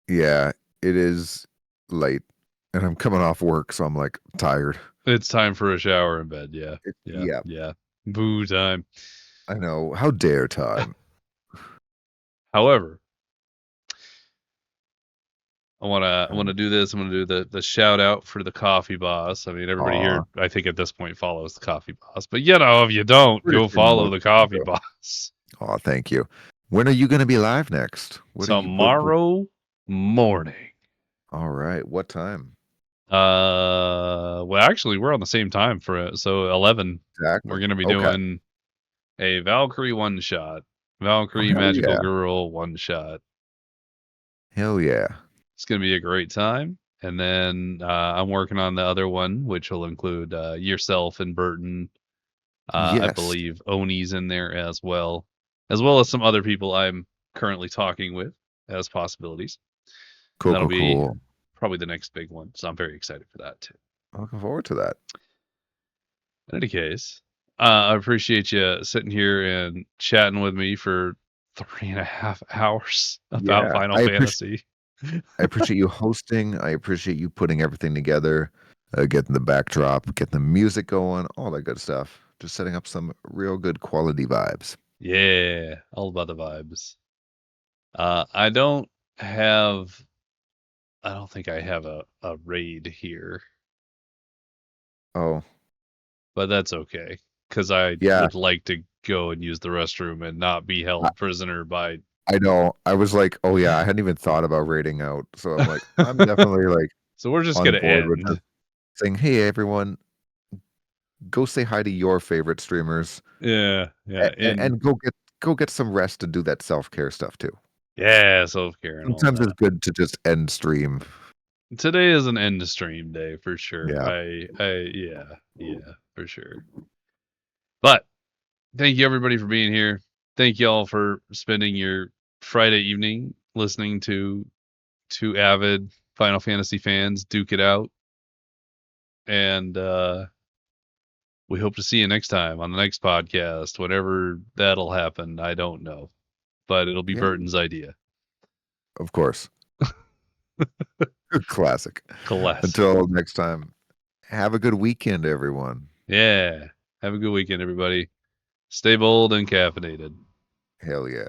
Speaker 2: Yeah, it is late and I'm coming off work, so I'm like tired.
Speaker 1: It's time for a shower in bed. Yeah, yeah,
Speaker 2: Yeah,
Speaker 1: yeah. Boo time.
Speaker 2: I know. How dare time?
Speaker 1: However, I wanna do this. I'm gonna do the shout out for the coffee boss. I mean, everybody
Speaker 2: Aw,
Speaker 1: here, I think at this point follows the coffee boss. But you know, if you don't,
Speaker 2: pretty
Speaker 1: go
Speaker 2: sure
Speaker 1: follow
Speaker 2: most
Speaker 1: the
Speaker 2: people
Speaker 1: coffee
Speaker 2: do.
Speaker 1: boss
Speaker 2: Aw, thank you. When are you going to be live next? What?
Speaker 1: tomorrow morning.
Speaker 2: All right. What time?
Speaker 1: Well, actually, we're on the same time for it. So 11. We're
Speaker 2: Exactly.
Speaker 1: gonna be
Speaker 2: Okay.
Speaker 1: doing a Valkyrie one shot,
Speaker 2: Oh,
Speaker 1: Valkyrie
Speaker 2: hell
Speaker 1: Magical
Speaker 2: yeah.
Speaker 1: Girl one shot.
Speaker 2: Hell yeah.
Speaker 1: It's gonna be a great time. And then I'm working on the other one, which will include yourself and Burton. I
Speaker 2: Yes.
Speaker 1: believe Oni's in there as well as some other people I'm currently talking with as possibilities. And
Speaker 2: Cool,
Speaker 1: that'll
Speaker 2: cool,
Speaker 1: be
Speaker 2: cool.
Speaker 1: probably the next big one. So I'm very excited for that too.
Speaker 2: Looking forward to that.
Speaker 1: In any case, I appreciate you sitting here and chatting with me for 3.5 hours about
Speaker 2: Yeah.
Speaker 1: Final Fantasy.
Speaker 2: I appreciate you hosting. I appreciate you putting everything together. getting the backdrop, getting the music going, all that good stuff. Just setting up some real good quality vibes.
Speaker 1: Yeah, all about the vibes. I don't have. I don't think I have a raid here,
Speaker 2: Oh,
Speaker 1: but that's okay because I
Speaker 2: yeah.
Speaker 1: would like to go and use the restroom and not be
Speaker 2: I,
Speaker 1: held prisoner by.
Speaker 2: I know. I was like, oh yeah, I hadn't even thought about raiding out. So I'm like, I'm definitely like
Speaker 1: So we're just
Speaker 2: on
Speaker 1: gonna
Speaker 2: board with just
Speaker 1: end.
Speaker 2: saying, hey everyone, go say hi to your favorite streamers
Speaker 1: Yeah, yeah, and
Speaker 2: and go get some rest to do that self-care stuff too.
Speaker 1: yeah, self care and all
Speaker 2: Sometimes it's
Speaker 1: that.
Speaker 2: good to just end stream.
Speaker 1: Today is an end stream day for sure.
Speaker 2: Yeah,
Speaker 1: Yeah, yeah, for sure. But thank you everybody for being here. Thank you all for spending your Friday evening listening to two avid Final Fantasy fans duke it out. And we hope to see you next time on the next podcast. Whenever that'll happen, I don't know. But it'll be
Speaker 2: yeah,
Speaker 1: Burton's idea.
Speaker 2: of course. Classic.
Speaker 1: Classic.
Speaker 2: Until next time, have a good weekend, everyone.
Speaker 1: Yeah. Have a good weekend, everybody. Stay bold and caffeinated.
Speaker 2: Hell yeah.